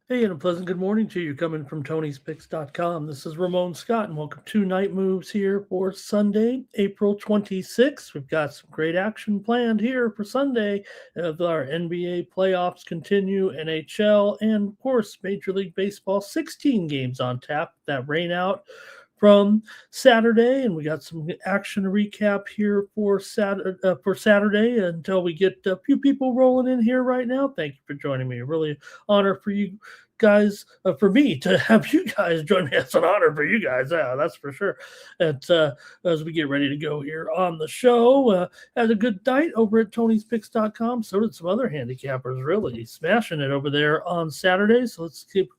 Hey, and a pleasant good morning to you coming from Tony'sPicks.com. This is Ramon Scott, and welcome to Night Moves here for Sunday, April 26th. We've got some great action planned here for Sunday as our NBA playoffs continue, NHL, and of course, Major League Baseball 16 games on tap that rain out from Saturday, and we got some action to recap here for Saturday until we get a few people rolling in here right now. Thank you for joining me. Really honor for you guys, for me to have you guys join me. It's an honor for you guys. Yeah, that's for sure. And as we get ready to go here on the show, had a good night over at Tony'sPicks.com. So did some other handicappers, really smashing it over there on Saturday. So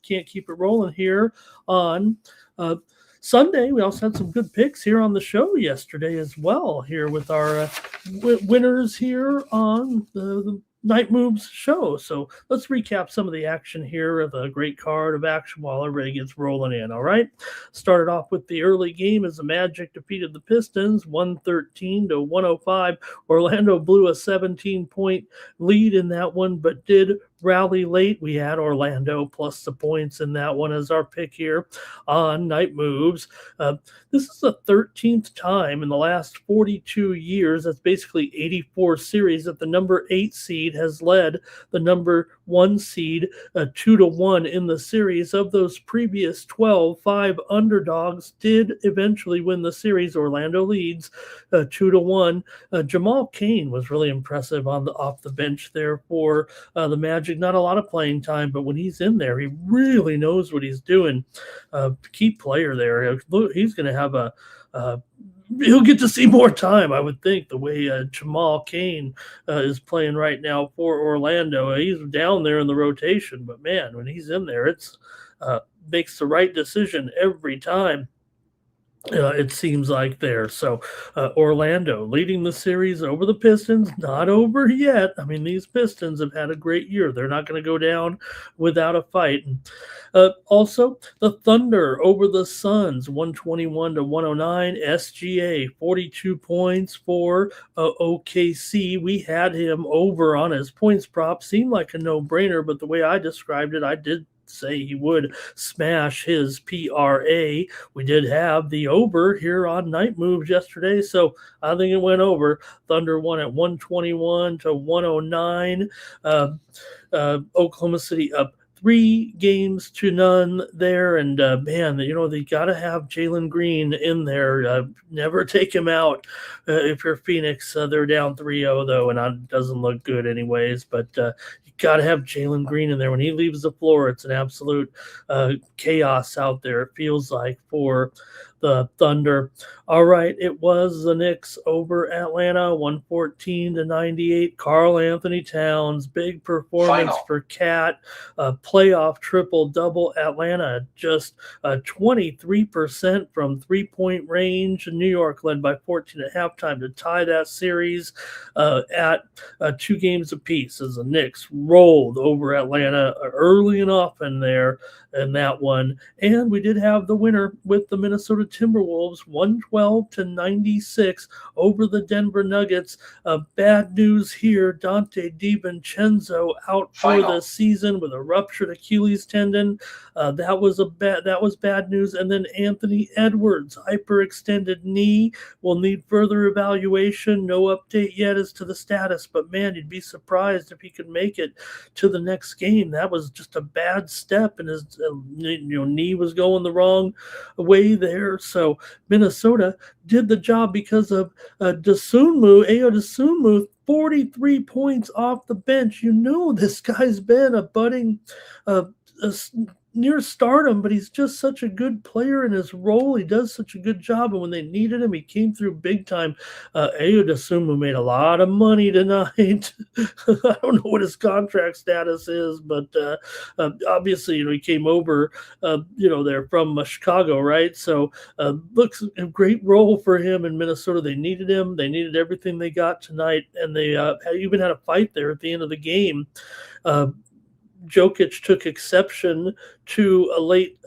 can't keep it rolling here on Sunday. We also had some good picks here on the show yesterday as well, here with our winners here on the Night Moves show. So let's recap some of the action here of a great card of action while everybody gets rolling in. All right. Started off with the early game as the Magic defeated the Pistons 113-105. Orlando blew a 17-point lead in that one, but did rally late. We had Orlando plus the points in that one as our pick here on Night Moves. This is the 13th time in the last 42 years, that's basically 84 series, that the number 8 seed has led the number 1 seed 2-1 in the series. Of those previous 12, 5 underdogs did eventually win the series. Orlando leads 2-1. Jamal Cain was really impressive off the bench there for the Magic. Not a lot of playing time, but when he's in there, he really knows what he's doing. Key player there. He's going to have he'll get to see more time, I would think, the way Jamal Cain is playing right now for Orlando. He's down there in the rotation, but man, when he's in there, it's makes the right decision every time. It seems like there. So Orlando leading the series over the Pistons. Not over yet. I mean, these Pistons have had a great year. They're not going to go down without a fight. Also, the Thunder over the Suns, 121-109. SGA, 42 points for OKC. We had him over on his points prop. Seemed like a no-brainer, but the way I described it, I did say he would smash his PRA. We did have the over here on Night Moves yesterday, so I think it went over. Thunder won at 121-109. Oklahoma City up 3-0 there, and man, they got to have Jalen Green in there. Never take him out if you're Phoenix. They're down 3-0 though, and it doesn't look good anyways. But you got to have Jalen Green in there. When he leaves the floor, it's an absolute chaos out there, it feels like, for the Thunder. All right, it was the Knicks over Atlanta, 114-98. Karl Anthony Towns, big performance for Cat. Playoff triple-double. Atlanta just 23% from three-point range. New York led by 14 at halftime to tie that series at 2 games apiece as the Knicks rolled over Atlanta early and often there in that one. And we did have the winner with the Minnesota Timberwolves, 112-96 over the Denver Nuggets. Bad news here: Dante DiVincenzo out for the season with a ruptured Achilles tendon. That was bad news. And then Anthony Edwards, hyperextended knee, will need further evaluation. No update yet as to the status, but man, you'd be surprised if he could make it to the next game. That was just a bad step, and his knee was going the wrong way there. So Minnesota did the job because of Ayo Dosunmu, 43 points off the bench. This guy's been a budding near stardom, but he's just such a good player in his role. He does such a good job, and when they needed him, he came through big time. Ayo Dosunmu made a lot of money tonight. I don't know what his contract status is, but obviously, he came over, they're from Chicago, right? So looks a great role for him in Minnesota. They needed him. They needed everything they got tonight, and they even had a fight there at the end of the game. Uh, Jokic took exception to a late,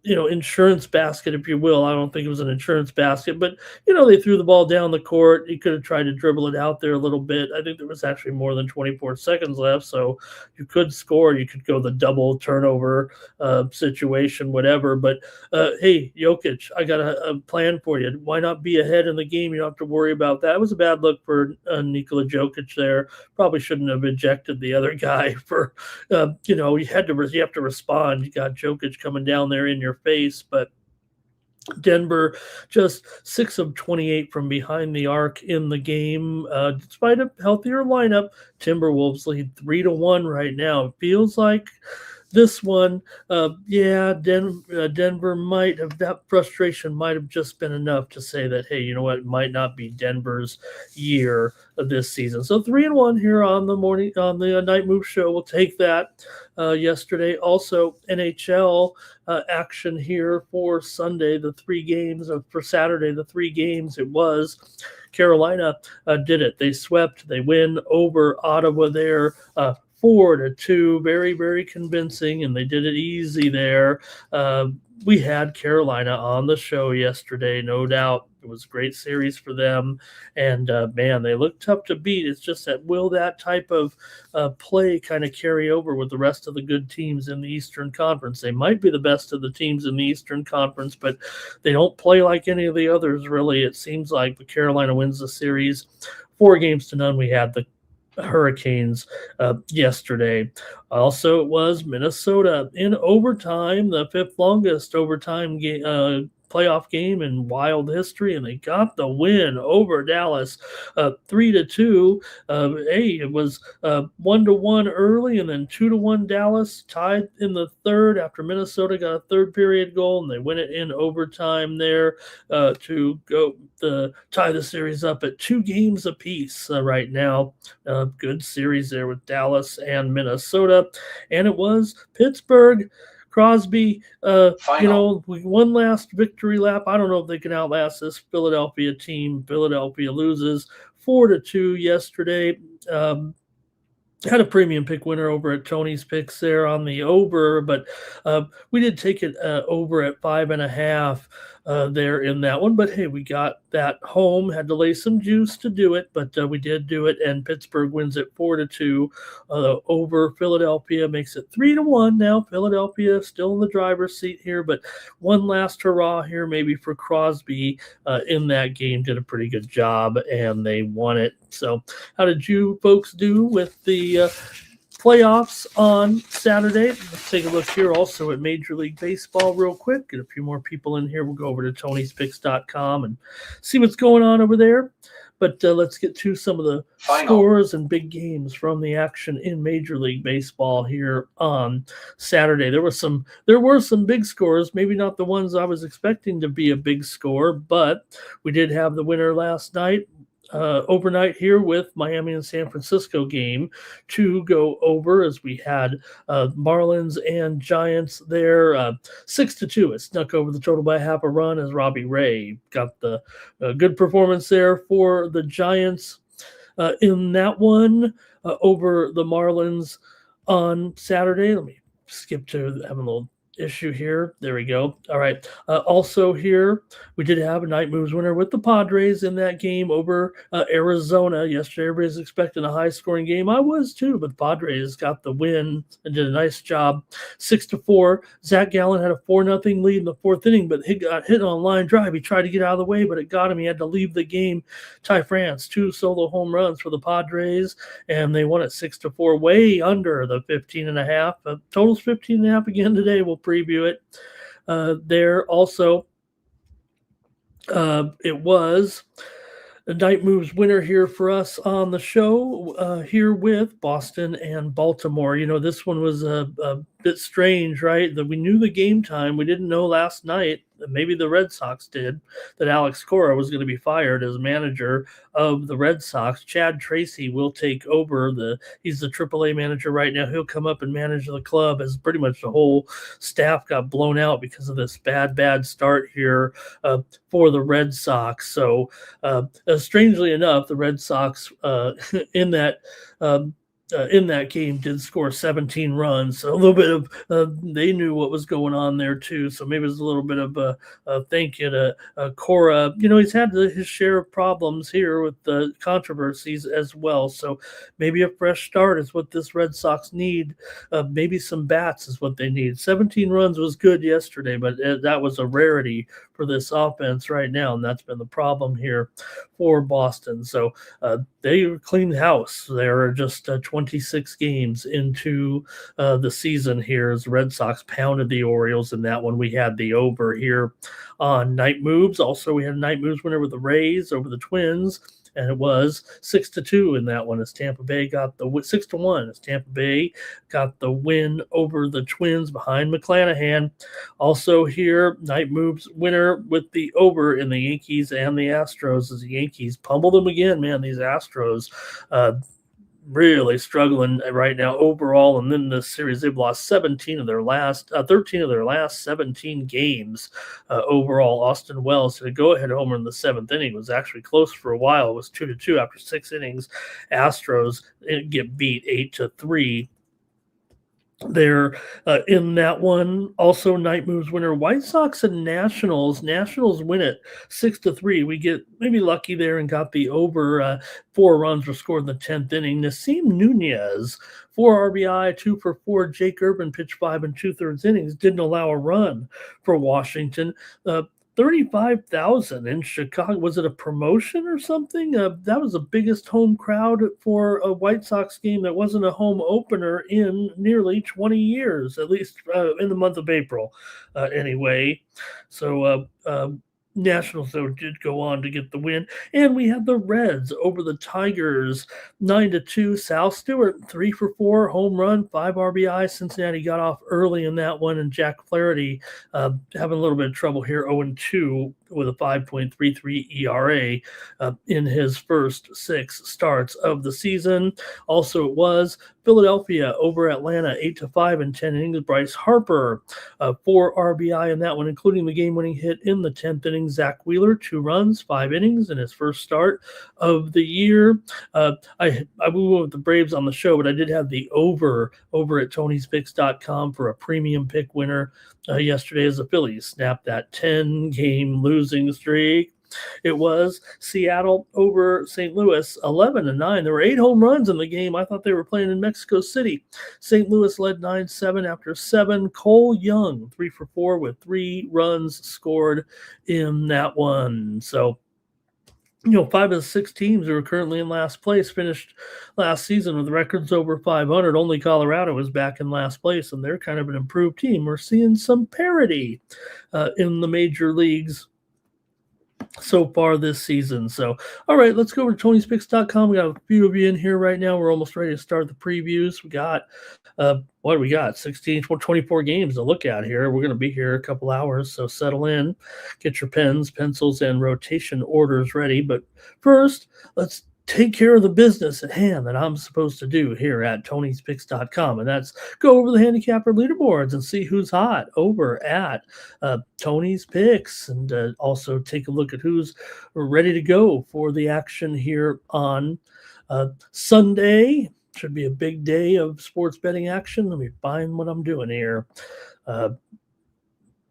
insurance basket, if you will. I don't think it was an insurance basket, but they threw the ball down the court. He could have tried to dribble it out there a little bit. I think there was actually more than 24 seconds left, so you could score. You could go the double turnover situation, whatever. But hey, Jokic, I got a plan for you. Why not be ahead in the game? You don't have to worry about that. It was a bad look for Nikola Jokic there. Probably shouldn't have ejected the other guy for, you have to respond. You got Jokic coming down there in your face, but Denver just 6 of 28 from behind the arc in the game. Despite a healthier lineup, Timberwolves lead 3-1 right now. It feels like this one, Denver might have, that frustration might have just been enough to say that, hey, you know what, it might not be Denver's year of this season. So 3-1 here on the Night Move show. We'll take that. Yesterday, also NHL action here for Sunday. For Saturday, the 3 games. It was Carolina did it. They swept. They win over Ottawa there. 4-2, very, very convincing, and they did it easy there. We had Carolina on the show yesterday, no doubt. It was a great series for them, and man, they look tough to beat. It's just that will that type of play kind of carry over with the rest of the good teams in the Eastern Conference? They might be the best of the teams in the Eastern Conference, but they don't play like any of the others, really. It seems like the Carolina wins the series 4-0. We had the Hurricanes yesterday. Also, it was Minnesota in overtime, the 5th longest overtime playoff game in Wild history, and they got the win over Dallas, 3-2. It was 1-1 early, and then 2-1 Dallas, tied in the third after Minnesota got a third period goal, and they win it in overtime there to go tie the series up at 2 games apiece right now. Good series there with Dallas and Minnesota, and it was Pittsburgh. Crosby, one last victory lap. I don't know if they can outlast this Philadelphia team. Philadelphia loses 4-2 yesterday. Had a premium pick winner over at Tony's Picks there on the over, but we did take it over at 5.5 there in that one. But hey, we got that home. Had to lay some juice to do it, but we did do it, and Pittsburgh wins it 4-2 over Philadelphia. Makes it 3-1 now. Philadelphia still in the driver's seat here, but one last hurrah here maybe for Crosby in that game. Did a pretty good job, and they won it. So how did you folks do with the playoffs on Saturday? Let's take a look here also at Major League Baseball real quick. Get a few more people in here. We'll go over to Tony'sPicks.com and see what's going on over there. But let's get to some of the scores and big games from the action in Major League Baseball here on Saturday. There were some big scores, maybe not the ones I was expecting to be a big score, but we did have the winner last night. Overnight here with Miami and San Francisco game to go over, as we had Marlins and Giants there 6-2. It snuck over the total by half a run as Robbie Ray got the good performance there for the Giants in that one over the Marlins on Saturday. Let me skip to having a little issue here. There we go. All right. Also here, we did have a Night Moves winner with the Padres in that game over Arizona yesterday. Everybody's expecting a high-scoring game. I was too, but the Padres got the win and did a nice job. 6-4. Zach Gallen had a 4-0 lead in the 4th inning, but he got hit on a line drive. He tried to get out of the way, but it got him. He had to leave the game. Ty France, 2 solo home runs for the Padres, and they won it 6-4, way under the 15.5. Total's 15.5 again today. We'll preview it there. Also, it was a Night Moves winner here for us on the show here with Boston and Baltimore. This one was bit strange, right? That we knew the game time. We didn't know last night, maybe the Red Sox did, that Alex Cora was going to be fired as manager of the Red Sox. Chad Tracy will take over. He's the AAA manager right now. He'll come up and manage the club, as pretty much the whole staff got blown out because of this bad start here for the Red Sox. So strangely enough, the Red Sox in that game did score 17 runs. So a little bit of they knew what was going on there too. So maybe it was a little bit of thank you to Cora. He's had his share of problems here with the controversies as well. So maybe a fresh start is what this Red Sox need. Maybe some bats is what they need. 17 runs was good yesterday, but that was a rarity for this offense right now, and that's been the problem here for Boston. So they cleaned house. They're just 26 games into the season here as the Red Sox pounded the Orioles in that one. We had the over here on Night Moves. Also, we had a Night Moves winner with the Rays over the Twins, and it was 6-2 in that one as Tampa Bay got the 6-1 as Tampa Bay got the win over the Twins behind McClanahan. Also here, Night Moves winner with the over in the Yankees and the Astros as the Yankees pummeled them again. Man, these Astros really struggling right now overall. And then this series, they've lost 13 of their last 17 games overall. Austin Wells hit a go-ahead homer in the seventh inning. It was actually close for a while. It was 2-2 after 6 innings. Astros get beat 8-3. They're in that one. Also, Night Moves winner, White Sox and Nationals. Nationals win it 6-3. We get maybe lucky there and got the over. 4 runs were scored in the 10th inning. Nasim Nunez, 4 RBI, 2 for 4. Jake Urban pitched 5 2/3 innings. Didn't allow a run for Washington. 35,000 in Chicago. Was it a promotion or something? That was the biggest home crowd for a White Sox game that wasn't a home opener in nearly 20 years, at least in the month of April anyway. So Nationals, though, did go on to get the win. And we had the Reds over the Tigers, 9-2. Sal Stewart, 3 for 4, home run, 5 RBI. Cincinnati got off early in that one, and Jack Flaherty having a little bit of trouble here, 0-2 with a 5.33 ERA in his first 6 starts of the season. Also, it was Philadelphia over Atlanta, 8-5 in 10 innings. Bryce Harper, 4 RBI in that one, including the game-winning hit in the 10th inning. Zach Wheeler, 2 runs, 5 innings in his first start of the year. I went with the Braves on the show, but I did have the over at Tony'sPicks.com for a premium pick winner yesterday as the Phillies snapped that 10-game losing streak. It was Seattle over St. Louis, 11-9. There were 8 home runs in the game. I thought they were playing in Mexico City. St. Louis led 9-7 after 7. Cole Young, 3 for 4 with 3 runs scored in that one. So, 5 of the 6 teams who are currently in last place finished last season with records over 500. Only Colorado is back in last place, and they're kind of an improved team. We're seeing some parity in the major leagues so far this season. So, all right, let's go over to Tony'sPicks.com. We got a few of you in here right now. We're almost ready to start the previews. We got, what do we got? 24 games to look at here. We're going to be here a couple hours, so settle in. Get your pens, pencils, and rotation orders ready. But first, let's take care of the business at hand that I'm supposed to do here at Tony'sPicks.com, and that's go over the handicapper leaderboards and see who's hot over at Tony's Picks, and also take a look at who's ready to go for the action here on Sunday. Should be a big day of sports betting action. Let me find what I'm doing here.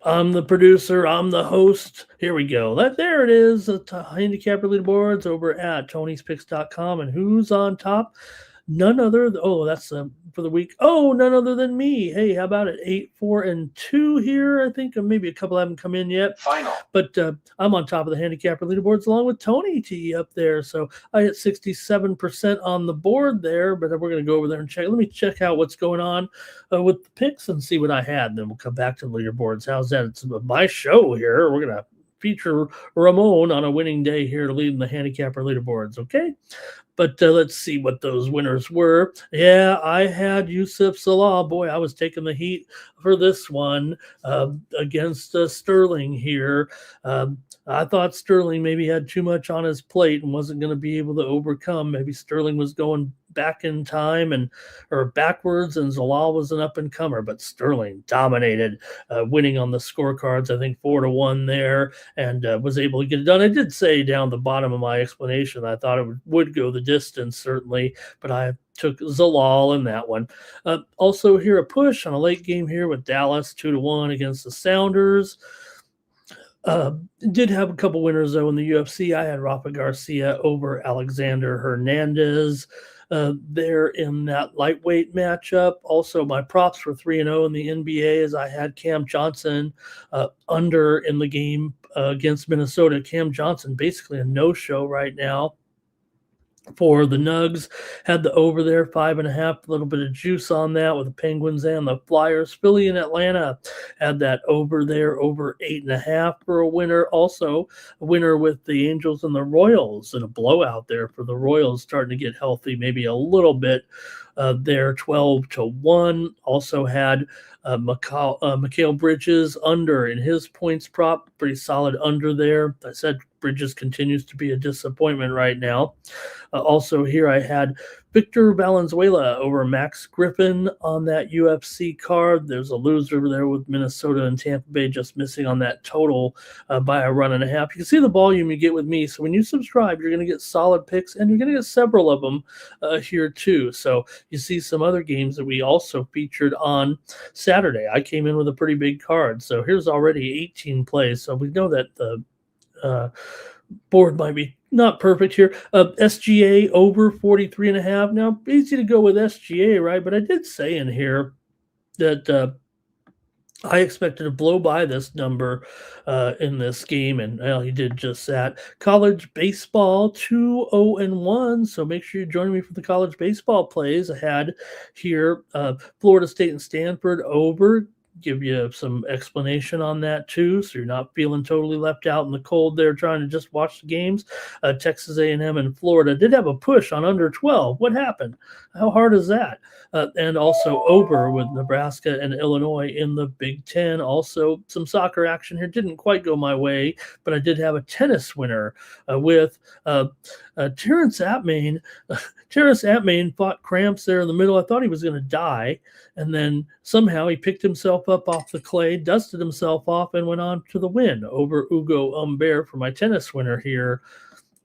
I'm the producer. I'm the host. Here we go. There it is. Handicapper leaderboards over at Tony'sPicks.com. And who's on top? None other. That's for the week. None other than me. Hey, how about it? 8, 4, and 2 here. I think maybe a couple haven't come in yet. Final. But I'm on top of the handicapper leaderboards along with Tony T up there. So I hit 67% on the board there. But we're going to go over there and check. Let me check out what's going on with the picks and see what I had. And then we'll come back to the leaderboards. How's that? It's my show here. We're going to feature Ramon on a winning day here leading the handicapper leaderboards. Okay. But let's see what those winners were. Yeah, I had Yusuf Salah. Boy, I was taking the heat for this one against Sterling here. I thought Sterling maybe had too much on his plate and wasn't going to be able to overcome. Maybe Sterling was going back in time or backwards, and Zalal was an up and comer, but Sterling dominated, winning on the scorecards. I think 4-1 there, and was able to get it done. I did say down the bottom of my explanation I thought it would go the distance certainly, but I took Zalal in that one. Also here a push on a late game here with Dallas 2-1 against the Sounders. Did have a couple winners though in the UFC. I had Rafa Garcia over Alexander Hernandez there in that lightweight matchup. Also, my props were 3-0 in the NBA as I had Cam Johnson under in the game against Minnesota. Cam Johnson basically a no-show right now for the Nugs. Had the over there, 5.5, a little bit of juice on that with the Penguins and the Flyers. Philly and Atlanta had that over there, over 8.5 for a winner. Also, a winner with the Angels and the Royals, and a blowout there for the Royals starting to get healthy, maybe a little bit there, 12-1. Also had Mikal Bridges under in his points prop, pretty solid under there. I said Bridges continues to be a disappointment right now. Also here I had Victor Valenzuela over Max Griffin on that UFC card. There's a loser there with Minnesota and Tampa Bay just missing on that total by a run and a half. You can see the volume you get with me. So when you subscribe, you're going to get solid picks, and you're going to get several of them here too. So you see some other games that we also featured on Saturday. I came in with a pretty big card. So here's already 18 plays. So we know that the board might be not perfect here. SGA over 43.5. Now, easy to go with SGA, right? But I did say in here that I expected to blow by this number in this game, and well, he did just that. College baseball 2-0-1, so make sure you join me for the college baseball plays. I had here Florida State and Stanford over. Give you some explanation on that too, so you're not feeling totally left out in the cold there trying to just watch the games. Texas A&M and Florida did have a push on under 12. What happened? How hard is that? And also over with Nebraska and Illinois in the Big Ten. Also some soccer action here. Didn't quite go my way, but I did have a tennis winner with Terrence Atmain. Terrence Atmain fought cramps there in the middle. I thought he was going to die, and then somehow he picked himself up off the clay, dusted himself off, and went on to the win over Ugo Humbert for my tennis winner here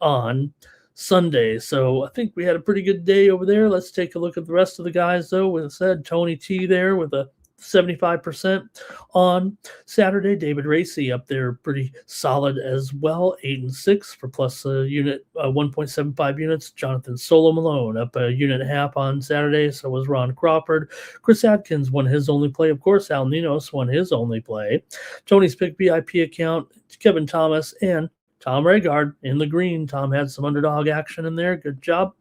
on Sunday. So I think we had a pretty good day over there. Let's take a look at the rest of the guys, though. As I said, Tony T there with a 75% on Saturday. David Racy up there pretty solid as well, 8-6 for plus a unit, 1.75 units. Jonathan Solo Malone up a unit and a half on Saturday. So was Ron Crawford. Chris Adkins won his only play. Of course, Al Ninos won his only play. Tony's Pick VIP account, Kevin Thomas and Tom Regard in the green. Tom had some underdog action in there. Good job.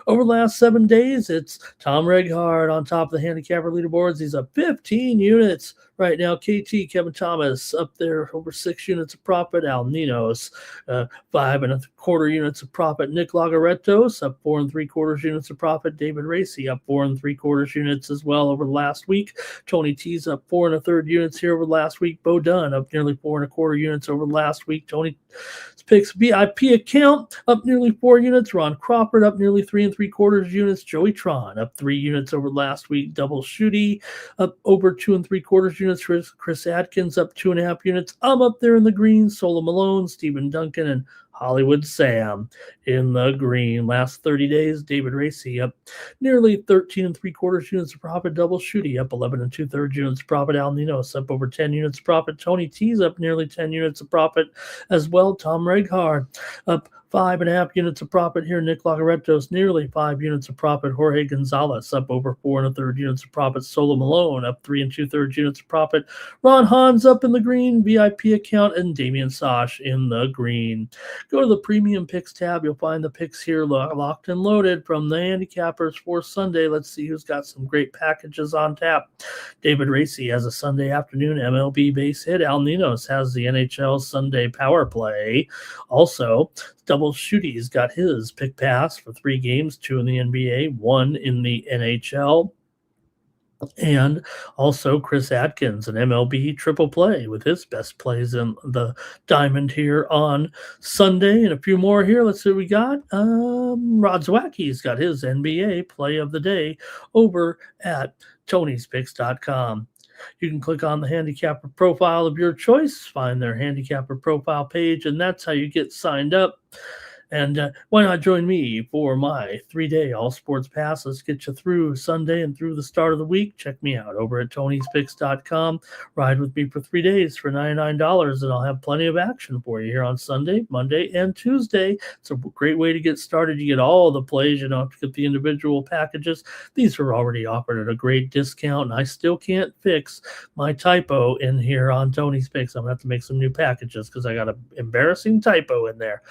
Over the last 7 days, it's Tom Regard on top of the handicapper leaderboards. He's up 15 units right now. KT, Kevin Thomas, up there over 6 units of profit. Al Ninos, 5.25 units of profit. Nick Lagaretos, up 4.75 units of profit. David Racy, up 4.75 units as well over the last week. Tony T's up 4.25 units here over the last week. Bo Dunn, up nearly 4.25 units over the last week. Tony Picks VIP account up nearly 4 units. Ron Crawford up nearly 3.75 units. Joey Tron up 3 units over last week. Double Shooty up over 2.75 units. Chris Adkins up 2.5 units. I'm up there in the green. Solo Malone, Stephen Duncan, and Hollywood Sam in the green. Last 30 days, David Racy up nearly 13.75 units of profit. Double Shooty up 11.2 units of profit. Al Ninos up over 10 units of profit. Tony T's up nearly 10 units of profit as well. Tom Reghard up 5.5 units of profit here. Nick Lagaretos, nearly 5 units of profit. Jorge Gonzalez up over 4 1/3 units of profit. Solo Malone up 3 2/3 units of profit. Ron Hans up in the green, VIP account, and Damian Sosh in the green. Go to the Premium Picks tab. You'll find the picks here locked and loaded from the handicappers for Sunday. Let's see who's got some great packages on tap. David Racy has a Sunday afternoon MLB base hit. Al Ninos has the NHL Sunday power play. Also, Double Shooty's got his pick pass for 3 games, 2 in the NBA, 1 in the NHL. And also Chris Atkins, an MLB triple play with his best plays in the diamond here on Sunday. And a few more here. Let's see what we got. Rod Zwacki's got his NBA play of the day over at Tony'sPicks.com. You can click on the handicapper profile of your choice, find their handicapper profile page, and that's how you get signed up. And why not join me for my 3-day all sports pass? Let's get you through Sunday and through the start of the week. Check me out over at Tony'sPicks.com. Ride with me for 3 days for $99, and I'll have plenty of action for you here on Sunday, Monday, and Tuesday. It's a great way to get started. You get all the plays. You don't have to get the individual packages. These are already offered at a great discount, and I still can't fix my typo in here on Tony's Picks. I'm going to have to make some new packages because I got an embarrassing typo in there.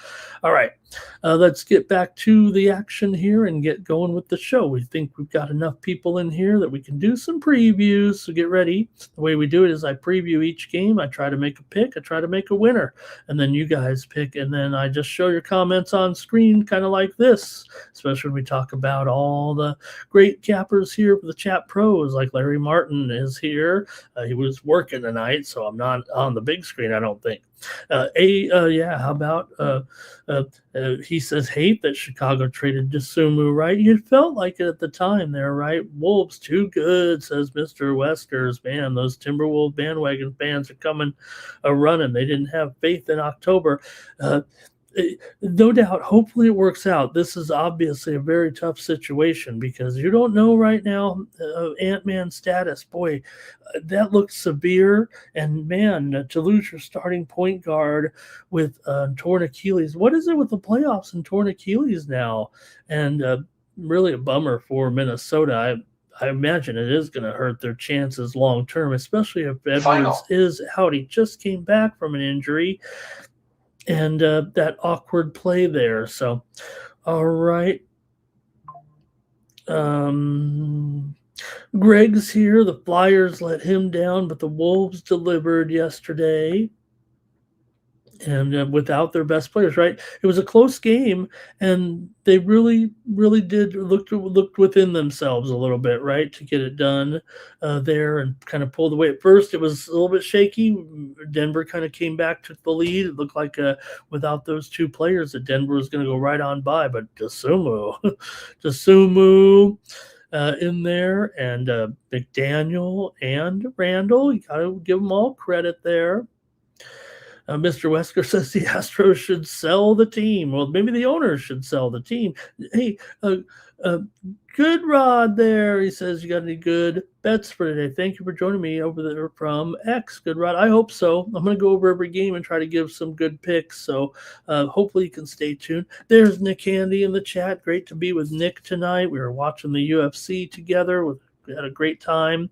All right. Let's get back to the action here and get going with the show. We think we've got enough people in here that we can do some previews, so get ready. The way we do it is I preview each game. I try to make a pick. I try to make a winner, and then you guys pick, and then I just show your comments on screen kind of like this, especially when we talk about all the great cappers here for the chat pros, like Larry Martin is here. He was working tonight, so I'm not on the big screen, I don't think. How about he says hate that Chicago traded Dosunmu, right? You felt like it at the time there, right? Wolves too good, says Mr. Westers. Man, those Timberwolves bandwagon fans are coming running. They didn't have faith in October. No doubt, hopefully it works out. This is obviously a very tough situation because you don't know right now Ant-Man's status. Boy, that looks severe. And man, to lose your starting point guard with torn Achilles. What is it with the playoffs and torn Achilles now? And really a bummer for Minnesota. I imagine it is going to hurt their chances long term, especially if Edwards is out. He just came back from an injury. And that awkward play there. So, all right. Greg's here. The Flyers let him down, but the Wolves delivered yesterday. And without their best players, right? It was a close game, and they really, really did looked within themselves a little bit, right, to get it done there and kind of pulled away. At first, it was a little bit shaky. Denver kind of came back, took the lead. It looked like without those two players, that Denver was going to go right on by. But Dosunmu in there, and McDaniel and Randall, you got to give them all credit there. Mr. Wesker says the Astros should sell the team. Well, maybe the owners should sell the team. Hey, good Rod there. He says, you got any good bets for today? Thank you for joining me over there from X. Good Rod. I hope so. I'm going to go over every game and try to give some good picks. So hopefully you can stay tuned. There's Nick Handy in the chat. Great to be with Nick tonight. We were watching the UFC together. We had a great time.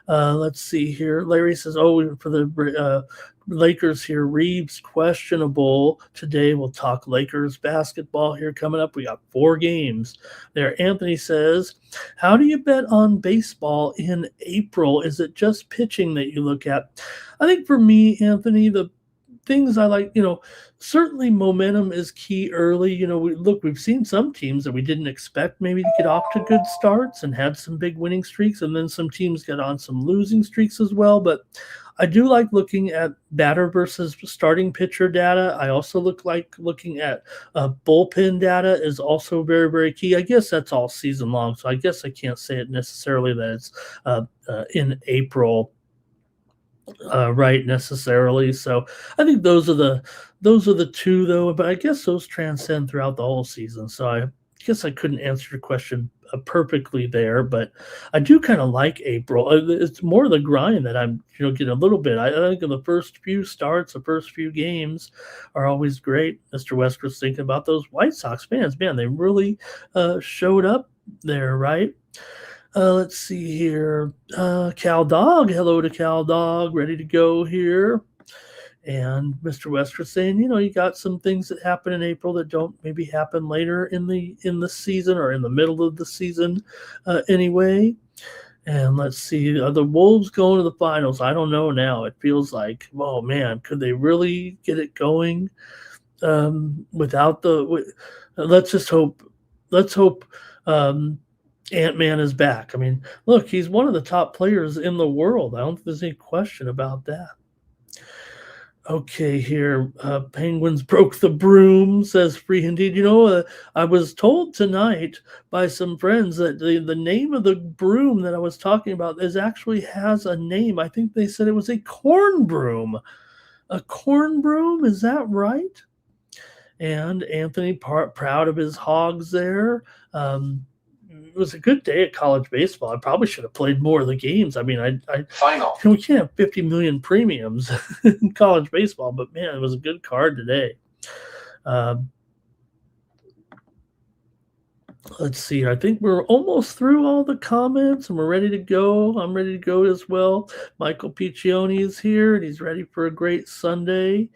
Let's see here. Larry says, for the Lakers here, Reeves questionable today. We'll talk Lakers basketball here coming up. We got 4 games there. Anthony says, how do you bet on baseball in April? Is it just pitching that you look at? I think for me, Anthony, the things I like, certainly momentum is key early. We've seen some teams that we didn't expect maybe to get off to good starts and had some big winning streaks, and then some teams got on some losing streaks as well. But I do like looking at batter versus starting pitcher data. I also looking at bullpen data is also very, very key. I guess that's all season long, so I guess I can't say it necessarily that it's in April. Right, necessarily. So I think those are the two though, but I guess those transcend throughout the whole season. So I guess I couldn't answer your question perfectly there, but I do kind of like April. It's more the grind that I'm, getting a little bit. I think the first few starts, the first few games are always great. Mr. Westbrook's thinking about those White Sox fans. Man, they really showed up there, right? Let's see here. Cal Dog. Hello to Cal Dog. Ready to go here. And Mr. West was saying, you got some things that happen in April that don't maybe happen later in the season or in the middle of the season, anyway. And let's see, are the Wolves going to the finals? I don't know now. It feels like, oh man, could they really get it going without the? Let's just hope. Let's hope Ant-Man is back. I mean, look, he's one of the top players in the world. I don't think there's any question about that. Okay, here, Penguins broke the broom, says Free Indeed. I was told tonight by some friends that the name of the broom that I was talking about actually has a name. I think they said it was a corn broom. A corn broom, is that right? And Anthony, proud of his Hogs there. It was a good day at college baseball. I probably should have played more of the games. I mean, Final. we can't have 50 million premiums in college baseball, but man, it was a good card today. Let's see. I think we're almost through all the comments and we're ready to go. I'm ready to go as well. Michael Piccioni is here and he's ready for a great Sunday.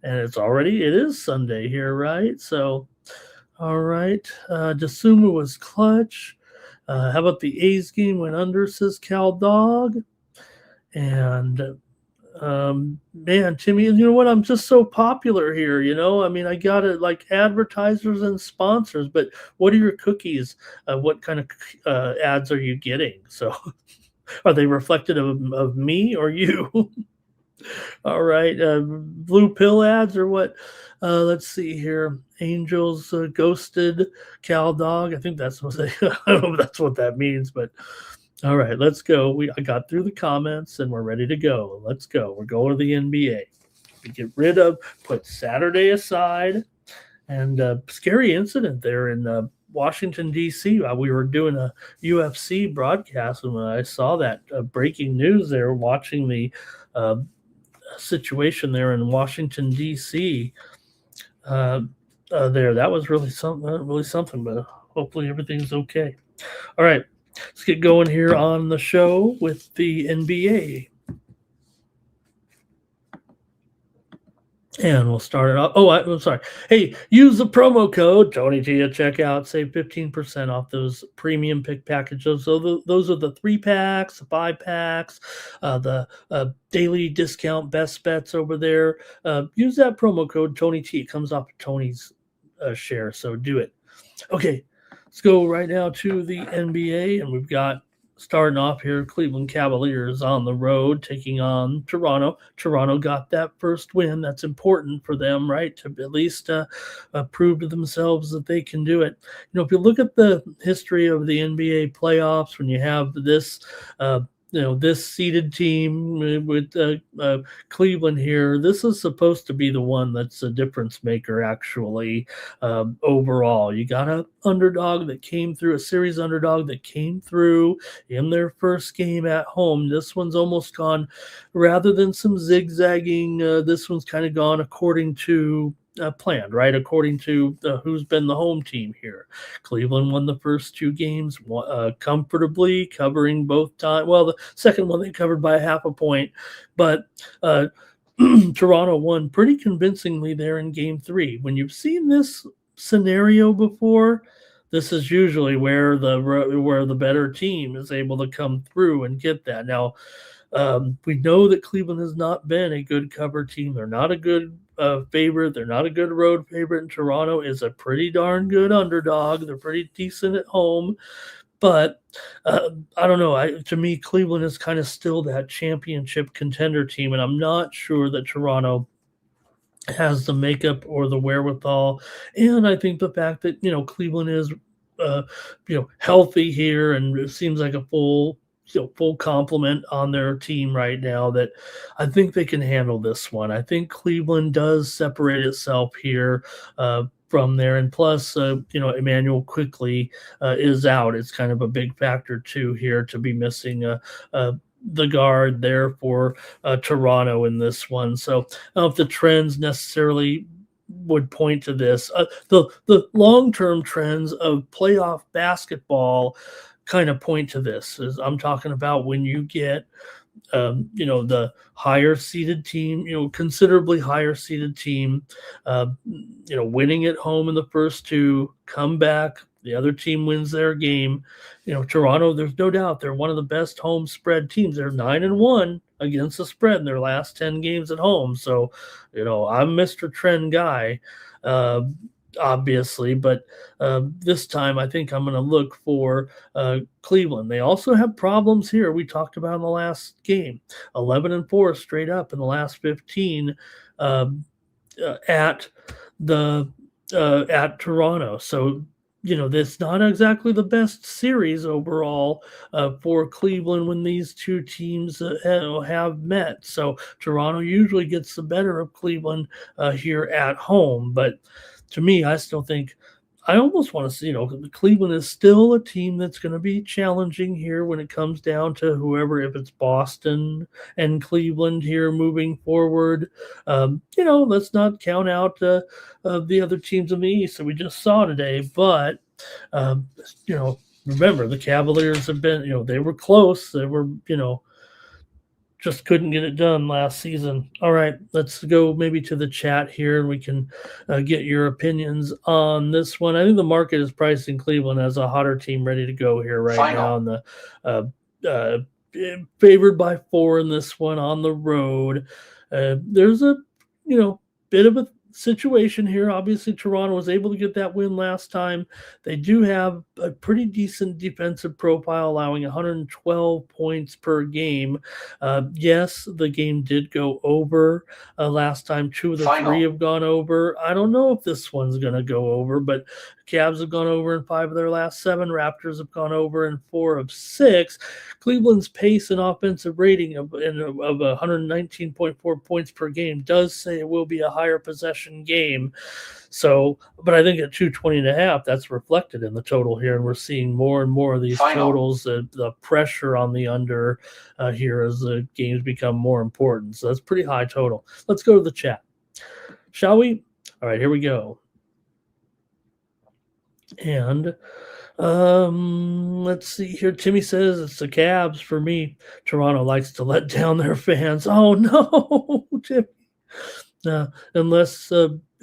And it is Sunday here, right? So, all right. Desuma was clutch. How about the A's game went under, says Cal Dog. And man, Timmy, you know what? I'm just so popular here, I mean, I got it like advertisers and sponsors, but what are your cookies? What kind of ads are you getting? So are they reflective of me or you? All right. Blue pill ads or what? Let's see here. Angels ghosted Cal Dog. I think that's what I don't know if that's what that means, but all right, let's go. I got through the comments and we're ready to go. Let's go. We're going to the NBA. We put Saturday aside, and scary incident there in Washington, D.C. While we were doing a UFC broadcast, and when I saw that breaking news there, watching the situation there in Washington, D.C., that was really something, but hopefully everything's okay. All right, let's get going here on the show with the NBA. And we'll start it off. Oh, I'm sorry. Hey, use the promo code Tony G at checkout. Save 15% off those premium pick packages. So those are the 3-packs, the 5-packs, the daily discount best bets over there. Use that promo code Tony T. It comes off Tony's share, so do it. Okay, let's go right now to the NBA, and we've got starting off here, Cleveland Cavaliers on the road taking on Toronto. Toronto got that first win. That's important for them, right, to at least prove to themselves that they can do it. If you look at the history of the NBA playoffs, when you have this this seeded team with Cleveland here, this is supposed to be the one that's a difference maker, actually, overall. You got a series underdog that came through in their first game at home. This one's almost gone, rather than some zigzagging, this one's kind of gone according to planned, right? According to who's been the home team here. Cleveland won the first 2 games comfortably, covering both times. Well, the second one they covered by 0.5 point, but Toronto won pretty convincingly there in game 3. When you've seen this scenario before, this is usually where the better team is able to come through and get that. Now, we know that Cleveland has not been a good cover team. They're not a good favorite. They're not a good road favorite. And Toronto is a pretty darn good underdog. They're pretty decent at home. But I don't know. To me, Cleveland is kind of still that championship contender team. And I'm not sure that Toronto has the makeup or the wherewithal. And I think the fact that, Cleveland is, healthy here, and it seems like a full complement on their team right now, that I think they can handle this one. I think Cleveland does separate itself here from there. And plus, Emmanuel quickly is out. It's kind of a big factor too here to be missing the guard there for Toronto in this one. So I don't know if the trends necessarily would point to this. The long term trends of playoff basketball kind of point to this. As I'm talking about when you get the higher seeded team, considerably higher seeded team, winning at home in the first two, come back, the other team wins their game. Toronto, there's no doubt they're one of the best home spread teams. They're 9-1 against the spread in their last 10 games at home. So, I'm Mr. Trend guy. Obviously, but this time I think I'm going to look for Cleveland. They also have problems here. We talked about in the last game, 11-4 straight up in the last 15 at Toronto. So that's not exactly the best series overall for Cleveland when these two teams have met. So Toronto usually gets the better of Cleveland here at home, but to me, I still think I almost want to see, Cleveland is still a team that's going to be challenging here when it comes down to whoever, if it's Boston and Cleveland here moving forward. Let's not count out the other teams in the East that we just saw today. But, remember, the Cavaliers have been, they were close. They were, just couldn't get it done last season. All right, let's go maybe to the chat here and we can get your opinions on this one. I think the market is pricing Cleveland as a hotter team ready to go here right now. And favored by 4 in this one on the road. There's a, bit of a situation here. Obviously, Toronto was able to get that win last time. They do have a pretty decent defensive profile, allowing 112 points per game. Yes, the game did go over last time. 2 of the 3 have gone over. I don't know if this one's going to go over, but Cavs have gone over in 5 of their last 7. Raptors have gone over in 4 of 6. Cleveland's pace and offensive rating of 119.4 points per game does say it will be a higher possession game. So, but I think at 220.5, that's reflected in the total here, and we're seeing more and more of these totals. The pressure on the under here as the games become more important. So that's pretty high total. Let's go to the chat, shall we? All right, here we go. And let's see here. Timmy says it's the Cavs for me. Toronto likes to let down their fans. Oh no, Timmy. Unless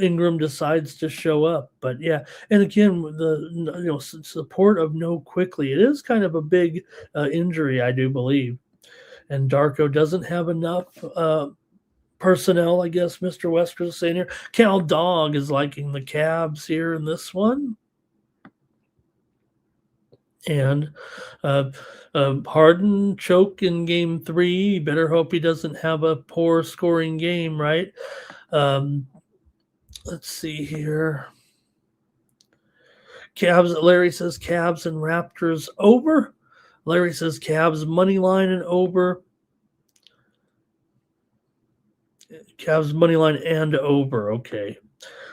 Ingram decides to show up. But yeah, and again, the support of No Quickly. It is kind of a big injury, I do believe. And Darko doesn't have enough personnel, I guess Mr. Wesker is saying here. Cal Dog is liking the Cavs here in this one. And Harden choke in game 3. You better hope he doesn't have a poor scoring game, right? Let's see here. Larry says Cavs and Raptors over. Larry says Cavs money line and over. Cavs money line and over. Okay.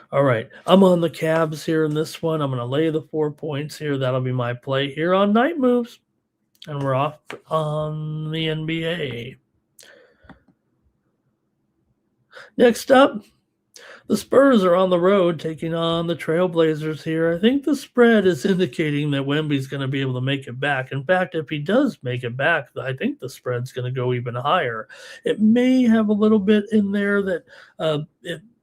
All right. I'm on the Cavs here in this one. I'm going to lay the 4 points here. That'll be my play here on Night Moves. And we're off on the NBA. Next up, the Spurs are on the road taking on the Trailblazers here. I think the spread is indicating that Wemby's going to be able to make it back. In fact, if he does make it back, I think the spread's going to go even higher. It may have a little bit in there that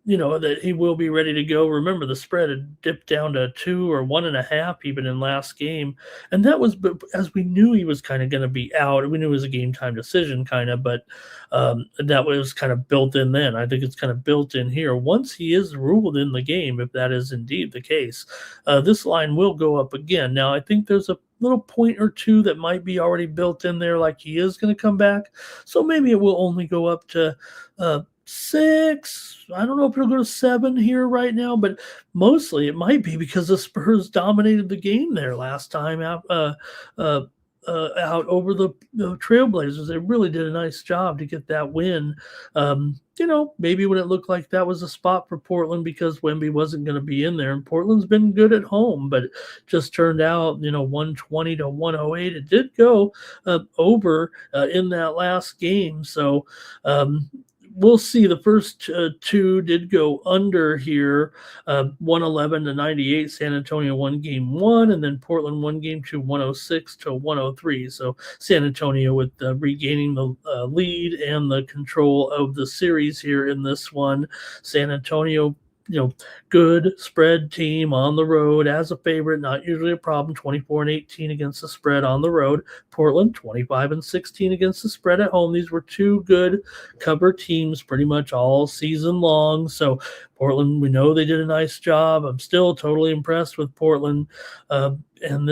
that he will be ready to go. Remember, the spread had dipped down to 2 or 1.5 even in last game. And that was as we knew he was kind of going to be out. We knew it was a game time decision kind of, but that was kind of built in then. I think it's kind of built in here. Once he is ruled in the game, if that is indeed the case, this line will go up again. Now, I think there's a little point or two that might be already built in there, like he is going to come back. So maybe it will only go up to 6. I don't know if it'll go to 7 here right now, but mostly it might be because the Spurs dominated the game there last time out over the Trailblazers. They really did a nice job to get that win. maybe when it looked like that was a spot for Portland because Wemby wasn't going to be in there, and Portland's been good at home, but it just turned out, 120 to 108. It did go over in that last game. So, we'll see. The first two did go under here, 111 to 98. San Antonio won game one, and then Portland won game two, 106 to 103. So San Antonio with regaining the lead and the control of the series here in this one. San Antonio, good spread team on the road as a favorite, not usually a problem. 24-18 against the spread on the road. Portland 25-16 against the spread at home. These were two good cover teams pretty much all season long. So Portland, we know they did a nice job. I'm still totally impressed with Portland and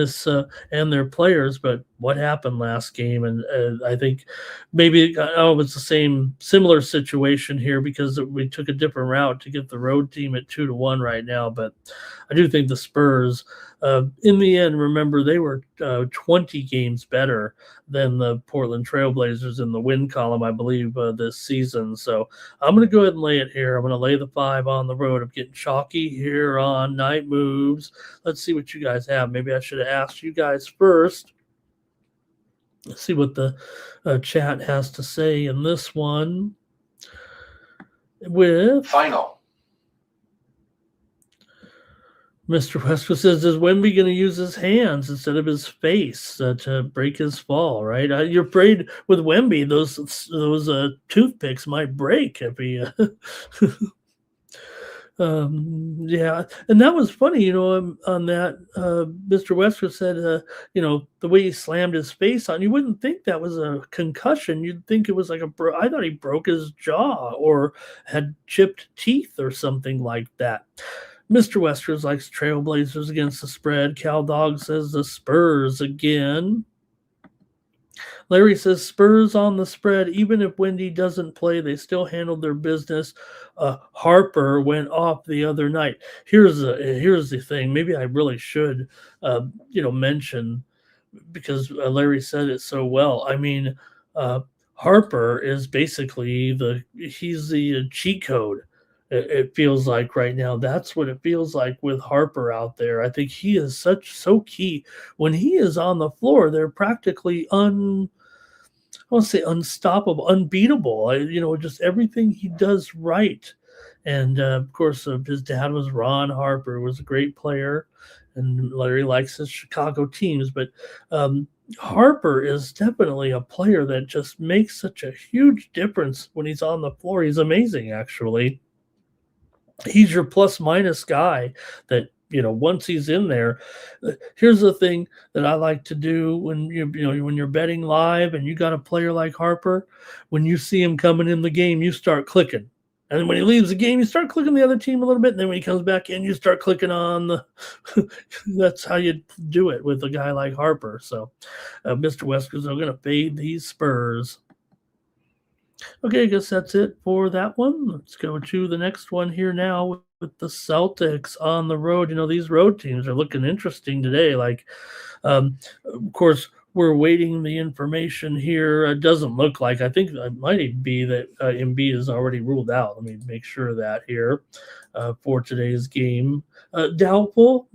their players. But what happened last game? And I think maybe it was the similar situation here because we took a different route to get the road team at 2-1 right now. But I do think the Spurs, in the end, remember they were 20 games better than the Portland Trailblazers in the win column, I believe, this season. So I'm going to go ahead and lay it here. I'm going to lay the 5 on the road. I'm getting chalky here on Night Moves. Let's see what you guys have. Maybe I should have asked you guys first. Let's see what the chat has to say in this one. With final. Mr. Westwood says, is Wemby going to use his hands instead of his face to break his fall, right? You're afraid with Wemby, those toothpicks might break if he yeah, and that was funny, on that, Mr. Westwood said, the way he slammed his face on, you wouldn't think that was a concussion. You'd think it was like I thought he broke his jaw or had chipped teeth or something like that. Mr. Westers likes Trailblazers against the spread. Cal Dog says the Spurs again. Larry says Spurs on the spread. Even if Wendy doesn't play, they still handled their business. Harper went off the other night. Here's the thing. Maybe I really should, mention, because Larry said it so well. I mean, Harper is basically he's the cheat code. It feels like right now. That's what it feels like with Harper out there. I think he is so key. When he is on the floor, they're practically I want to say unstoppable, unbeatable. Just everything he does right. And of course, his dad was Ron Harper, who was a great player, and Larry likes his Chicago teams. But Harper is definitely a player that just makes such a huge difference when he's on the floor. He's amazing, actually. He's your plus minus guy that, once he's in there. Here's the thing that I like to do when when you're betting live and you got a player like Harper. When you see him coming in the game, you start clicking. And then when he leaves the game, you start clicking the other team a little bit. And then when he comes back in, you start clicking on that's how you do it with a guy like Harper. So Mr. Weskers are going to fade these Spurs. Okay, I guess that's it for that one. Let's go to the next one here now with the Celtics on the road. These road teams are looking interesting today. Of course, we're waiting the information here. It doesn't look like. I think it might even be that Embiid is already ruled out. Let me make sure of that here for today's game. Doubtful.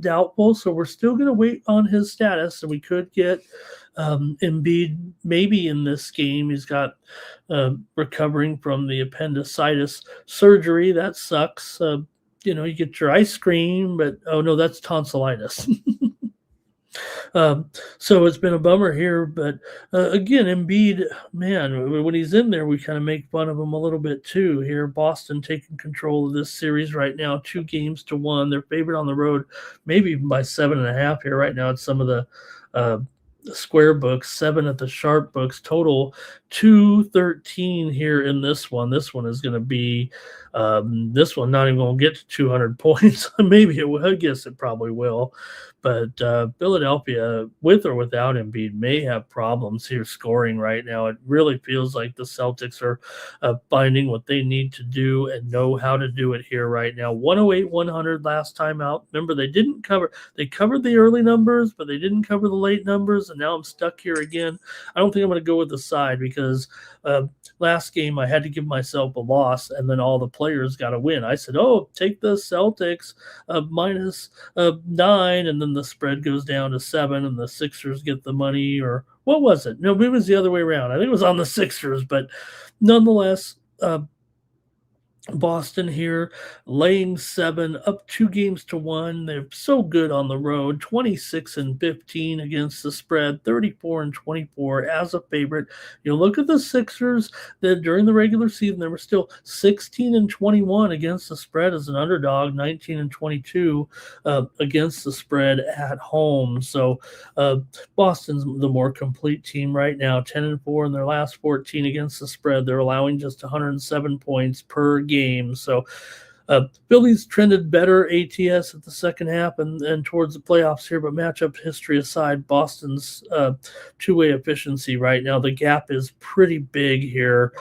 So we're still going to wait on his status, and we could get Embiid maybe in this game. He's got recovering from the appendicitis surgery. That sucks. You get your ice cream, but oh no, that's tonsillitis. So it's been a bummer here, but again, Embiid, man, when he's in there, we kind of make fun of him a little bit too. Here, Boston taking control of this series right now, 2-1. They're favored on the road, maybe even by 7.5 here right now. It's some of the square books, 7 at the sharp books, total 213 here in this one. This one is going to be this one not even going to get to 200 points. Maybe it will. I guess it probably will. But Philadelphia, with or without Embiid, may have problems here scoring right now. It really feels like the Celtics are finding what they need to do and know how to do it here right now. 108-100 last time out. Remember, they didn't cover. They covered the early numbers, but they didn't cover the late numbers. now I'm stuck here again. I don't think I'm going to go with the side because uh, last game I had to give myself a loss, and then all the players got to win. I said, "Oh, take the Celtics minus 9," and then the spread goes down to 7, and the Sixers get the money. Or what was it? No, it was the other way around. I think it was on the Sixers, but nonetheless. Boston here laying 7, up 2 games to 1. They're so good on the road, 26-15 against the spread, 34-24 as a favorite. You look at the Sixers that during the regular season they were still 16-21 against the spread as an underdog, 19-22 against the spread at home. So Boston's the more complete team right now, 10-4 in their last 14 against the spread. They're allowing just 107 points per game. So Phillies trended better ATS at the second half and towards the playoffs here, but matchup history aside, Boston's two-way efficiency right now, the gap is pretty big here,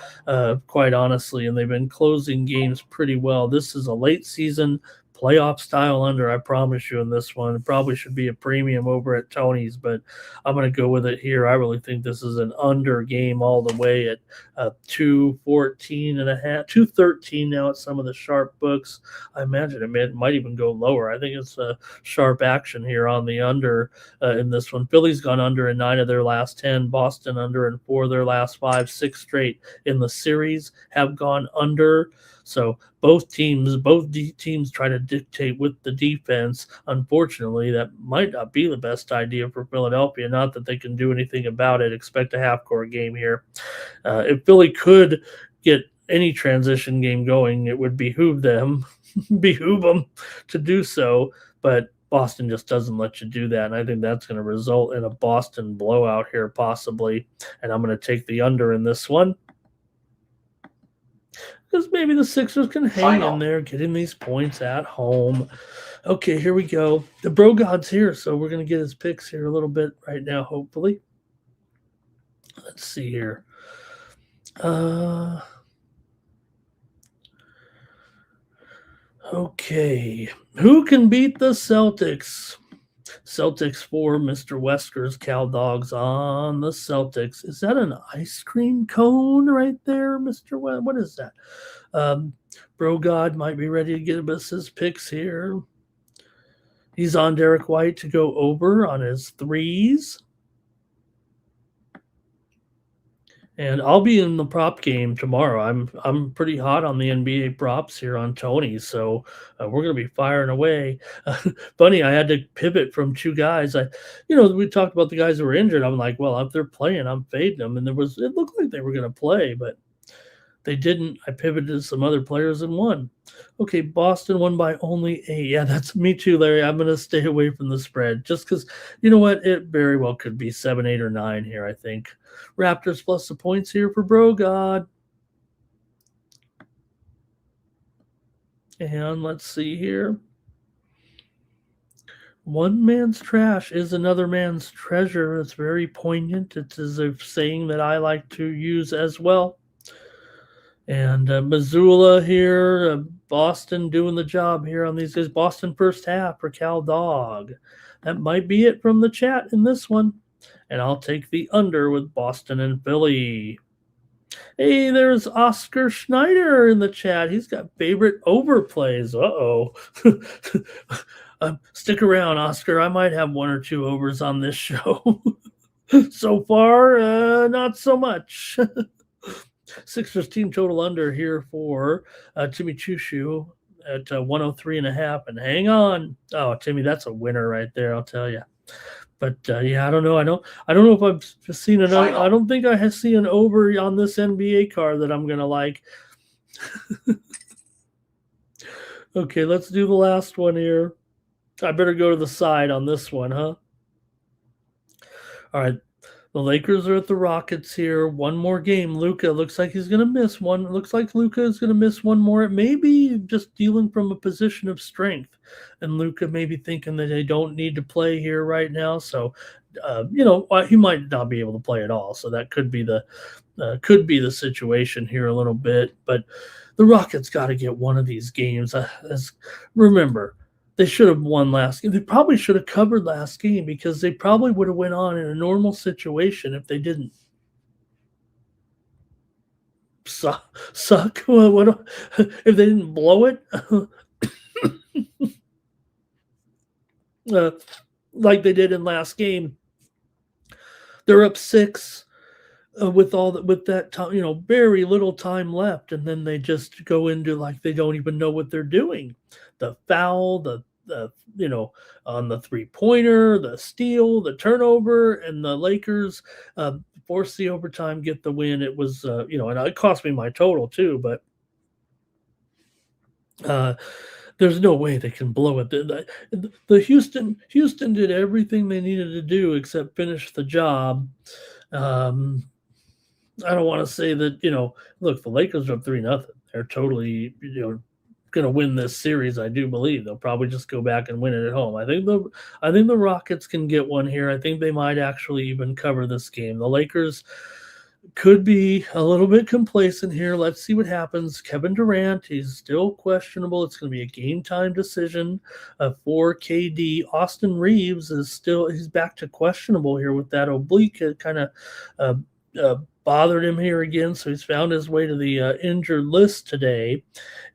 quite honestly, and they've been closing games pretty well. This is a late season playoff style under, I promise you in this one. It probably should be a premium over at Tony's, but I'm going to go with it here. I really think this is an under game all the way at 214 and a half, 213 now at some of the sharp books. I imagine it might even go lower. I think it's a sharp action here on the under in this one. Philly's gone under in 9 of their last 10. Boston under in 4 of their last 5. 6 straight in the series have gone under. So both teams try to dictate with the defense. Unfortunately, that might not be the best idea for Philadelphia. Not that they can do anything about it. Expect a half-court game here. If Philly could get any transition game going, it would behoove them to do so. But Boston just doesn't let you do that, and I think that's going to result in a Boston blowout here possibly. And I'm going to take the under in this one, because maybe the Sixers can hang in there, getting these points at home. Okay, here we go. The Bro God's here, so we're going to get his picks here a little bit right now, hopefully. Let's see here. Okay. Who can beat the Celtics? Celtics for Mr. Wesker's Cal Dogs on the Celtics. Is that an ice cream cone right there, Mr. West? What is that? Bro God might be ready to get us his picks here. He's on Derek White to go over on his threes. And I'll be in the prop game tomorrow. I'm pretty hot on the NBA props here on Tony, so we're going to be firing away. Funny, I had to pivot from 2 guys. We talked about the guys who were injured. I'm like, well, if they're playing, I'm fading them. And it looked like they were going to play, but they didn't. I pivoted to some other players and won. Okay, Boston won by only 8. Yeah, that's me too, Larry. I'm going to stay away from the spread just because, you know what? It very well could be 7, 8, or 9 here, I think. Raptors plus the points here for Bro God. And let's see here. One man's trash is another man's treasure. It's very poignant. It's as a saying that I like to use as well. And Missoula here, Boston doing the job here on these guys. Boston first half for Cal Dog. That might be it from the chat in this one. And I'll take the under with Boston and Philly. Hey, there's Oscar Schneider in the chat. He's got favorite overplays. Uh-oh. Stick around, Oscar. I might have 1 or 2 overs on this show. So far, not so much. Sixers team total under here for Timmy Chushu at 103.5. And hang on. Oh, Timmy, that's a winner right there, I'll tell you. But yeah, I don't know. I don't know if I've seen an. I don't think I have seen an over on this NBA card that I'm gonna like. Okay, let's do the last one here. I better go to the side on this one, huh? All right. The Lakers are at the Rockets here. One more game. Luka looks like he's going to miss one. It looks like Luka is going to miss one more. It may be just dealing from a position of strength. And Luka may be thinking that they don't need to play here right now. So, he might not be able to play at all. So that could be the situation here a little bit. But the Rockets got to get one of these games. Remember, They should have won last game. They probably should have covered last game because they probably would have went on in a normal situation if they didn't suck. What if they didn't blow it uh, like they did in last game? They're up six with with that time, very little time left, and then they just go into like they don't even know what they're doing. The foul, the on the 3-pointer, the steal, the turnover, and the Lakers force the overtime, get the win. It was and it cost me my total too, but uh, there's no way they can blow it. The Houston did everything they needed to do except finish the job. Um, I don't want to say that, look, the Lakers are up 3-0. They're totally, going to win this series. I do believe they'll probably just go back and win it at home. I think the Rockets can get one here. I think they might actually even cover this game. The Lakers could be a little bit complacent here. Let's see what happens. Kevin Durant, he's still questionable. It's going to be a game time decision for KD. Austin Reeves he's back to questionable here with that oblique. It kind of uh, bothered him here again, so he's found his way to the injured list today.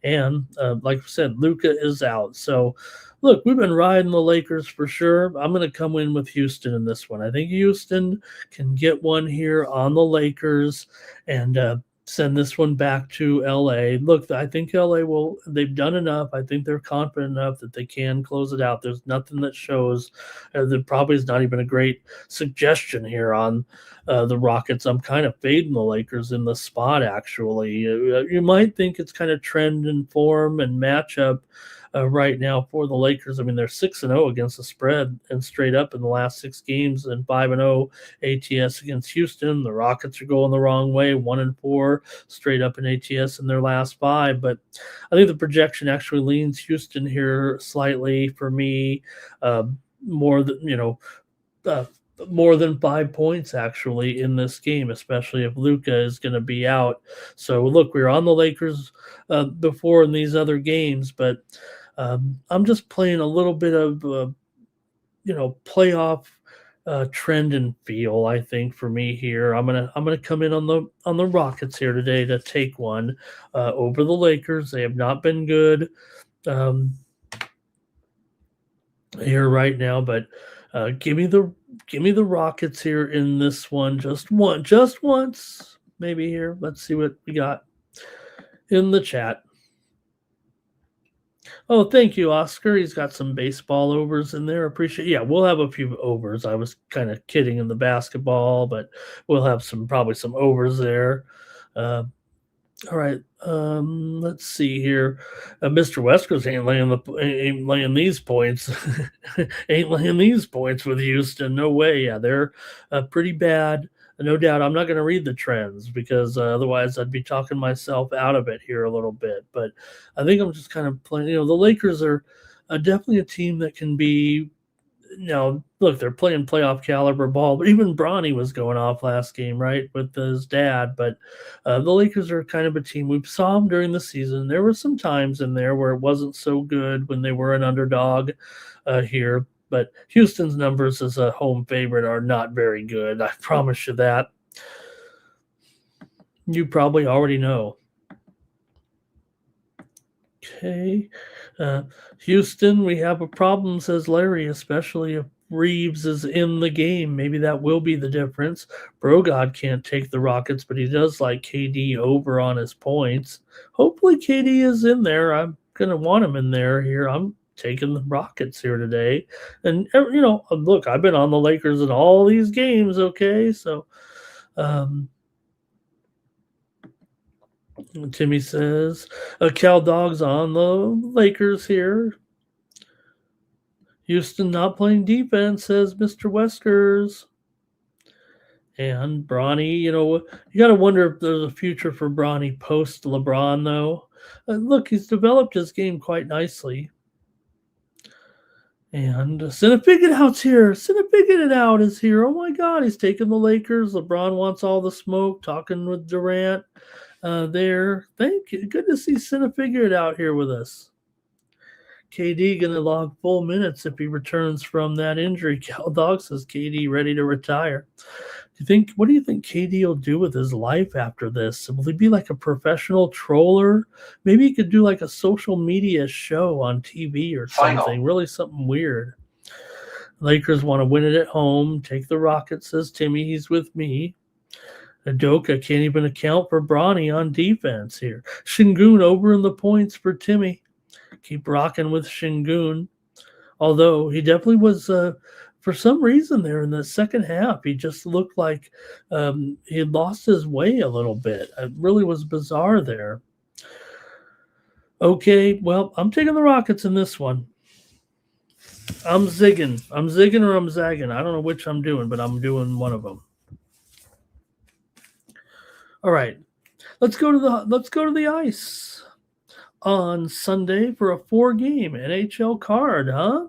And like I said, Luka is out. So look, we've been riding the Lakers for sure. I'm going to come in with Houston in this one. I think Houston can get one here on the Lakers and send this one back to LA. Look, I think LA they've done enough. I think they're confident enough that they can close it out. There's nothing that shows there probably is not even a great suggestion here on the Rockets. I'm kind of fading the Lakers in the spot, actually. You might think it's kind of trend and form and matchup right now for the Lakers. I mean, they're 6-0 against the spread and straight up in the last 6 games, and 5-0 ATS against Houston. The Rockets are going the wrong way, 1-4 straight up in ATS in their last 5. But I think the projection actually leans Houston here slightly for me, more than more than 5 points actually in this game, especially if Luka is going to be out. So look, we were on the Lakers before in these other games, but I'm just playing a little bit of playoff trend and feel. I think for me here, I'm gonna come in on the Rockets here today to take one over the Lakers. They have not been good here right now, but give me the Rockets here in this one. Just once, maybe here. Let's see what we got in the chat. Oh, thank you, Oscar. He's got some baseball overs in there. Appreciate. Yeah, we'll have a few overs. I was kind of kidding in the basketball, but we'll have probably some overs there. All right. Let's see here. Mr. Wesker's ain't laying these points. Ain't laying these points with Houston. No way. Yeah, they're pretty bad. No doubt. I'm not going to read the trends because otherwise I'd be talking myself out of it here a little bit. But I think I'm just kind of playing. The Lakers are definitely a team that can be. Look, they're playing playoff caliber ball, but even Bronny was going off last game, right, with his dad. But the Lakers are kind of a team. We saw them during the season. There were some times in there where it wasn't so good when they were an underdog here. But Houston's numbers as a home favorite are not very good. I promise you that. You probably already know. Okay. Houston, we have a problem, says Larry, especially if Reeves is in the game. Maybe that will be the difference. Brogod can't take the Rockets, but he does like KD over on his points. Hopefully KD is in there. I'm going to want him in there here. I'm taking the Rockets here today. And, look, I've been on the Lakers in all these games, okay? So, Timmy says, Cal Dog's on the Lakers here. Houston not playing defense, says Mr. Weskers. And Bronny, you got to wonder if there's a future for Bronny post LeBron, though. Look, he's developed his game quite nicely. And Cinna Figured Out's here. Cinna Figured It Out is here. Oh my God, he's taking the Lakers. LeBron wants all the smoke, talking with Durant there. Thank you. Good to see Cinna Figure It Out here with us. KD going to log full minutes if he returns from that injury. Cal Dog says KD ready to retire. What do you think KD will do with his life after this? Will he be like a professional troller? Maybe he could do like a social media show on TV or something, really something weird. Lakers want to win it at home. Take the Rockets, says Timmy. He's with me. Udoka can't even account for Bronny on defense here. Şengün over in the points for Timmy. Keep rocking with Şengün. Although he definitely was, for some reason there in the second half, he just looked like he had lost his way a little bit. It really was bizarre there. Okay, well, I'm taking the Rockets in this one. I'm zigging. I'm zigging or I'm zagging. I don't know which I'm doing, but I'm doing one of them. All right. Let's go to the ice on Sunday for a 4-game NHL card, huh?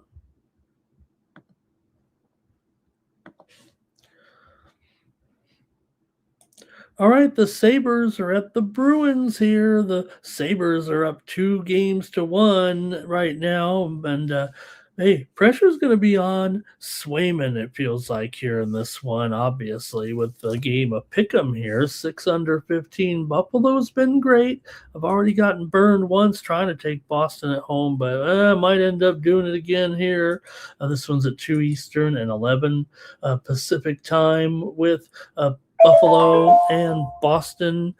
All right, the Sabres are at the Bruins here. The Sabres are up 2-1 right now. And, hey, pressure's going to be on Swayman, it feels like, here in this one, obviously, with the game of Pick'em here. 6 under 15. Buffalo's been great. I've already gotten burned once trying to take Boston at home, but I might end up doing it again here. This one's at 2 Eastern and 11 Pacific time with Buffalo and Boston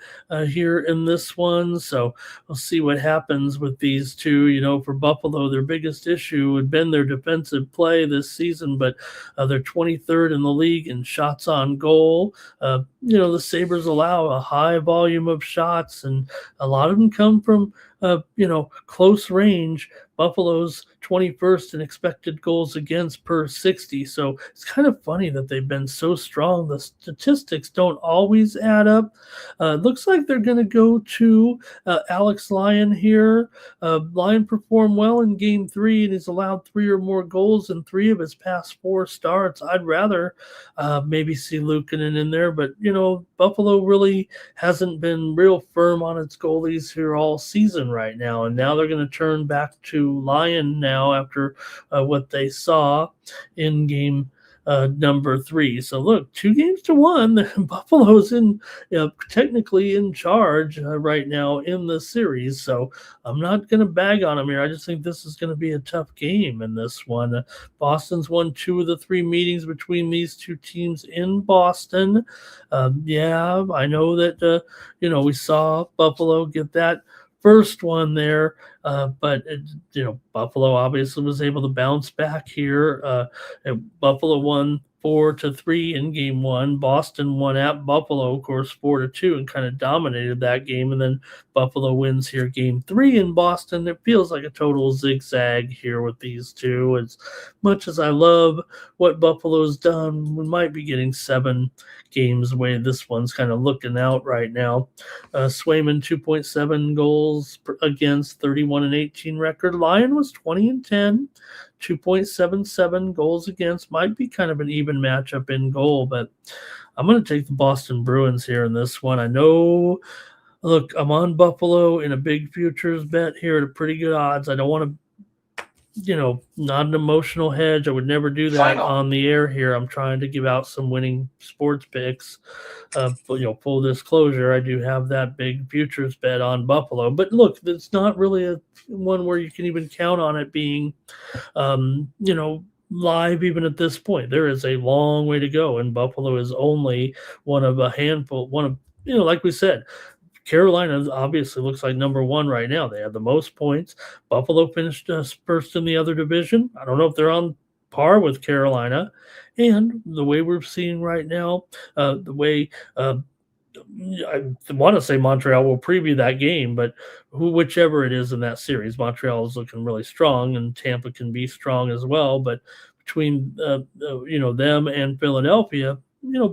here in this one. So we'll see what happens with these two. You know, for Buffalo, their biggest issue had been their defensive play this season, but they're 23rd in the league in shots on goal. You know, the Sabres allow a high volume of shots, and a lot of them come from, close range. Buffalo's 21st in expected goals against per 60. So it's kind of funny that they've been so strong. The statistics don't always add up. Looks like they're going to go to Alex Lyon here. Lyon performed well in game 3, and he's allowed 3 or more goals in 3 of his past 4 starts. I'd rather maybe see Luukkonen in there, but, Buffalo really hasn't been real firm on its goalies here all season right now, and now they're going to turn back to Lyon now after what they saw in game number 3. So look, 2-1. Buffalo's technically in charge right now in the series. So I'm not going to bag on them here. I just think this is going to be a tough game in this one. Boston's won 2 of the 3 meetings between these two teams in Boston. Yeah, I know that we saw Buffalo get that first one there, but Buffalo obviously was able to bounce back here. Buffalo won 4-3 in game 1. Boston won at Buffalo, of course, 4-2, and kind of dominated that game. And then Buffalo wins here game 3 in Boston. It feels like a total zigzag here with these two. As much as I love what Buffalo's done, we might be getting 7 games away. This one's kind of looking out right now. Swayman 2.7 goals against 31-18 record. Lyon was 20-10. 2.77 goals against. Might be kind of an even matchup in goal, but I'm going to take the Boston Bruins here in this one. I know, look, I'm on Buffalo in a big futures bet here at a pretty good odds. I don't want to, not an emotional hedge. I would never do that on the air here. I'm trying to give out some winning sports picks. Full disclosure, I do have that big futures bet on Buffalo. But look, it's not really a one where you can even count on it being, live even at this point. There is a long way to go, and Buffalo is only one of a handful. Like we said, Carolina obviously looks like number 1 right now. They have the most points. Buffalo finished first in the other division. I don't know if they're on par with Carolina. And the way we're seeing right now, I want to say Montreal will preview that game, but whichever it is in that series, Montreal is looking really strong, and Tampa can be strong as well. But between them and Philadelphia,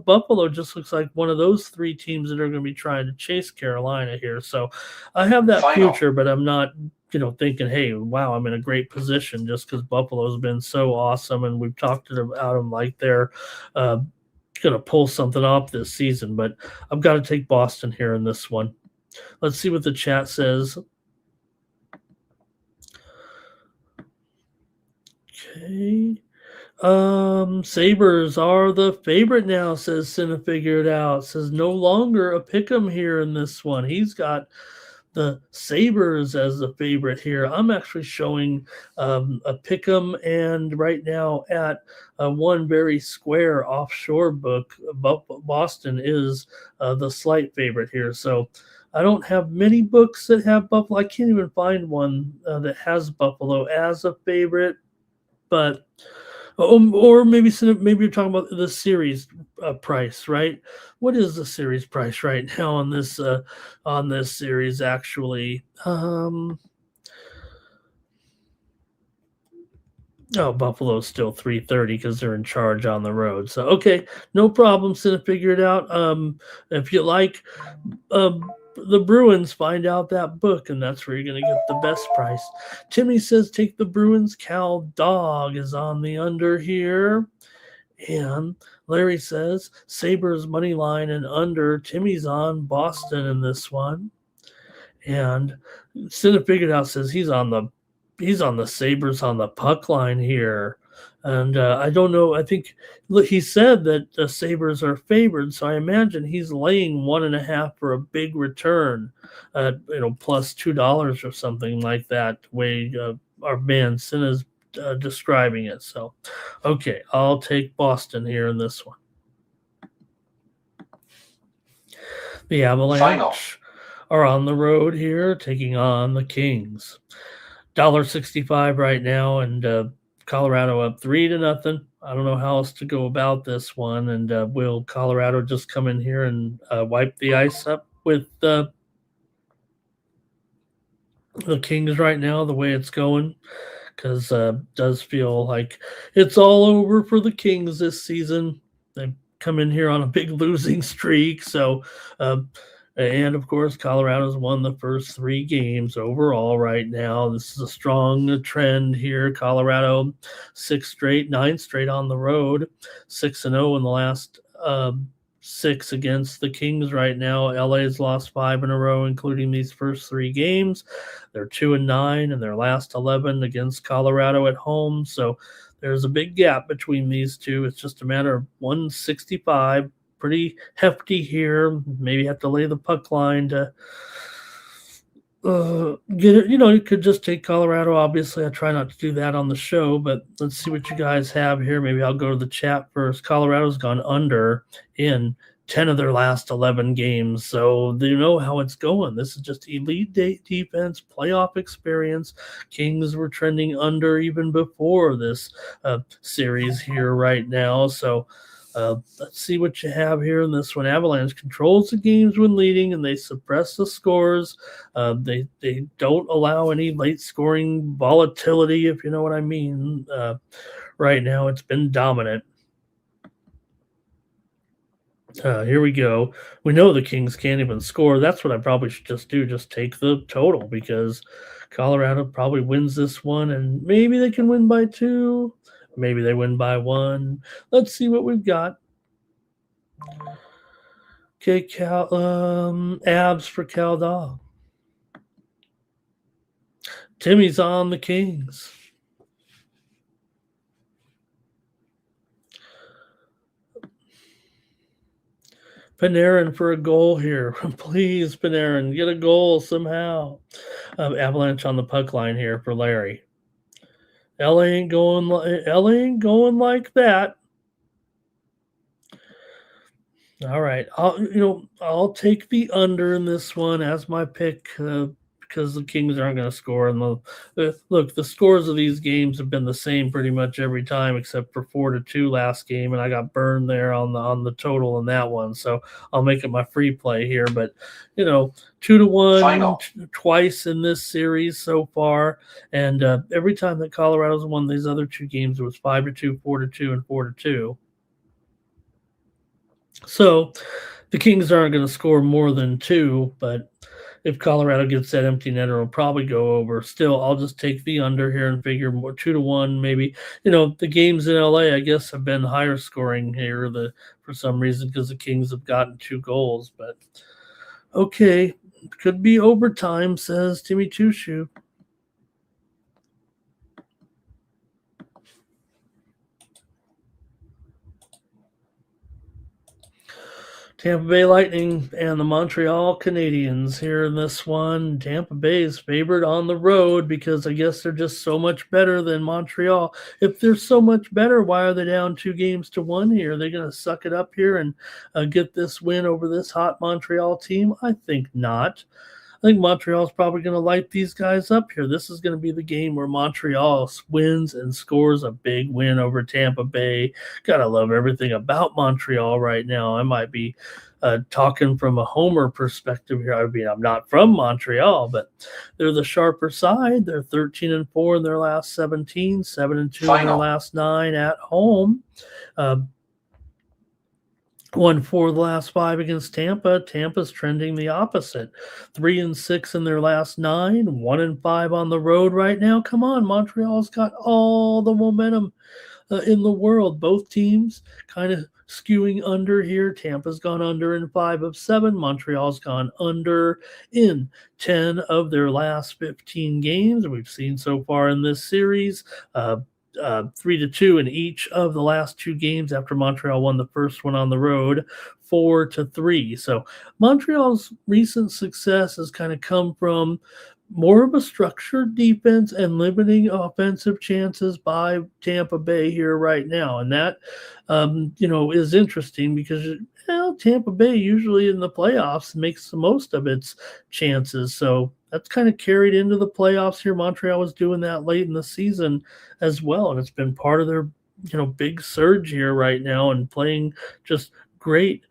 Buffalo just looks like one of those 3 teams that are going to be trying to chase Carolina here. So I have that future, but I'm not, thinking, hey, wow, I'm in a great position just because Buffalo's been so awesome, and we've talked about them like they're going to pull something off this season. But I've got to take Boston here in this one. Let's see what the chat says. Okay. Sabres are the favorite now, says Cinna Figure It Out. Says no longer a pick'em here in this one. He's got the Sabres as the favorite here. I'm actually showing a pick'em, and right now at one very square offshore book, Boston is the slight favorite here. So I don't have many books that have Buffalo. I can't even find one that has Buffalo as a favorite, but or maybe you're talking about the series price, right? What is the series price right now on this series? Actually, oh, Buffalo's still 330 because they're in charge on the road. So okay, no problem. Cinna figure it out. If you like, the Bruins, find out that book, and that's where you're going to get the best price. Timmy says take the Bruins. Cal Dog is on the under here. And Larry says Sabres money line and under. Timmy's on Boston in this one. And Cinna figured out says he's on the Sabres on the puck line here. And I don't know. I think he said that the Sabres are favored, so I imagine he's laying 1.5 for a big return, plus $2 or something like that. Way our man Cinna's describing it. So, okay, I'll take Boston here in this one. The Avalanche are on the road here, taking on the Kings. $1.65 right now, and Colorado up 3-0. I don't know how else to go about this one. And will Colorado just come in here and wipe the ice up with the Kings right now, the way it's going? Because does feel like it's all over for the Kings this season. They come in here on a big losing streak. So, and of course, Colorado's won the first 3 games overall right now. This is a strong trend here. Colorado 9 straight on the road, 6-0 in the last 6 against the Kings right now. LA's lost 5 in a row, including these first 3 games. They're 2-9 in their last 11 against Colorado at home. So there's a big gap between these two. It's just a matter of 165. Pretty hefty here. Maybe have to lay the puck line to get it. You could just take Colorado. Obviously, I try not to do that on the show, but let's see what you guys have here. Maybe I'll go to the chat first. Colorado's gone under in 10 of their last 11 games. So you know how it's going. This is just elite defense, playoff experience. Kings were trending under even before this series here right now. So let's see what you have here in this one. Avalanche controls the games when leading, and they suppress the scores. They don't allow any late scoring volatility, if you know what I mean. Right now, it's been dominant. Here we go. We know the Kings can't even score. That's what I probably should just do. Just take the total, because Colorado probably wins this one, and maybe they can win by 2. Maybe they win by 1. Let's see what we've got. Okay, abs for Cal Dog. Timmy's on the Kings. Panarin for a goal here. Please, Panarin, get a goal somehow. Avalanche on the puck line here for Larry. LA ain't going like that. All right. I'll take the under in this one as my pick because the Kings aren't going to score. And look, the scores of these games have been the same pretty much every time, except for 4-2 last game, and I got burned there on the total in that one. So I'll make it my free play here. But 2-1 twice in this series so far, and every time that Colorado's won these other 2 games, it was 5-2, 4-2, and 4-2. So the Kings aren't going to score more than 2, but if Colorado gets that empty netter, it'll probably go over. Still, I'll just take the under here and figure more 2-1 maybe. The games in LA, I guess, have been higher scoring here for some reason, because the Kings have gotten 2 goals. But okay, could be overtime, says Timmy Chushu. Tampa Bay Lightning and the Montreal Canadiens here in this one. Tampa Bay is favored on the road because I guess they're just so much better than Montreal. If they're so much better, why are they down 2-1 here? Are they going to suck it up here and get this win over this hot Montreal team? I think not. I think Montreal's probably going to light these guys up here. This is going to be the game where Montreal wins and scores a big win over Tampa Bay. Gotta love everything about Montreal right now. I might be talking from a homer perspective here. I mean, I'm not from Montreal, but they're the sharper side. They're 13-4 in their last 17, 7-2 in their last 9 at home. Won 4 of the last 5 against Tampa. Tampa's trending the opposite. 3-6 in their last 9. 1-5 on the road right now. Come on, Montreal's got all the momentum in the world. Both teams kind of skewing under here. Tampa's gone under in 5 of 7. Montreal's gone under in 10 of their last 15 games we've seen so far in this series. 3-2 in each of the last 2 games after Montreal won the first one on the road, 4-3. So Montreal's recent success has kind of come from more of a structured defense and limiting offensive chances by Tampa Bay here right now. And that, is interesting because, Tampa Bay usually in the playoffs makes the most of its chances. So that's kind of carried into the playoffs here. Montreal was doing that late in the season as well. And it's been part of their, big surge here right now and playing just great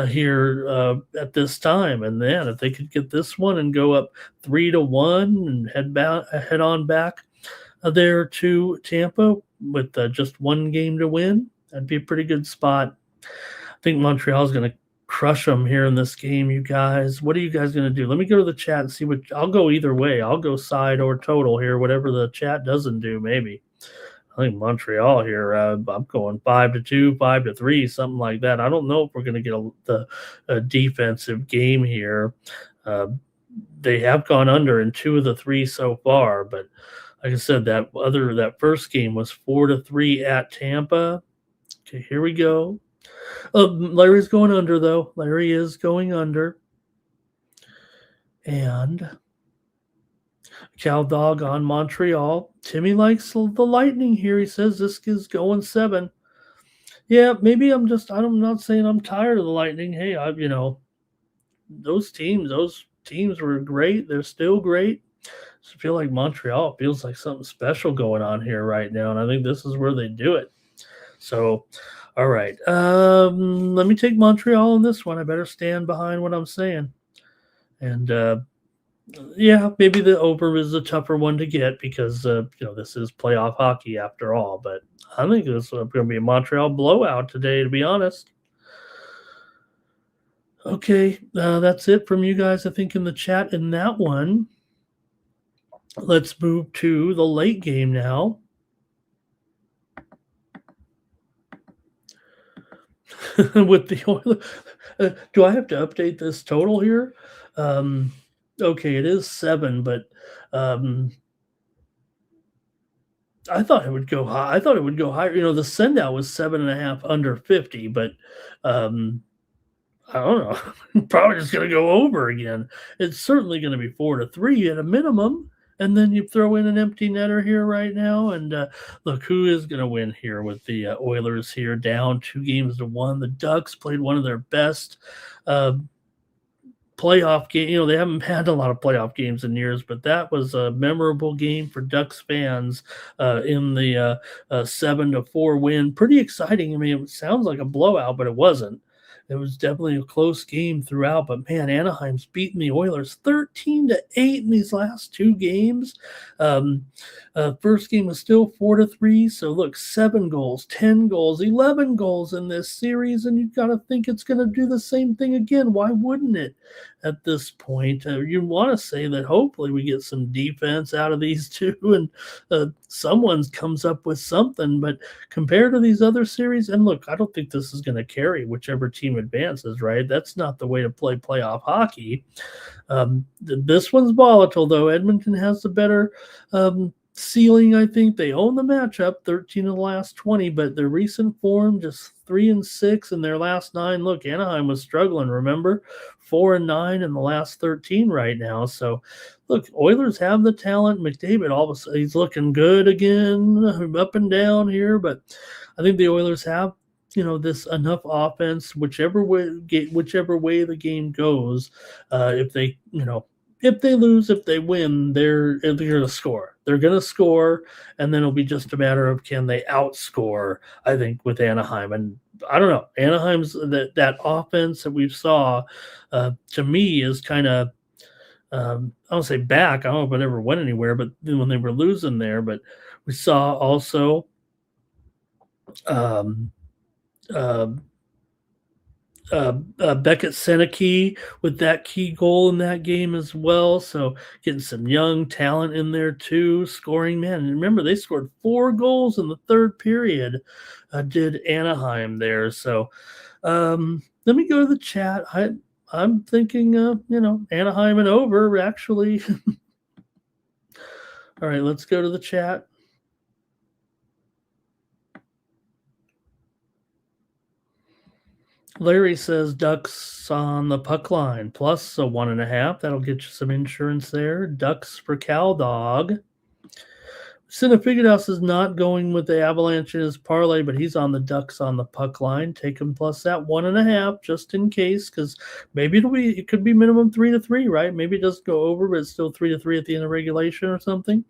here at this time. And then if they could get this one and go up 3-1 and head on back there to Tampa with just 1 game to win, that'd be a pretty good spot. I think Montreal's going to crush them here in this game, you guys. What are you guys going to do? Let me go to the chat and see what – I'll go either way. I'll go side or total here, whatever the chat doesn't do maybe. I think Montreal here, I'm going 5-2, 5-3, something like that. I don't know if we're going to get a defensive game here. They have gone under in 2 of the 3 so far, but like I said, that first game was 4-3 at Tampa. Okay, here we go. Larry's going under, though. Larry is going under. And Cal Dog on Montreal. Timmy likes the Lightning here. He says this is going 7. Yeah, maybe I'm not saying I'm tired of the Lightning. Hey, those teams were great. They're still great. I feel like Montreal feels like something special going on here right now, and I think this is where they do it. So, all right. Let me take Montreal on this one. I better stand behind what I'm saying. And, yeah, maybe the over is a tougher one to get because, this is playoff hockey after all. But I think this is going to be a Montreal blowout today, to be honest. Okay, that's it from you guys, I think, in the chat in that one. Let's move to the late game now. With the Oilers. Do I have to update this total here? Okay, it is 7, but I thought it would go high. I thought it would go higher. The send-out was 7.5 under 50, but I don't know. Probably just going to go over again. It's certainly going to be 4-3 at a minimum. And then you throw in an empty netter here right now. And look, who is going to win here with the Oilers here down 2-1? The Ducks played one of their best playoff game. They haven't had a lot of playoff games in years, but that was a memorable game for Ducks fans in the 7-4 win. Pretty exciting. I mean, it sounds like a blowout, but it wasn't. It was definitely a close game throughout, but man, Anaheim's beaten the Oilers 13-8 in these last 2 games. First game was still 4-3. So look, 7 goals, 10 goals, 11 goals in this series, and you've got to think it's going to do the same thing again. Why wouldn't it at this point? You want to say that hopefully we get some defense out of these two and someone comes up with something, but compared to these other series, and look, I don't think this is going to carry whichever team advances, right? That's not the way to play playoff hockey. This one's volatile, though. Edmonton has the better ceiling, I think. They own the matchup, 13 of the last 20, but their recent form just 3-6 in their last nine. Look, Anaheim was struggling, remember? 4-9 in the last 13 right now. So look, Oilers have the talent. McDavid, all of a sudden, he's looking good again, up and down here, but I think the Oilers have this enough offense, whichever way the game goes. If they if they lose, if they win, they're going to score. They're going to score, and then it'll be just a matter of can they outscore. I think with Anaheim, and I don't know, Anaheim's that offense that we saw to me is kind of I don't say back. I don't know if it ever went anywhere, but when they were losing there, but we saw also um, uh, Beckett Seneke with that key goal in that game as well. So getting some young talent in there too, scoring, man. And remember, they scored 4 goals in the third period, did Anaheim there. So let me go to the chat. I'm thinking, Anaheim and over, actually. All right, let's go to the chat. Larry says Ducks on the puck line plus a 1.5. That'll get you some insurance there. Ducks for Cow Dog. Cinna Figueroa is not going with the Avalanche in his parlay, but he's on the Ducks on the puck line. Take him plus that 1.5 just in case, because maybe it could be minimum 3-3, right? Maybe it doesn't go over, but it's still 3-3 at the end of regulation or something.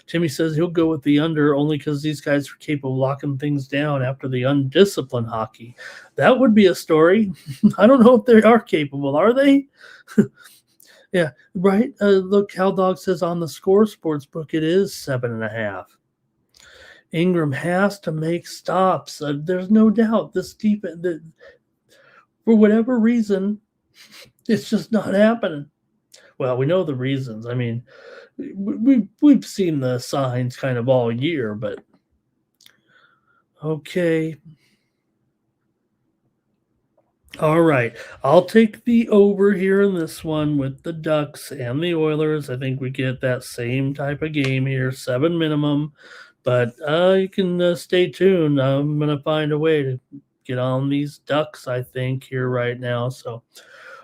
Timmy says he'll go with the under only because these guys are capable of locking things down after the undisciplined hockey. That would be a story. I don't know if they are capable. Are they? Yeah, right. Look, Cal Dog says on the Score sports book it is 7.5. Ingram has to make stops. There's no doubt this defense, for whatever reason, it's just not happening. Well, we know the reasons. I mean, we've seen the signs kind of all year, but okay. All right. I'll take the over here in this one with the Ducks and the Oilers. I think we get that same type of game here, 7 minimum. But you can stay tuned. I'm going to find a way to get on these Ducks, I think, here right now. So,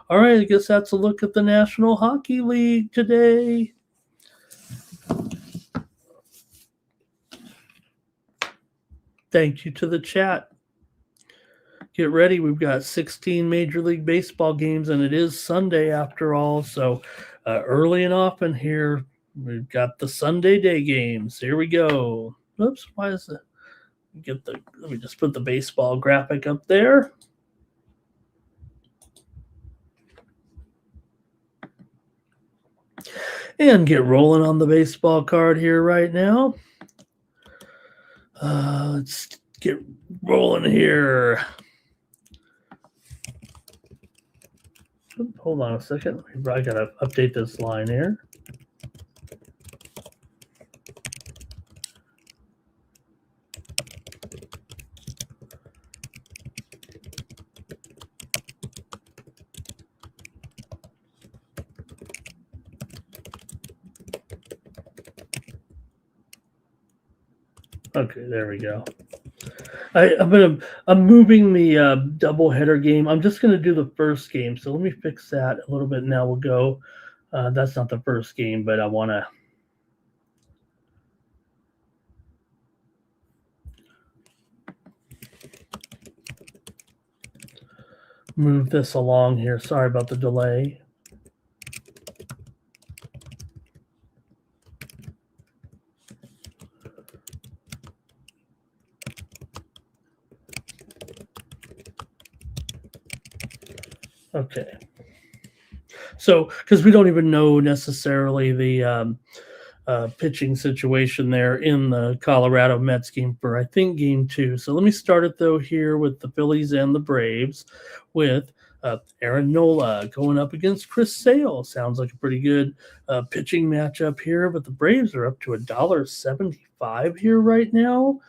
all right. I guess that's a look at the National Hockey League today. Thank you to the chat. Get ready. We've got 16 Major League Baseball games, and it is Sunday after all. So early and often here, we've got the Sunday day games. Here we go. Oops, why is it? Let me just put the baseball graphic up there. And get rolling on the baseball card here right now. Let's get rolling here. Hold on a second. I got to update this line here. Okay, there we go. I'm moving the doubleheader game. I'm just gonna do the first game. So let me fix that a little bit. Now we'll go. That's not the first game, but I want to. Move this along here. Sorry about the delay. Okay. So, because we don't even know necessarily the pitching situation there in the Colorado Mets game for, I think, game 2. So let me start it, though, here with the Phillies and the Braves with Aaron Nola going up against Chris Sale. Sounds like a pretty good pitching matchup here, but the Braves are up to $1.75 here right now.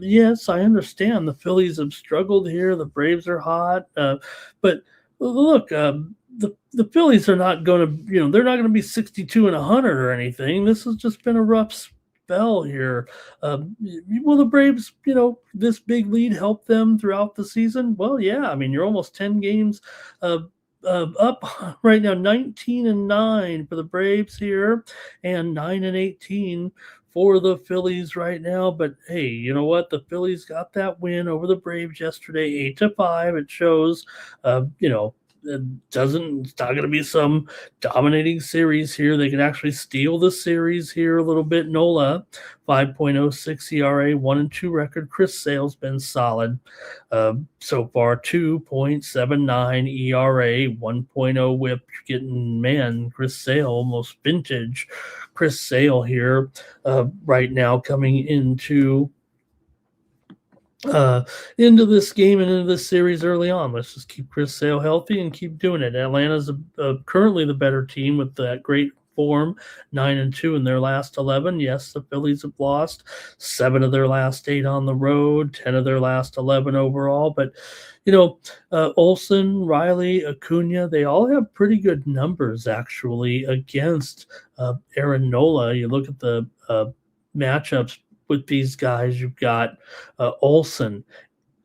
Yes, I understand the Phillies have struggled here. The Braves are hot, but look, the Phillies are not going to, they're not going to be 62 and 100 or anything. This has just been a rough fell here. Will the Braves, this big lead help them throughout the season? Well, yeah. I mean, you're almost 10 games uh, up right now, 19-9 for the Braves here, and 9-18 for the Phillies right now. But hey, you know what? The Phillies got that win over the Braves yesterday, 8-5. It shows, it's not going to be some dominating series here. They can actually steal the series here a little bit. Nola, 5.06 ERA, 1-2 record. Chris Sale's been solid so far, 2.79 ERA, 1.0 whip. You're getting, man, Chris Sale, almost vintage Chris Sale here right now coming into this game and into this series early on. Let's just keep Chris Sale healthy and keep doing it. Atlanta's currently the better team with that great form, 9-2 in their last 11. Yes, the Phillies have lost 7 of their last 8 on the road, 10 of their last 11 overall. But Olsen, Riley, Acuna, they all have pretty good numbers actually against Aaron Nola. You look at the matchups with these guys. You've got Olsen,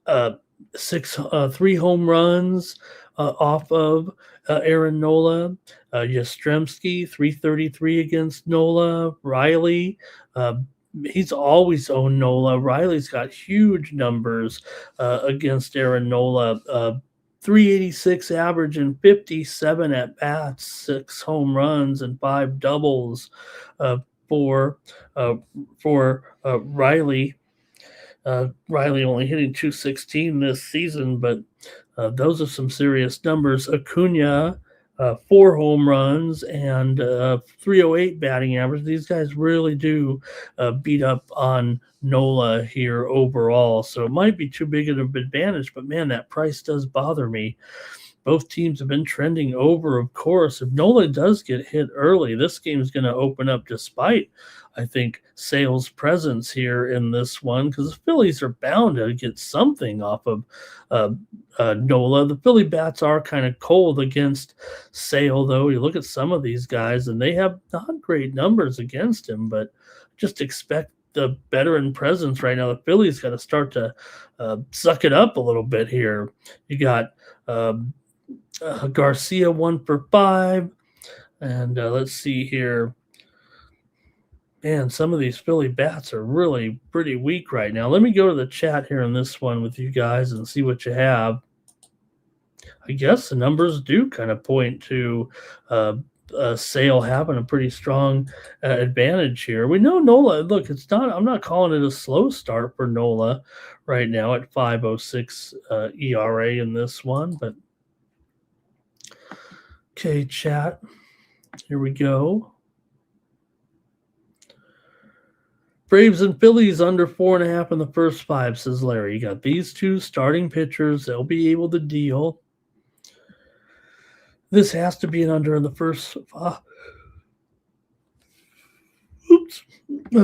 3 home runs off of Aaron Nola. Yastrzemski, 333 against Nola. Riley, he's always owned Nola. Riley's got huge numbers against Aaron Nola. 386 average and 57 at bats, 6 home runs and 5 doubles for Riley. Riley only hitting 216 this season, but those are some serious numbers. Acuna, 4 home runs and 308 batting average. These guys really do beat up on Nola here overall. So it might be too big of an advantage, but man, that price does bother me. Both teams have been trending over, of course. If Nola does get hit early, this game is going to open up despite, I think, Sale's presence here in this one, because the Phillies are bound to get something off of Nola. The Philly bats are kind of cold against Sale, though. You look at some of these guys, and they have not great numbers against him, but just expect the veteran presence right now. The Phillies got to start to suck it up a little bit here. You got Garcia 1 for 5. And let's see here. Man, some of these Philly bats are really pretty weak right now. Let me go to the chat here on this one with you guys and see what you have. I guess the numbers do kind of point to Sale having a pretty strong advantage here. We know Nola, look, I'm not calling it a slow start for Nola right now at 5.06 ERA in this one, but okay, chat. Here we go. Braves and Phillies under 4.5 in the first 5, says Larry. You got these 2 starting pitchers. They'll be able to deal. This has to be an under in the first 5. Oops.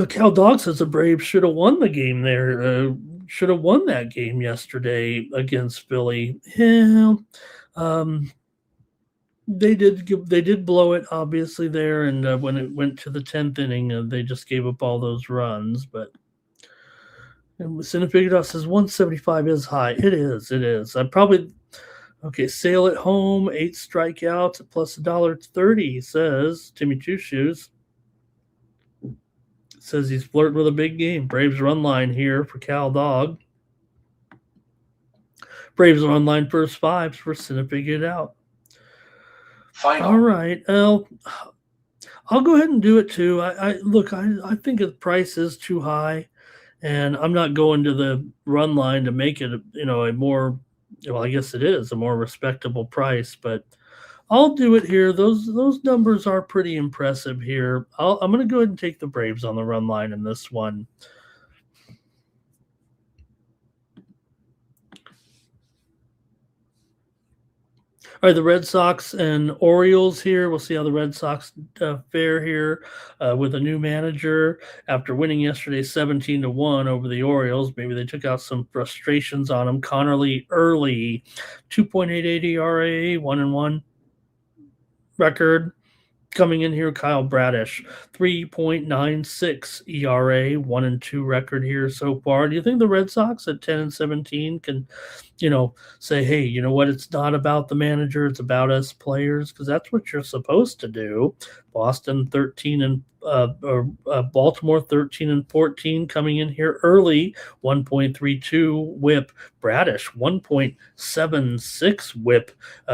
Cal Dog says the Braves should have won the game there. Should have won that game yesterday against Philly. Yeah. They did blow it, obviously, there, and when it went to the 10th inning, they just gave up all those runs. But Cinna figured out says 175 is high. It is. I probably Sale at home, 8 strikeouts at plus $1.30, says Timmy Two Shoes. Says he's flirting with a big game. Braves run line here for Cal Dog. Braves run line first 5 for Cinna figured it out. Final. All right. Well, I'll go ahead and do it too. I think the price is too high, and I'm not going to the run line to make it, a more, I guess it is a more respectable price, but I'll do it here. Those numbers are pretty impressive here. I'm going to go ahead and take the Braves on the run line in this one. All right, the Red Sox and Orioles here. We'll see how the Red Sox fare here with a new manager after winning yesterday 17-1 over the Orioles. Maybe they took out some frustrations on them. Connerly early, 2.88 ERA, 1-1 record. Coming in here, Kyle Bradish, 3.96 ERA, 1-2 record here so far. Do you think the Red Sox at 10-17 can, say, hey, you know what? It's not about the manager, it's about us players, because that's what you're supposed to do. Boston 13 and Baltimore 13-14 coming in here early, 1.32 WHIP. Bradish 1.76 WHIP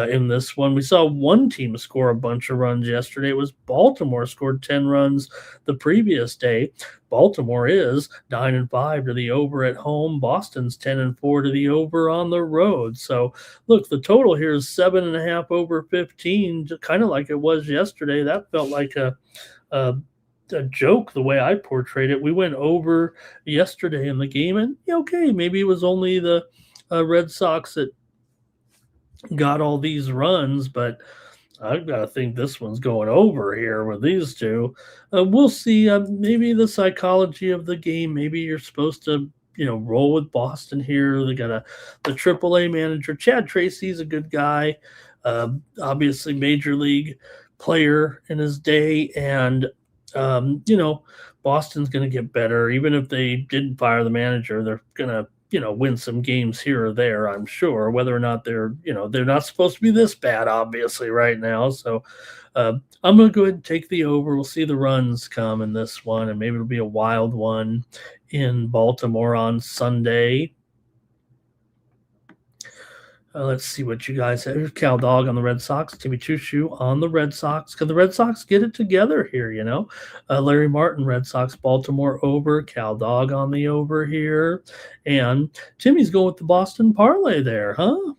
in this one. We saw one team score a bunch of runs yesterday. It was Baltimore, scored 10 runs the previous day. Baltimore is 9-5 to the over at home. Boston's 10-4 to the over on the road. So look, the total here is 7.5 over 15, kind of like it was yesterday. That felt like a joke the way I portrayed it. We went over yesterday in the game, and okay, maybe it was only the Red Sox that got all these runs, but I've got to think this one's going over here with these two. We'll see. Maybe the psychology of the game. Maybe you're supposed to, roll with Boston here. They got the AAA manager. Chad Tracy's a good guy. Obviously, major league player in his day, and Boston's going to get better. Even if they didn't fire the manager, they're going to win some games here or there, I'm sure, whether or not they're not supposed to be this bad, obviously, right now. So I'm going to go ahead and take the over. We'll see the runs come in this one, and maybe it'll be a wild one in Baltimore on Sunday. Let's see what you guys have. Here's Cal Dog on the Red Sox. Timmy Chushu on the Red Sox. Can the Red Sox get it together here, Larry Martin, Red Sox, Baltimore over. Cal Dog on the over here. And Timmy's going with the Boston parlay there, huh?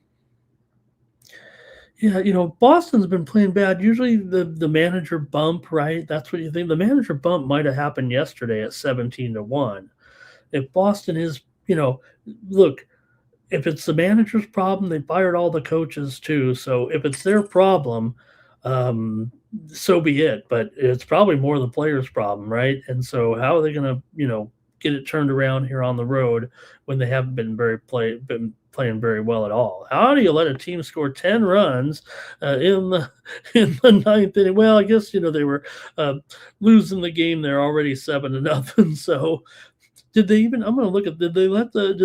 Yeah, Boston's been playing bad. Usually the manager bump, right? That's what you think. The manager bump might have happened yesterday at 17-1. If Boston is, look, if it's the manager's problem, they fired all the coaches too. So if it's their problem, so be it. But it's probably more the players' problem, right? And so how are they going to, get it turned around here on the road when they haven't been playing very well at all? How do you let a team score 10 runs in the ninth inning? Well, I guess they were losing the game there already 7-0. So. Did they even? I'm going to look at. Did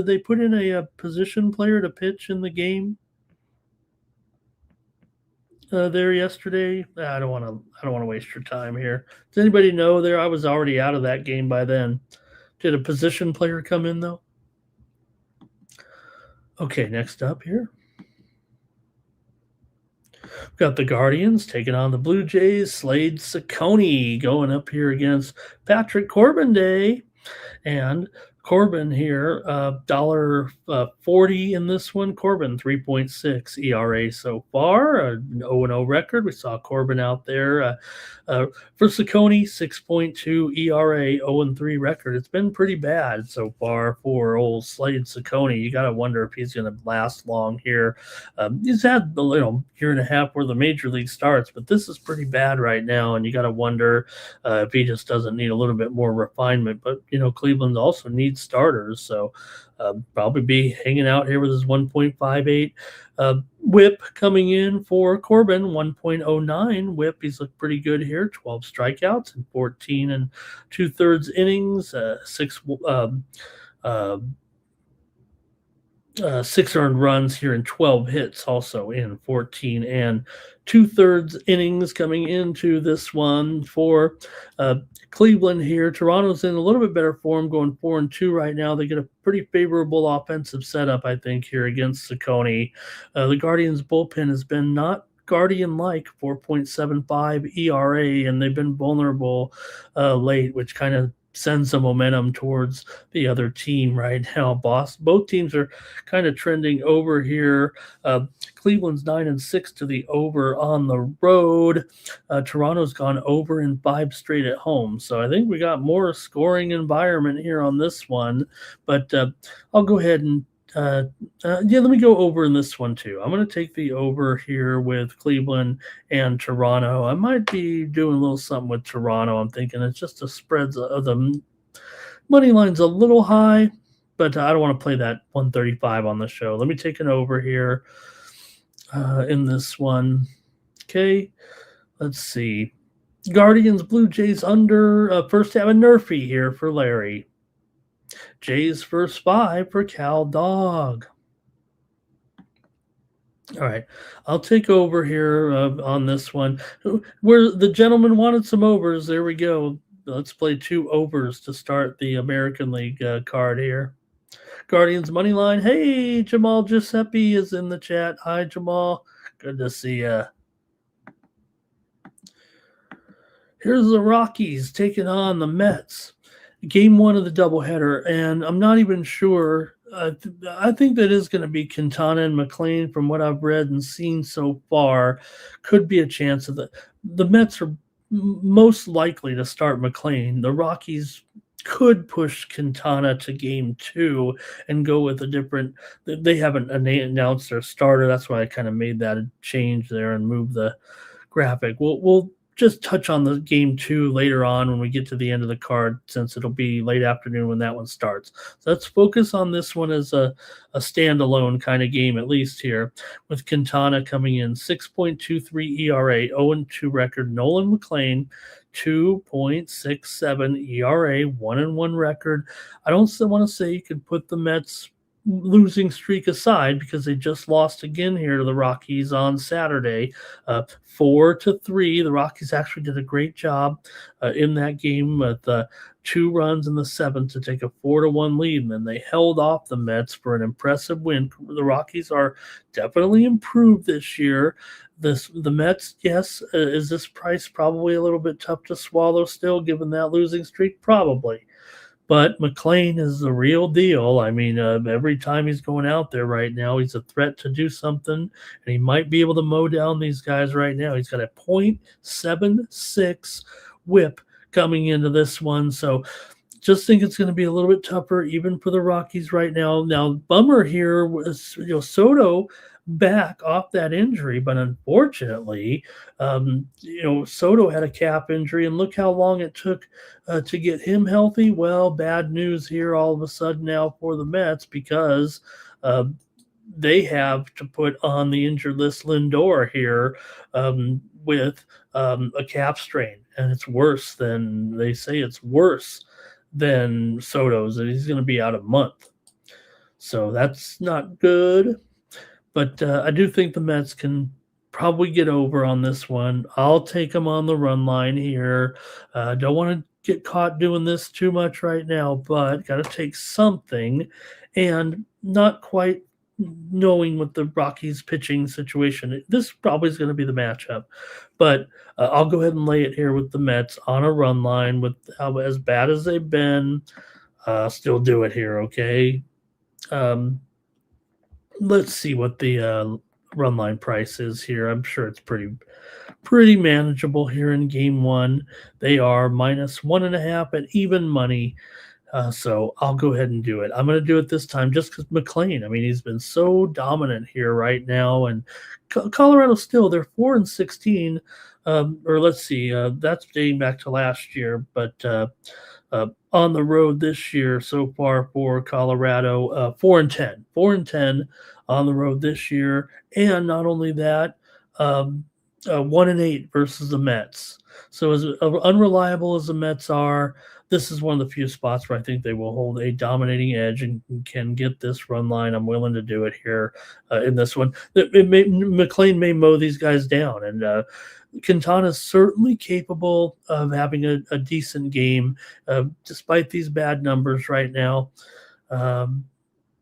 they put in a position player to pitch in the game there yesterday? I don't want to waste your time here. Does anybody know there? I was already out of that game by then. Did a position player come in though? Okay, next up here. We've got the Guardians taking on the Blue Jays. Slade Cecconi going up here against Patrick Corbin Day. And Corbin here, $1.40 in this one. Corbin, 3.6 ERA so far, an 0-0 record. We saw Corbin out there. For Cecconi, 6.2 ERA, 0-3 record. It's been pretty bad so far for old Slade Cecconi. You got to wonder if he's going to last long here. He's had year and a half where the major league starts, but this is pretty bad right now, and you got to wonder if he just doesn't need a little bit more refinement. But Cleveland also needs starters, so probably be hanging out here with his 1.58 whip coming in for Corbin, 1.09 whip. He's looked pretty good here, 12 strikeouts and 14 and 2/3 innings, six earned runs here and 12 hits also in 14 and 2/3 innings coming into this one for Cleveland here. Toronto's in a little bit better form, going 4-2 right now. They get a pretty favorable offensive setup, I think, here against Cecconi. The Guardians' bullpen has been not Guardian-like, 4.75 ERA, and they've been vulnerable late, which kind of send some momentum towards the other team right now. Both teams are kind of trending over here. Cleveland's 9-6 to the over on the road. Toronto's gone over in 5 straight at home. So I think we got more scoring environment here on this one. But I'll go ahead and let me go over in this one too. I'm going to take the over here with Cleveland and Toronto. I might be doing a little something with Toronto. I'm thinking it's just the spreads of the money line's a little high, but I don't want to play that 135 on the show. Let me take an over here in this one. Okay, let's see. Guardians, Blue Jays under first half, a Nerfy here for Larry. Jays first 5 for Cal Dog. All right, I'll take over here on this one. Where the gentleman wanted some overs, there we go. Let's play 2 overs to start the American League card here. Guardians money line. Hey, Jamal Giuseppe is in the chat. Hi, Jamal. Good to see you. Here's the Rockies taking on the Mets. Game 1 of the doubleheader, and I'm not even sure. I think that is going to be Quintana and McLean from what I've read and seen so far. Could be a chance of the Mets are most likely to start McLean. The Rockies could push Quintana to game 2 and go with a different. They haven't announced their starter. That's why I kind of made that change there and moved the graphic. We'll just touch on the game 2 later on when we get to the end of the card, since it'll be late afternoon when that one starts. So let's focus on this one as a standalone kind of game, at least here, with Quintana coming in 6.23 ERA, 0-2 record. Nolan McLean, 2.67 ERA, 1-1 record. I don't want to say you can put the Mets losing streak aside, because they just lost again here to the Rockies on Saturday, 4-3. The Rockies actually did a great job in that game with 2 runs in the 7th to take a 4-1 lead, and then they held off the Mets for an impressive win. The Rockies are definitely improved this year. The Mets, yes, is this price probably a little bit tough to swallow still, given that losing streak? Probably. But McLean is the real deal. I mean, every time he's going out there right now, he's a threat to do something, and he might be able to mow down these guys right now. He's got a .76 whip coming into this one. So just think it's going to be a little bit tougher even for the Rockies right now. Now, bummer here was, Soto back off that injury, but unfortunately, Soto had a calf injury, and look how long it took to get him healthy. Well, bad news here all of a sudden now for the Mets, because they have to put on the injured list Lindor here with a calf strain, and it's worse than they say. It's worse than Soto's, and he's going to be out a month. So that's not good. But I do think the Mets can probably get over on this one. I'll take them on the run line here. Don't want to get caught doing this too much right now, but got to take something, and not quite knowing what the Rockies pitching situation. This probably is going to be the matchup, but I'll go ahead and lay it here with the Mets on a run line. With how as bad as they've been, still do it here, okay? Let's see what the run line price is here. I'm sure it's pretty manageable here in game 1. They are -1.5 at even money. So I'll go ahead and do it. I'm going to do it this time just because McLean. I mean, he's been so dominant here right now, and Colorado still, they're 4-16. Or let's see, that's dating back to last year, but on the road this year so far for Colorado, 4-10, 4-10 on the road this year, and not only that, 1-8 versus the Mets. So as unreliable as the Mets are, this is one of the few spots where I think they will hold a dominating edge and can get this run line. I'm willing to do it here in this one. McLean may mow these guys down, and Quintana is certainly capable of having a decent game, despite these bad numbers right now.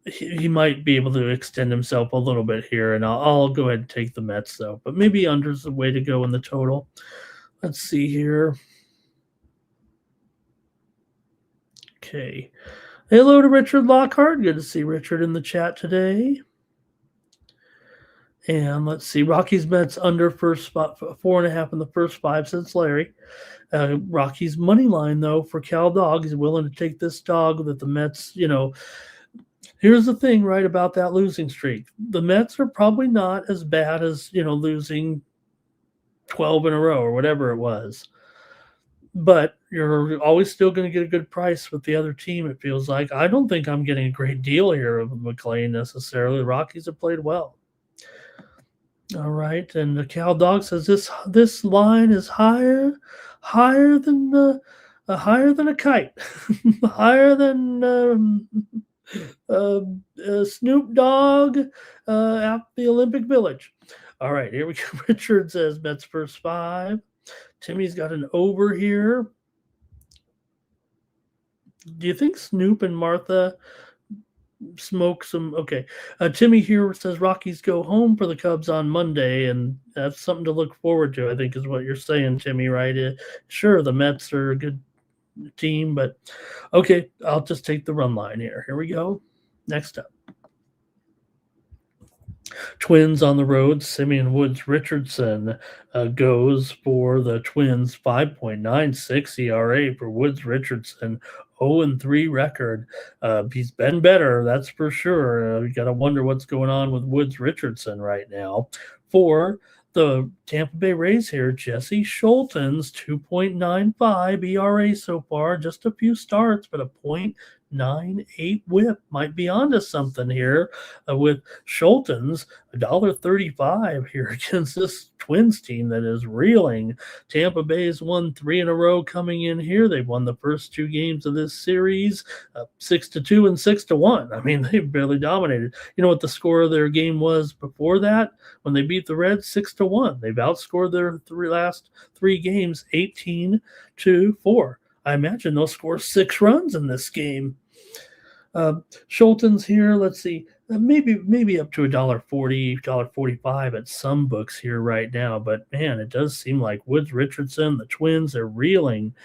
He might be able to extend himself a little bit here, and I'll go ahead and take the Mets, though. But maybe under's the way to go in the total. Let's see here. Okay. Hello to Richard Lockhart. Good to see Richard in the chat today. And let's see, Rockies Mets under first spot, 4.5 in the first 5 since Larry. Rockies money line, though, for Cal Dog. He's willing to take this dog that the Mets, here's the thing, right, about that losing streak. The Mets are probably not as bad as, losing 12 in a row or whatever it was. But you're always still going to get a good price with the other team, it feels like. I don't think I'm getting a great deal here with McLean necessarily. The Rockies have played well. All right, and the Cal Dog says this line is higher higher than a kite, higher tn uh, Snoop Dogg at the Olympic Village. All right, here we go. Richard says Mets first five. Timmy's got an over here. Do you think Snoop and Martha smoke some? Okay. Timmy here says Rockies go home for the Cubs on Monday, and that's something to look forward to, I think, is what you're saying, Timmy, right? Sure, the Mets are a good team, but okay, I'll just take the run line here. Here we go. Next up. Twins on the road. Simeon Woods Richardson goes for the Twins. 5.96 ERA for Woods Richardson. 0-3 record. He's been better, that's for sure. You got to wonder what's going on with Woods Richardson right now. For the Tampa Bay Rays here, Jesse Schulten's 2.95 ERA so far. Just a few starts, but a .98 whip. Might be onto something here with Schulten's $1.35 here against this Twins team that is reeling. Tampa Bay's won 3 in a row coming in here. They've won the first 2 games of this series, 6-2 and 6-1. I mean, they barely dominated. You know what the score of their game was before that? When they beat the Reds 6-1. They've outscored their last 3 games 18-4. I imagine they'll score 6 runs in this game. Schulten's here. Let's see, maybe up to $1.40, $1.45 at some books here right now. But man, it does seem like Woods Richardson, the Twins, are reeling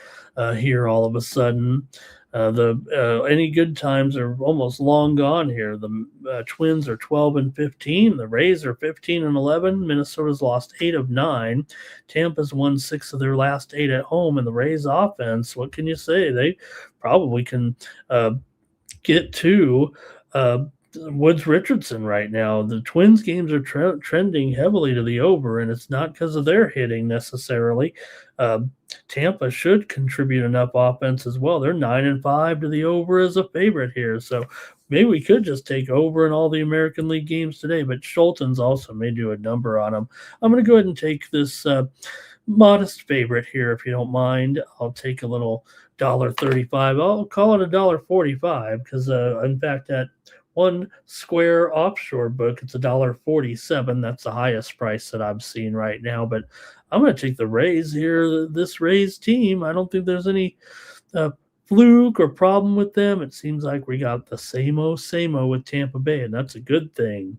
here all of a sudden. Any good times are almost long gone here. The Twins are 12-15. The Rays are 15-11. Minnesota's lost 8 of 9. Tampa's won 6 of their last 8 at home. And the Rays offense, what can you say? They probably can get to Woods Richardson right now. The Twins games are trending heavily to the over, and it's not because of their hitting necessarily. Tampa should contribute enough offense as well. They're 9-5 to the over as a favorite here. So maybe we could just take over in all the American League games today, but Schulten's also may do a number on them. I'm going to go ahead and take this modest favorite here, if you don't mind. I'll take a little $1.35. I'll call it $1.45 because, in fact, at one square offshore book, it's $1.47. That's the highest price that I've seen right now. But I'm going to take the Rays here. This Rays team, I don't think there's any fluke or problem with them. It seems like we got the same-o with Tampa Bay, and that's a good thing.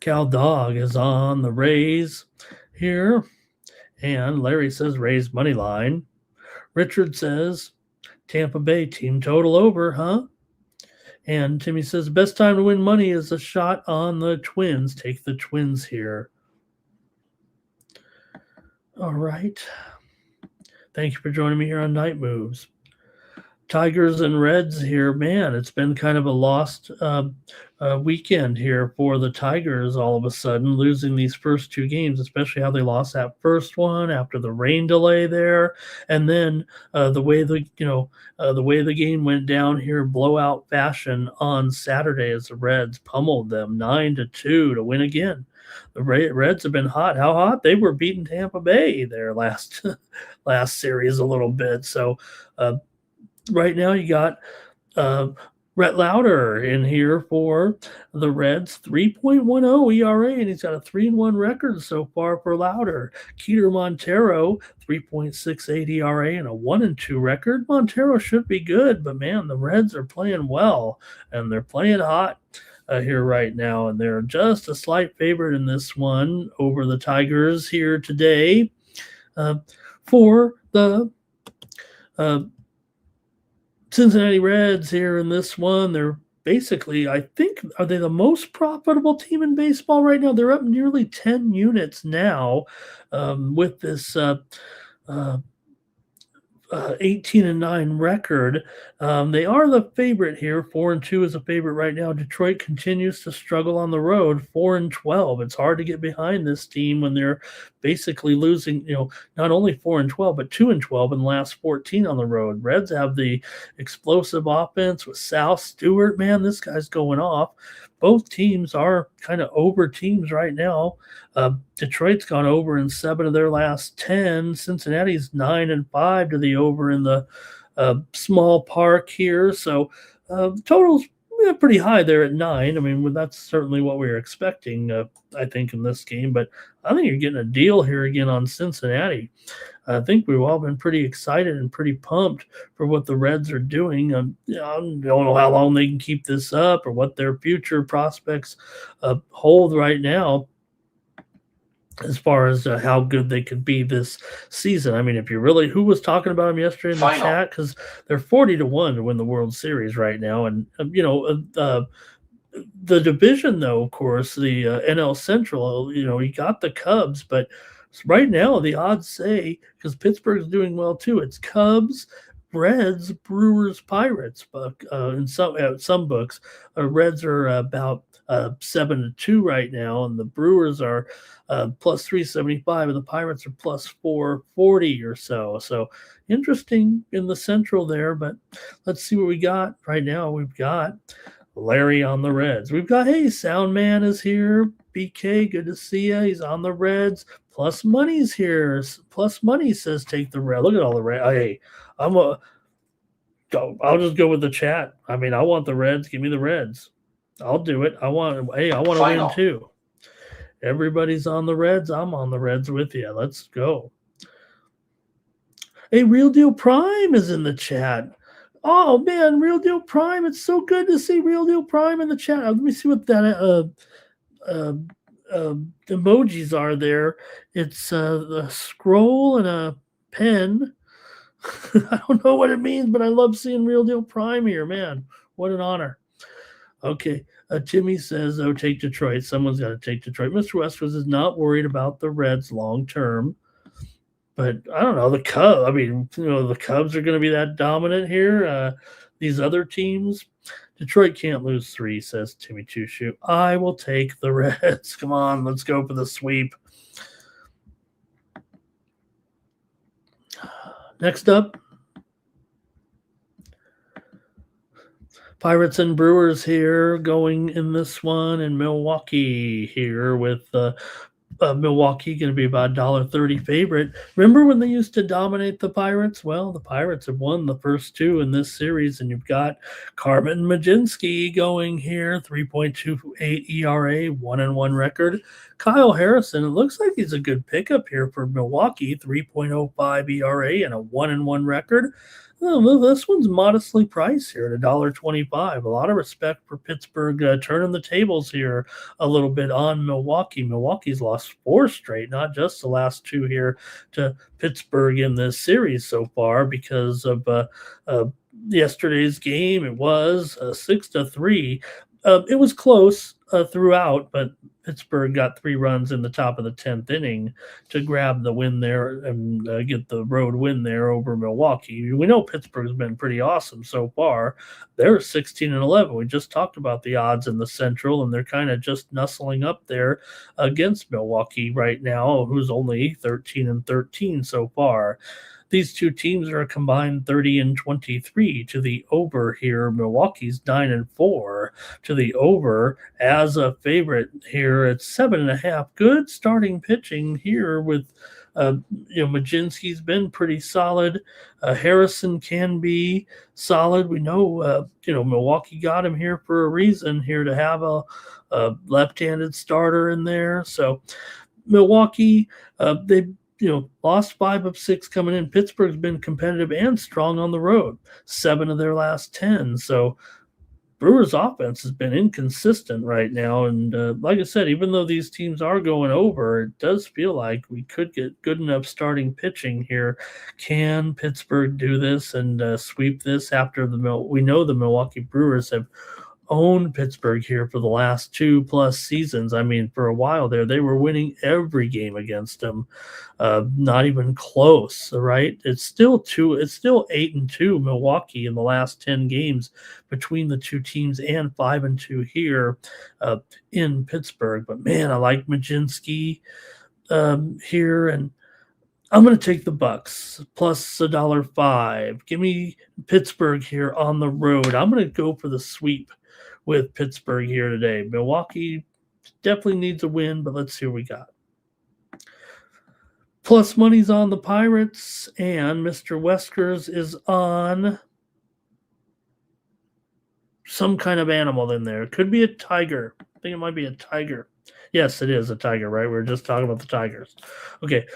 Cal Dog is on the Rays here, and Larry says Rays money line. Richard says Tampa Bay team total over, huh? And Timmy says best time to win money is a shot on the Twins. Take the Twins here. All right. Thank you for joining me here on Night Moves. Tigers and Reds here. Man, it's been kind of a lost weekend here for the Tigers all of a sudden, losing these first 2 games, especially how they lost that first one after the rain delay there. And then the way the game went down here, blowout fashion on Saturday as the Reds pummeled them 9-2 to win again. The Reds have been hot. How hot? They were beating Tampa Bay their last series a little bit. So right now you got Rhett Lauder in here for the Reds, 3.10 ERA, and he's got a 3-1 record so far for Lauder. Keter Montero, 3.68 ERA and a 1-2 record. Montero should be good, but man, the Reds are playing well, and they're playing hot here right now, and they're just a slight favorite in this one over the Tigers here today. For the Cincinnati Reds here in this one, they're basically, I think, are they the most profitable team in baseball right now? They're up nearly 10 units now with this 18-9 record. They are the favorite here. 4-2 is a favorite right now. Detroit continues to struggle on the road. 4-12. It's hard to get behind this team when they're basically losing, not only 4-12, but 2-12 in the last 14 on the road. Reds have the explosive offense with Sal Stewart. Man, this guy's going off. both teams are kind of over teams right now. Detroit's gone over in 7 of their last 10. Cincinnati's 9-5 to the over in the small park here. So the total's pretty high there at 9. I mean, well, that's certainly what we were expecting, I think, in this game. But I think you're getting a deal here again on Cincinnati. I think we've all been pretty excited and pretty pumped for what the Reds are doing. I don't know how long they can keep this up or what their future prospects hold right now as far as how good they could be this season. I mean, if you really, who was talking about them yesterday in the chat? Because they're 40-1 to win the World Series right now. And, the division, though, of course, the NL Central, you got the Cubs, but right now the odds say, because Pittsburgh's doing well too, it's Cubs, Reds, Brewers, Pirates. But in some books, Reds are about 7-2 right now, and the Brewers are plus 375, and the Pirates are plus 440 or so. So interesting in the Central there, but let's see what we got right now. We've got Larry on the Reds. We've got, hey, Sound Man is here. BK, good to see you. He's on the Reds. Plus Money's here. Plus Money says take the Red. Look at all the Reds. Hey, I'll just go with the chat. I mean, I want the Reds. Give me the Reds. I'll do it. I want to win too. Everybody's on the Reds. I'm on the Reds with you. Let's go. Hey, Real Deal Prime is in the chat. Oh, man, Real Deal Prime. It's so good to see Real Deal Prime in the chat. Let me see what that emojis are there. It's a scroll and a pen. I don't know what it means, but I love seeing Real Deal Prime here, man. What an honor. Okay, Timmy says, oh, take Detroit. Someone's got to take Detroit. Mr. Westwood is not worried about the Reds long term. But I don't know, the Cubs. I mean, the Cubs are going to be that dominant here. These other teams, Detroit can't lose 3, says Timmy Chushu. I will take the Reds. Come on, let's go for the sweep. Next up, Pirates and Brewers here going in this one, and Milwaukee here with Milwaukee going to be about $1.30 favorite. Remember when they used to dominate the Pirates? Well, the Pirates have won the first 2 in this series, and you've got Carmen Mlodzinski going here, 3.28 ERA, 1-1 record. Kyle Harrison, it looks like he's a good pickup here for Milwaukee, 3.05 ERA and a 1-1 record. Well, this one's modestly priced here at $1.25. A lot of respect for Pittsburgh turning the tables here a little bit on Milwaukee. Milwaukee's lost 4 straight, not just the last 2 here to Pittsburgh in this series so far because of yesterday's game. It was 6-3. It was close throughout, but Pittsburgh got 3 runs in the top of the 10th inning to grab the win there and get the road win there over Milwaukee. We know Pittsburgh's been pretty awesome so far. They're 16-11. We just talked about the odds in the Central, and they're kind of just nuzzling up there against Milwaukee right now, who's only 13-13 so far. These 2 teams are a combined 30-23 to the over here. Milwaukee's 9-4 to the over as a favorite here at 7.5. Good starting pitching here with Mlodzinski's been pretty solid. Harrison can be solid. We know Milwaukee got him here for a reason here to have a left-handed starter in there. So Milwaukee, they lost 5 of 6 coming in. Pittsburgh's been competitive and strong on the road, 7 of their last 10. So Brewers' offense has been inconsistent right now. And like I said, even though these teams are going over, it does feel like we could get good enough starting pitching here. Can Pittsburgh do this and sweep this after we know the Milwaukee Brewers have owned Pittsburgh here for the last 2+ seasons. I mean, for a while there, they were winning every game against them. Not even close, right? It's still 8-2 Milwaukee in the last 10 games between the 2 teams, and 5-2 here in Pittsburgh. But man, I like Mlodzinski here, and I'm going to take the Bucks plus $1.05. Give me Pittsburgh here on the road. I'm going to go for the sweep with Pittsburgh here today. Milwaukee definitely needs a win, but let's see what we got. Plus money's on the Pirates, and Mr. Weskers is on some kind of animal in there. It could be a tiger. I think it might be a tiger. Yes, it is a tiger, right? We were just talking about the Tigers. Okay.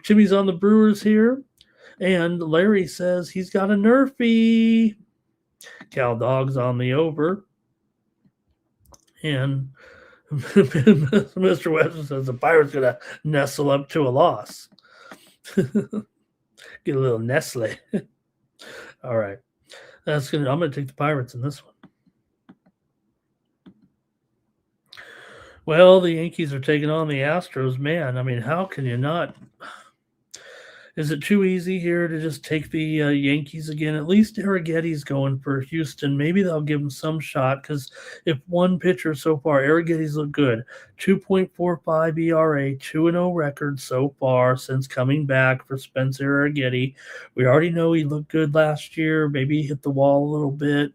Jimmy's on the Brewers here, and Larry says he's got a Nerfy. Cal Dog's on the over. And Mr. Webster says the Pirates going to nestle up to a loss. Get a little Nestle. All right. I'm going to take the Pirates in this one. Well, the Yankees are taking on the Astros. Man, I mean, how can you not? Is it too easy here to just take the Yankees again? At least Arrighetti's going for Houston. Maybe they'll give him some shot because if one pitcher so far, Arrighetti's looked good. 2.45 ERA, 2-0 record so far since coming back for Spencer Arrighetti. We already know he looked good last year. Maybe he hit the wall a little bit.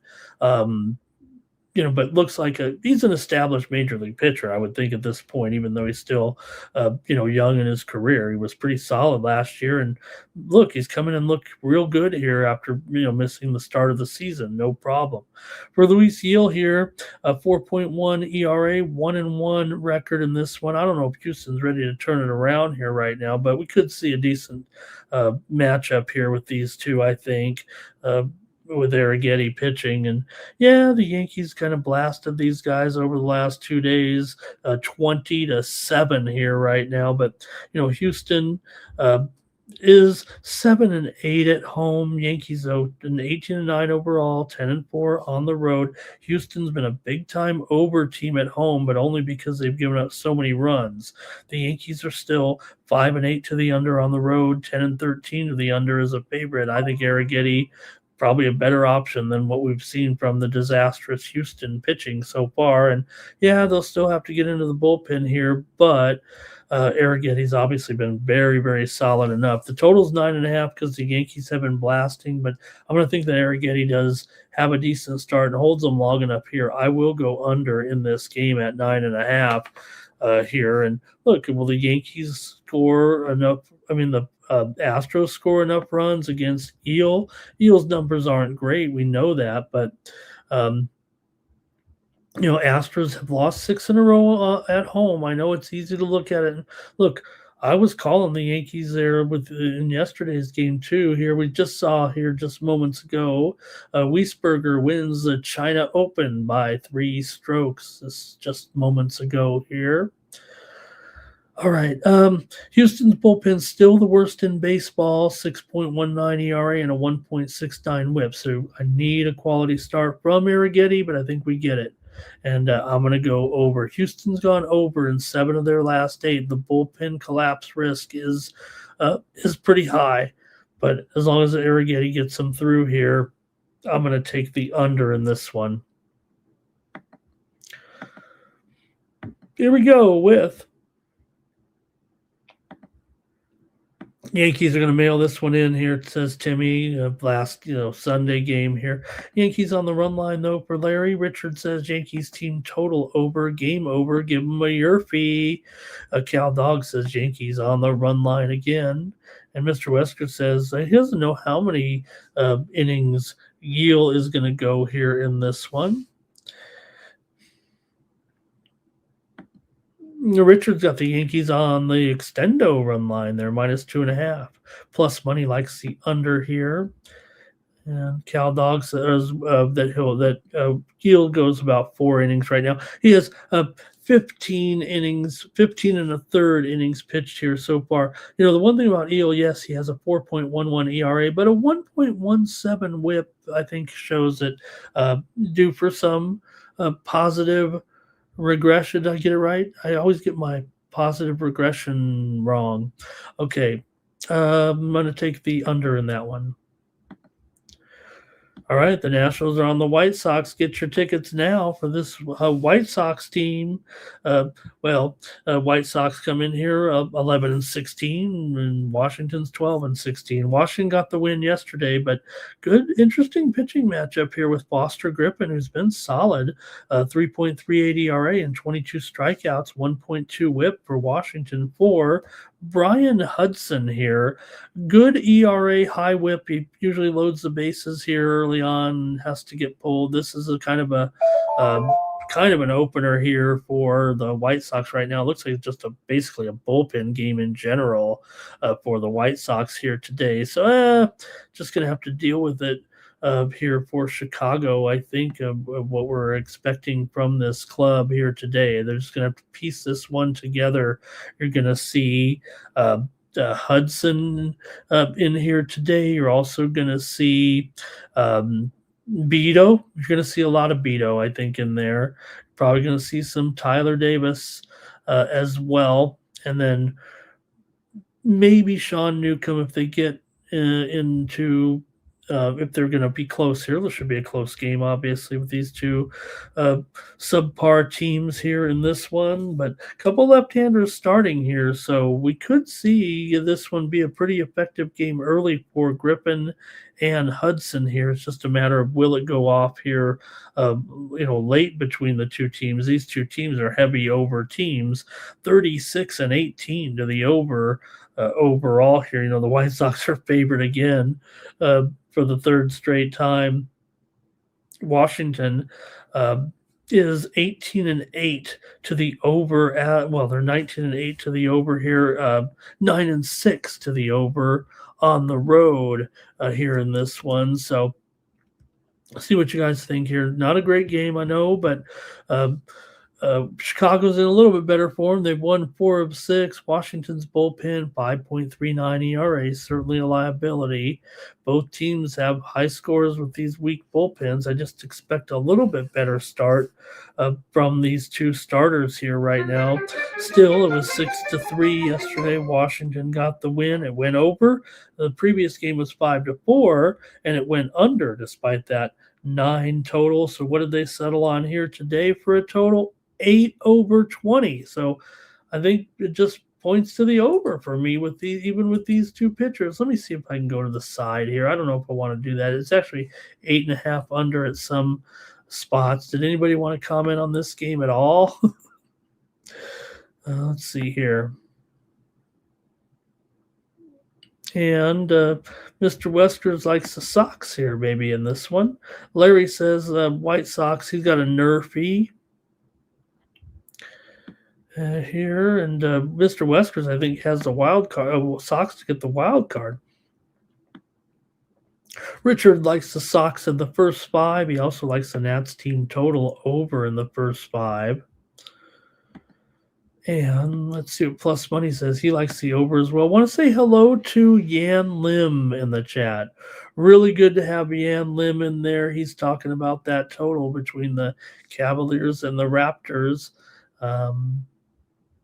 But looks like he's an established major league pitcher, I would think, at this point, even though he's still, young in his career. He was pretty solid last year. And look, he's coming and looked real good here after, missing the start of the season. No problem. For Luis Gil here, a 4.1 ERA, 1-1 record in this one. I don't know if Houston's ready to turn it around here right now, but we could see a decent matchup here with these two, I think. With Arrighetti pitching. And yeah, the Yankees kind of blasted these guys over the last 2 days, 20-7 here right now. But, Houston is 7-8 at home. Yankees, though, an 18-9 overall, 10-4 on the road. Houston's been a big-time over team at home, but only because they've given up so many runs. The Yankees are still 5-8 to the under on the road, 10-13 to the under as a favorite. I think Arrighetti probably a better option than what we've seen from the disastrous Houston pitching so far. And yeah, they'll still have to get into the bullpen here, but Arrighetti's obviously been very, very solid enough. The total's 9.5 because the Yankees have been blasting, but I'm going to think that Arrighetti does have a decent start and holds them long enough here. I will go under in this game at 9.5 here. And look, will the Yankees score enough? I mean, the Astros score enough runs against Eel. Eel's numbers aren't great. We know that, but Astros have lost 6 in a row at home. I know it's easy to look at it. And look, I was calling the Yankees there in yesterday's game too. Here we just saw here just moments ago, Wiesberger wins the China Open by 3 strokes. This just moments ago here. All right. Houston's bullpen's still the worst in baseball, 6.19 ERA and a 1.69 whip. So I need a quality start from Arrighetti, but I think we get it. And I'm going to go over. Houston's gone over in 7 of their last 8. The bullpen collapse risk is pretty high, but as long as Arrighetti gets them through here, I'm going to take the under in this one. Here we go with Yankees are going to mail this one in here. It says Timmy, last Sunday game here. Yankees on the run line though for Larry. Richard says Yankees team total over, game over. Give him a Yerfie. Cal Dog says Yankees on the run line again. And Mr. Wesker says he doesn't know how many innings Yale is going to go here in this one. Richard's got the Yankees on the extendo run line there, -2.5. Plus money likes the under here. And Cal Dog says that Gil goes about 4 innings right now. He has 15 innings, 15 and a third innings pitched here so far. The one thing about Eel, yes, he has a 4.11 ERA, but a 1.17 whip, I think, shows that due for some positive regression. Did I get it right? I always get my positive regression wrong. Okay. I'm going to take the under in that one. All right, the Nationals are on the White Sox. Get your tickets now for this White Sox team. Uh, White Sox come in here 11-16, and Washington's 12-16. Washington got the win yesterday, but good, interesting pitching matchup here with Foster Griffin, who's been solid. 3.38 ERA and 22 strikeouts, 1.2 WHIP for Washington. For Brian Hudson here, good ERA, high whip. He usually loads the bases here early on, has to get pulled. This is a kind of an opener here for the White Sox right now. It looks like it's just basically a bullpen game in general for the White Sox here today. So just going to have to deal with it here for Chicago, I think, of what we're expecting from this club here today. They're just going to have to piece this one together. You're going to see Hudson in here today. You're also going to see Beto. You're going to see a lot of Beto, I think, in there. Probably going to see some Tyler Davis as well. And then maybe Sean Newcomb if they get into if they're going to be close here. This should be a close game, obviously, with these two subpar teams here in this one. But a couple left-handers starting here, so we could see this one be a pretty effective game early for Griffin and Hudson here. It's just a matter of will it go off here, late between the two teams. These two teams are heavy over teams, 36-18 to the over overall here. The White Sox are favored again for the third straight time. Washington is 18-8 to the over. They're 19-8 to the over here, 9-6 to the over on the road here in this one. So see what you guys think here. Not a great game, I know, but Chicago's in a little bit better form. They've won 4 of 6. Washington's bullpen, 5.39 ERA, certainly a liability. Both teams have high scores with these weak bullpens. I just expect a little bit better start from these two starters here right now. Still, it was 6-3 yesterday. Washington got the win. It went over. The previous game was 5-4, and it went under despite that 9 total. So what did they settle on here today for a total? 8/20. So I think it just points to the over for me with even with these two pitchers. Let me see if I can go to the side here. I don't know if I want to do that. It's actually 8.5 under at some spots. Did anybody want to comment on this game at all? Let's see here. And Mr. Westers likes the Sox here, maybe in this one. Larry says White Sox, he's got a nerfy here. And Mr. Westers, I think, has the wild card. Sox to get the wild card. Richard likes the Sox in the first 5. He also likes the Nats team total over in the first 5. And let's see what Plus Money says. He likes the over as well. I want to say hello to Yan Lim in the chat. Really good to have Yan Lim in there. He's talking about that total between the Cavaliers and the Raptors.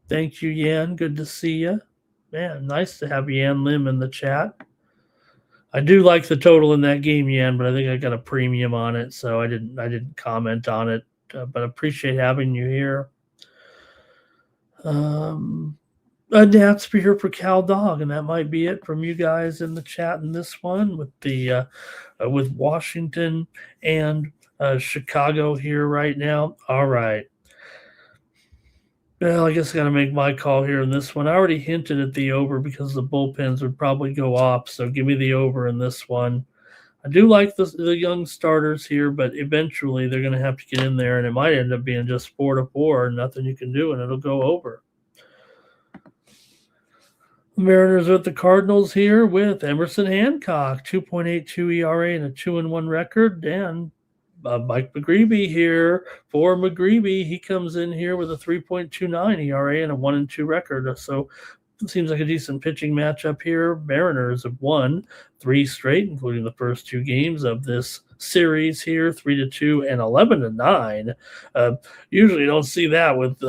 Thank you, Yan. Good to see you. Man, nice to have Yan Lim in the chat. I do like the total in that game, Yan, but I think I got a premium on it, so I didn't comment on it. But I appreciate having you here. Nats for here for Cal Dog, and that might be it from you guys in the chat in this one with the with Washington and Chicago here right now. All right. Well, I guess I got to make my call here in this one. I already hinted at the over because the bullpens would probably go off, so give me the over in this one. I do like the young starters here, but eventually they're going to have to get in there, and it might end up being just 4-4, nothing you can do, and it'll go over. The Mariners are at the Cardinals here with Emerson Hancock, 2.82 ERA and a 2-1 record, and Mike McGreevy here for McGreevy. He comes in here with a 3.29 ERA and a 1-2 record. So it seems like a decent pitching matchup here. Mariners have won 3 straight, including the first 2 games of this series here, 3-2 and 11-9. Usually you don't see that with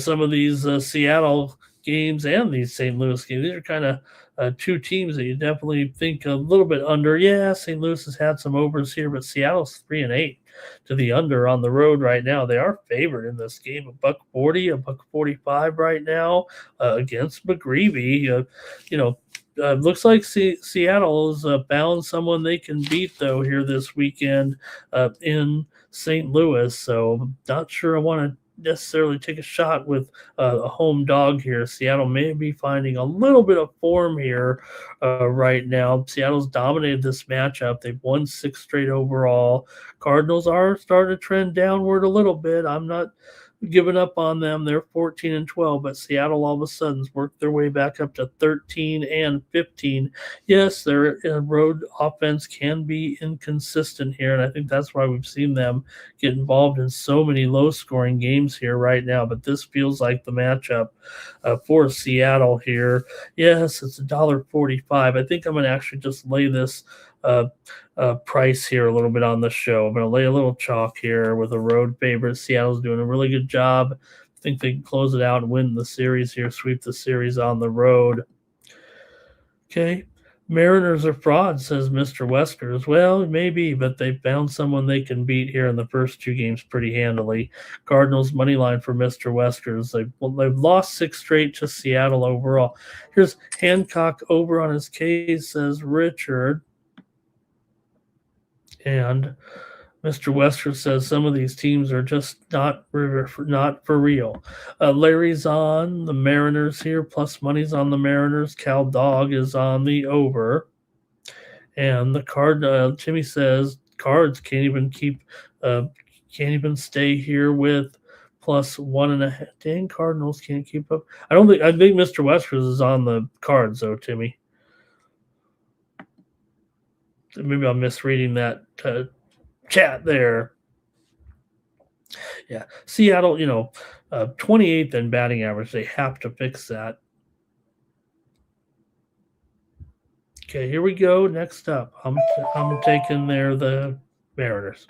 some of these Seattle games and these St. Louis games. These are kind of two teams that you definitely think a little bit under. Yeah, St. Louis has had some overs here, but Seattle's 3-8 to the under on the road right now. They are favored in this game, $1.40, $1.45 right now against McGreevy. Looks like Seattle has found someone they can beat though here this weekend in St. Louis. So not sure I want to necessarily take a shot with a home dog here. Seattle may be finding a little bit of form here right now. Seattle's dominated this matchup. They've won 6 straight overall. Cardinals are starting to trend downward a little bit. I'm not giving up on them. They're 14-12, but Seattle all of a sudden worked their way back up to 13-15. Yes, their road offense can be inconsistent here, and I think that's why we've seen them get involved in so many low-scoring games here right now. But this feels like the matchup for Seattle here. Yes, it's $1.45. I think I'm going to actually just lay this price here a little bit on the show. I'm going to lay a little chalk here with a road favorite. Seattle's doing a really good job. I think they can close it out and win the series here, sweep the series on the road. Okay. Mariners are frauds, says Mr. Weskers. Well, maybe, but they found someone they can beat here in the first 2 games pretty handily. Cardinals money line for Mr. Weskers. They've lost 6 straight to Seattle overall. Here's Hancock over on his case, says Richard. And Mr. Wester says some of these teams are just not for real. Larry's on the Mariners here, plus money's on the Mariners. Cal Dog is on the over. And the Timmy says Cards can't even stay here with plus 1.5. Dang, Cardinals can't keep up. I think Mr. Westers is on the Cards though, Timmy. Maybe I'm misreading that chat there. Yeah, Seattle, 28th in batting average. They have to fix that. Okay, here we go. Next up, I'm taking there the Mariners.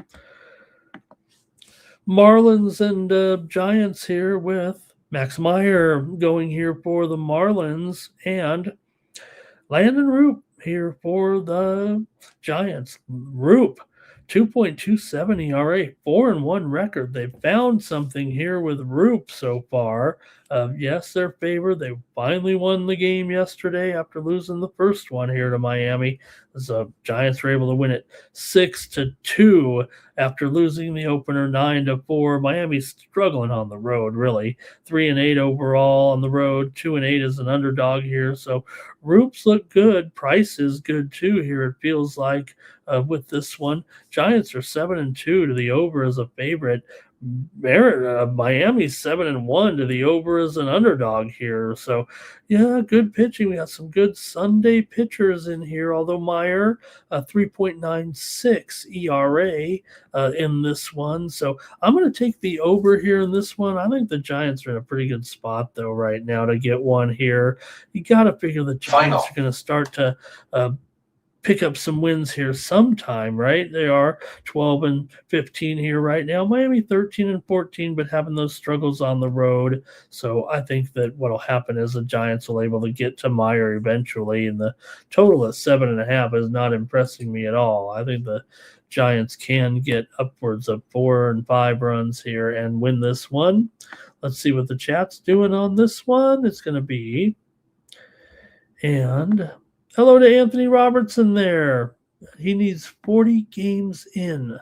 Marlins and Giants here with Max Meyer going here for the Marlins and Landon Roop here for the Giants. Roop, 2.27 ERA, 4-1 record. They found something here with Roop so far. Yes, they're favored. They finally won the game yesterday after losing the first one here to Miami. The Giants were able to win it 6-2 after losing the opener 9-4. Miami's struggling on the road, really. 3-8 overall on the road. 2-8 as an underdog here. So Roops look good. Price is good too here. It feels like with this one. Giants are 7-2 to the over as a favorite. Miami's 7-1 to the over as an underdog here. So, yeah, good pitching. We got some good Sunday pitchers in here. Although Meyer, 3.96 ERA in this one. So I'm going to take the over here in this one. I think the Giants are in a pretty good spot though right now to get one here. You got to figure the Giants are going to start to pick up some wins here sometime, right? They are 12-15 here right now. Miami 13-14, but having those struggles on the road. So I think that what will happen is the Giants will be able to get to Meyer eventually, and the total of 7.5 is not impressing me at all. I think the Giants can get upwards of 4 and 5 runs here and win this one. Let's see what the chat's doing on this one. It's going to be, and hello to Anthony Robertson there. He needs 40 games in.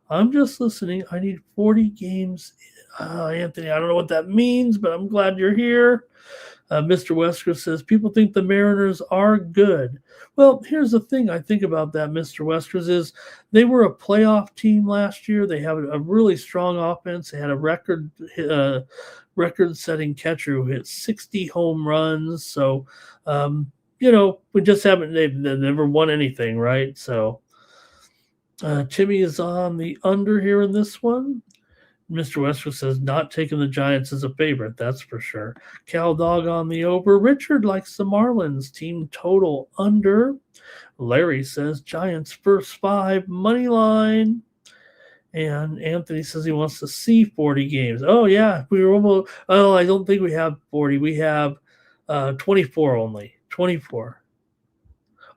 I'm just listening. I need 40 games in. Anthony, I don't know what that means, but I'm glad you're here. Mr. Wesker says, people think the Mariners are good. Well, here's the thing I think about that, Mr. Weskers, is they were a playoff team last year. They have a really strong offense. They had a record-setting catcher who hit 60 home runs. So, we just haven't, they've never won anything, right? So Timmy is on the under here in this one. Mr. Westwood says not taking the Giants as a favorite, that's for sure. Cal Dog on the over. Richard likes the Marlins. Team total under. Larry says Giants first 5 money line. And Anthony says he wants to see 40 games. Oh, yeah. We were almost, I don't think we have 40. We have 24 only. 24.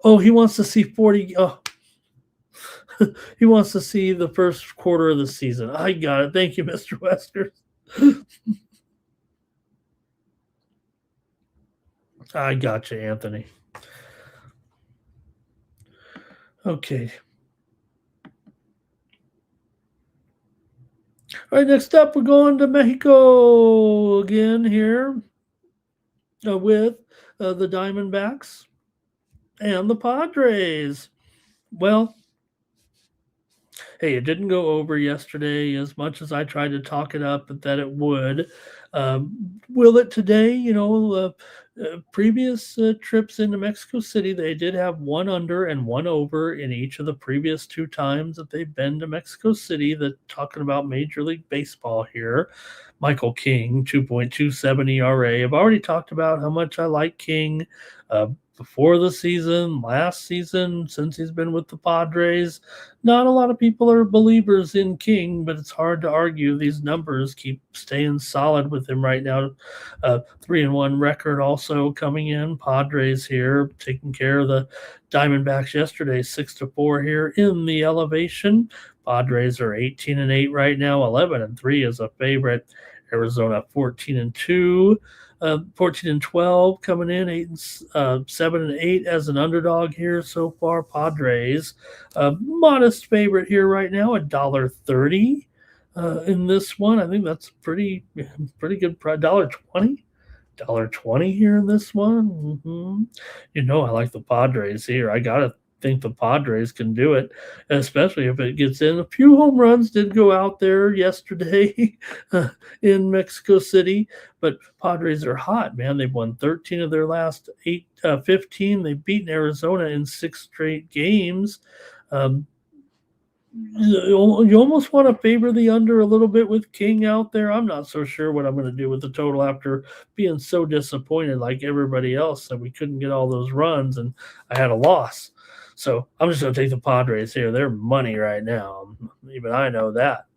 Oh, he wants to see 40. Oh, he wants to see the first quarter of the season. I got it. Thank you, Mr. Wesker. I got you, Anthony. Okay. All right, next up, we're going to Mexico again here with the Diamondbacks and the Padres. Well, hey, it didn't go over yesterday as much as I tried to talk it up that it would. Will it today? Previous trips into Mexico City, they did have one under and one over in each of the previous two times that they've been to Mexico City. That talking about Major League Baseball here. Michael King, 2.27 ERA. I've already talked about how much I like King before the season, last season, since he's been with the Padres. Not a lot of people are believers in King, but it's hard to argue. These numbers keep staying solid with him right now. 3-1 record also coming in. Padres here taking care of the Diamondbacks yesterday, 6-4 here in the elevation. Padres are 18-8 right now. 11-3 is a favorite. Arizona 14-2. 14-12 coming in, 7-8 as an underdog here so far. Padres, modest favorite here right now, $1.30 in this one. I think that's pretty good price. $1.20 here in this one. I like the Padres here. I gotta think the Padres can do it, especially if it gets in. A few home runs did go out there yesterday in Mexico City, but Padres are hot, man. They've won 13 of their last 15. They've beaten Arizona in 6 straight games. You almost want to favor the under a little bit with King out there. I'm not so sure what I'm going to do with the total after being so disappointed like everybody else that we couldn't get all those runs and I had a loss. So I'm just going to take the Padres here. They're money right now. Even I know that.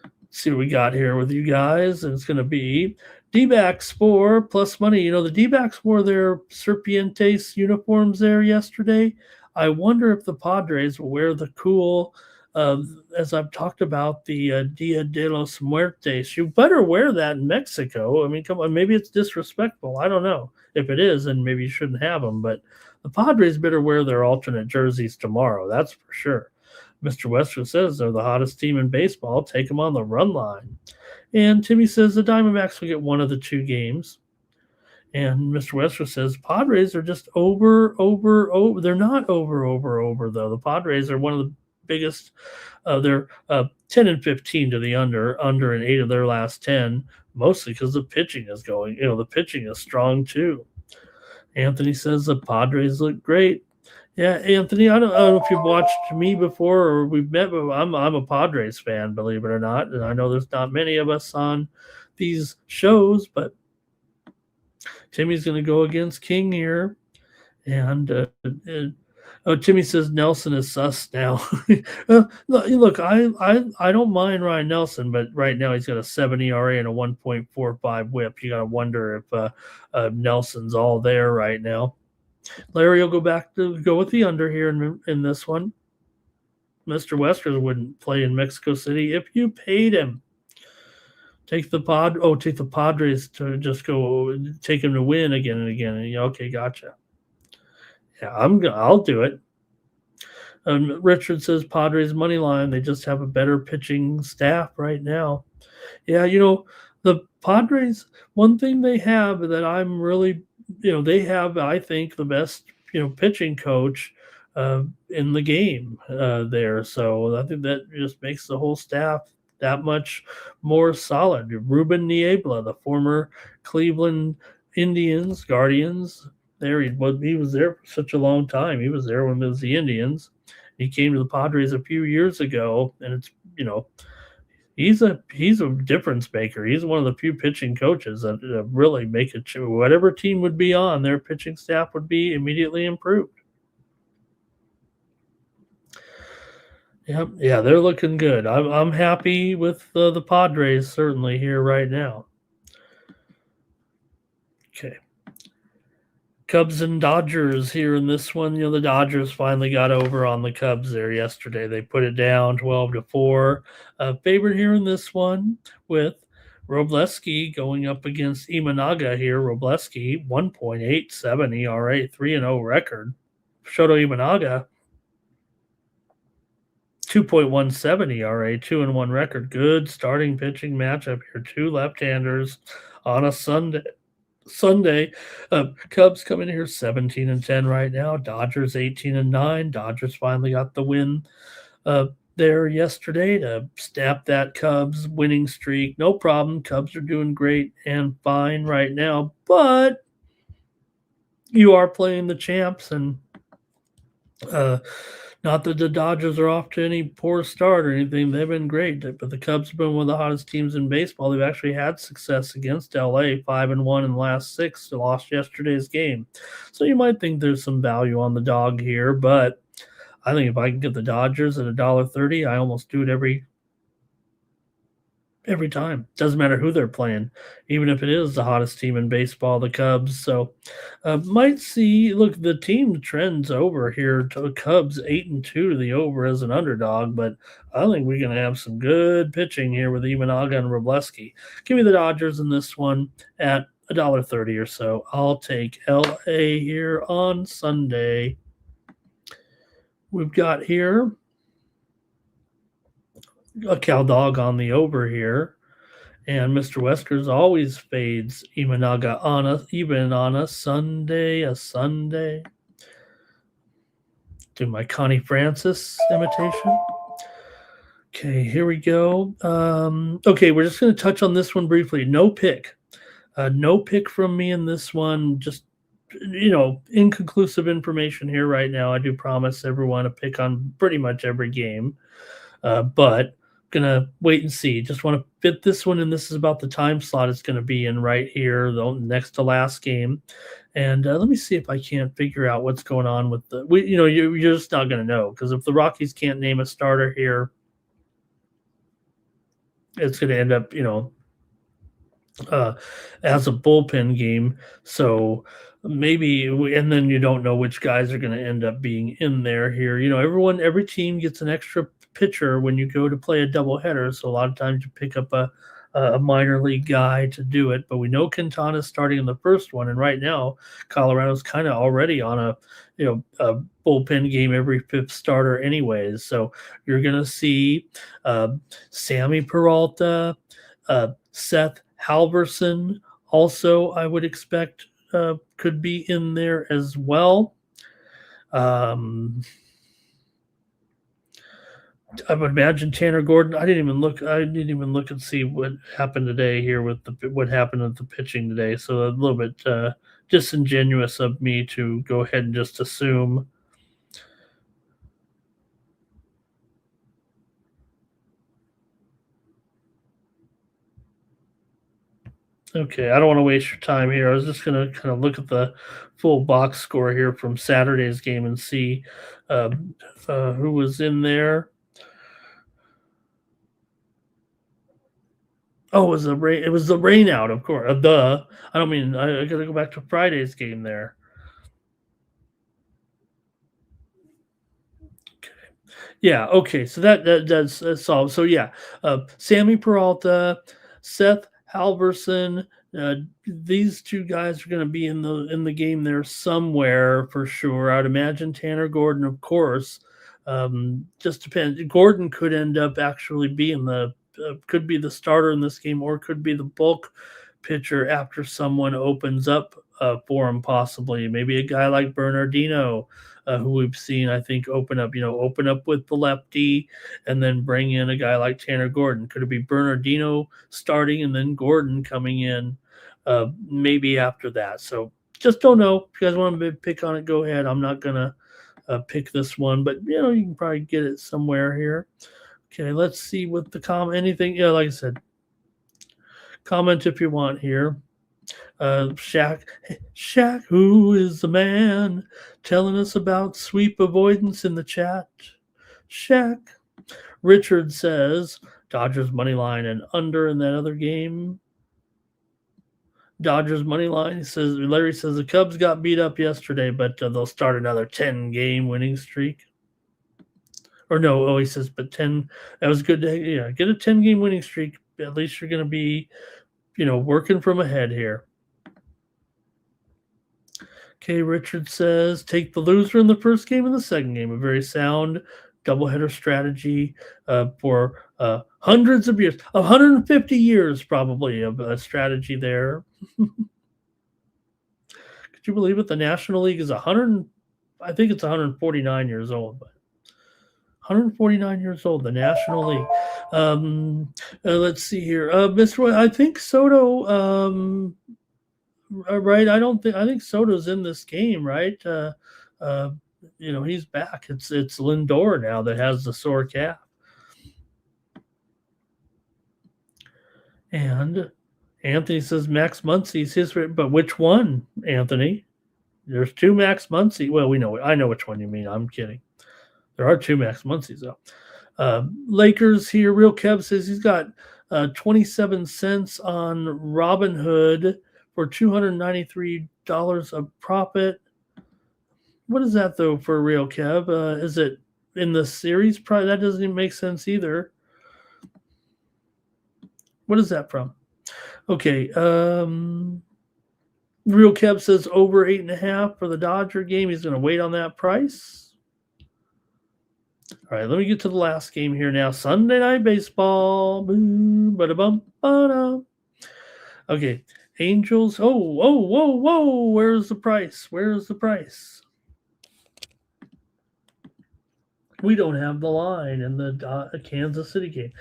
Let's see what we got here with you guys. And it's going to be D-backs for plus money. The D-backs wore their Serpientes uniforms there yesterday. I wonder if the Padres will wear the cool, as I've talked about, the Dia de los Muertes. You better wear that in Mexico. I mean, come on, maybe it's disrespectful. I don't know. If it is, then maybe you shouldn't have them. But the Padres better wear their alternate jerseys tomorrow. That's for sure. Mr. Wester says they're the hottest team in baseball. Take them on the run line. And Timmy says the Diamondbacks will get one of the 2 games. And Mr. Wester says Padres are just over. They're not over, though. The Padres are one of the biggest. They're 10-15 to the under in 8 of their last 10, mostly because the pitching is going. The pitching is strong, too. Anthony says the Padres look great. Yeah, Anthony, I don't know if you've watched me before or we've met, but I'm a Padres fan, believe it or not. And I know there's not many of us on these shows, but Timmy's going to go against King here. And Timmy says Nelson is sus now. Look, I don't mind Ryan Nelson, but right now he's got a 7 ERA and a 1.45 WHIP. You got to wonder if Nelson's all there right now. Larry will go with the under here in this one. Mr. Wesker wouldn't play in Mexico City if you paid him. Take the Padres to just go take him to win again and again. And, okay, gotcha. Yeah, I'll do it. Richard says Padres money line. They just have a better pitching staff right now. Yeah, the Padres. One thing they have that I'm really, they have, I think, the best, pitching coach in the game there. So I think that just makes the whole staff that much more solid. Ruben Niebla, the former Cleveland Indians, Guardians, he was there for such a long time. He was there when it was the Indians. He came to the Padres a few years ago, and it's he's a difference maker. He's one of the few pitching coaches that really make it. Whatever team would be on, their pitching staff would be immediately improved. Yeah, they're looking good. I'm happy with the Padres certainly here right now. Okay, Cubs and Dodgers here in this one. The Dodgers finally got over on the Cubs there yesterday. They put it down 12-4. Favorite here in this one with Robleski going up against Imanaga here. Robleski 1.87 ERA, 3-0 record. Shoto Imanaga 2.17 ERA, 2-1 record. Good starting pitching matchup here. Two left-handers on a Sunday. Cubs coming here 17-10 right now. Dodgers 18-9. Dodgers finally got the win there yesterday to snap that Cubs winning streak. No problem. Cubs are doing great and fine right now, but you are playing the champs, and not that the Dodgers are off to any poor start or anything. They've been great, but the Cubs have been one of the hottest teams in baseball. They've actually had success against LA, 5-1 in the last 6. They lost yesterday's game. So you might think there's some value on the dog here, but I think if I can get the Dodgers at $1.30, I almost do it every time. Doesn't matter who they're playing, even if it is the hottest team in baseball, the Cubs. So might see, look, the team trends over here to the Cubs 8-2 to the over as an underdog, but I think we're going to have some good pitching here with Imanaga and Robleski. Give me the Dodgers in this one at $1.30 or so. I'll take LA here on Sunday. We've got here a cow dog on the over here, and Mr. Weskers always fades Imanaga on even on a Sunday. Do my Connie Francis imitation. Okay, here we go. Okay, we're just going to touch on this one briefly. No pick from me in this one. Just inconclusive information here right now. I do promise everyone a pick on pretty much every game, but gonna wait and see. Just want to fit this one, and this is about the time slot it's going to be in right here, the next to last game. And let me see if I can't figure out what's going on with you're just not going to know, because if the Rockies can't name a starter here, it's going to end up as a bullpen game. So maybe, and then you don't know which guys are going to end up being in there here. Every team gets an extra pitcher when you go to play a doubleheader. So a lot of times you pick up a minor league guy to do it. But we know Quintana's starting in the first one, and right now Colorado's kind of already on a bullpen game every fifth starter anyways. So you're going to see Sammy Peralta, Seth Halverson also, I would expect, could be in there as well. I would imagine Tanner Gordon. I didn't even look and see what happened today here with what happened with the pitching today. So a little bit disingenuous of me to go ahead and just assume. Okay, I don't want to waste your time here. I was just going to kind of look at the full box score here from Saturday's game and see who was in there. Oh, it was the rain out, of course. I got to go back to Friday's game there. Okay. Yeah, okay. So that's solved. So yeah, Sammy Peralta, Seth Halverson, these two guys are going to be in the game there somewhere for sure. I'd imagine Tanner Gordon, of course. Just depends. Gordon could end up actually being could be the starter in this game, or could be the bulk pitcher after someone opens up for him, possibly. Maybe a guy like Bernardino, who we've seen, I think, open up with the lefty and then bring in a guy like Tanner Gordon. Could it be Bernardino starting and then Gordon coming in maybe after that? So just don't know. If you guys want to pick on it, go ahead. I'm not going to pick this one, but you can probably get it somewhere here. Okay, let's see what the comment, anything, like I said, comment if you want here. Shaq, who is the man telling us about sweep avoidance in the chat? Shaq. Richard says Dodgers money line and under in that other game. Dodgers money line. He says Larry says the Cubs got beat up yesterday, but they'll start another 10-game winning streak. Or no, he says, but 10. That was good to get a 10-game winning streak. At least you're going to be, working from ahead here. Okay, Richard says take the loser in the first game and the second game. A very sound doubleheader strategy for hundreds of years, 150 years probably of a strategy there. Could you believe it? The National League is 100. I think it's 149 years old, but 149 years old, the National League. Let's see here, Mr. Roy, I think Soto. Right, I think Soto's in this game, right? He's back. It's Lindor now that has the sore calf. And Anthony says Max Muncy's his, but which one, Anthony? There's two Max Muncy. Well, I know which one you mean. I'm kidding. There are two Max Muncy's though. Lakers here. Real Kev says he's got 27 cents on Robinhood for $293 of profit. What is that though for Real Kev? Is it in the series? Probably that doesn't even make sense either. What is that from? Okay. Real Kev says over 8.5 for the Dodger game. He's going to wait on that price. All right, let me get to the last game here now. Sunday Night Baseball. Boom, ba-da-bum, ba-da. Okay, Angels. Whoa. Where's the price? We don't have the line in the Kansas City game.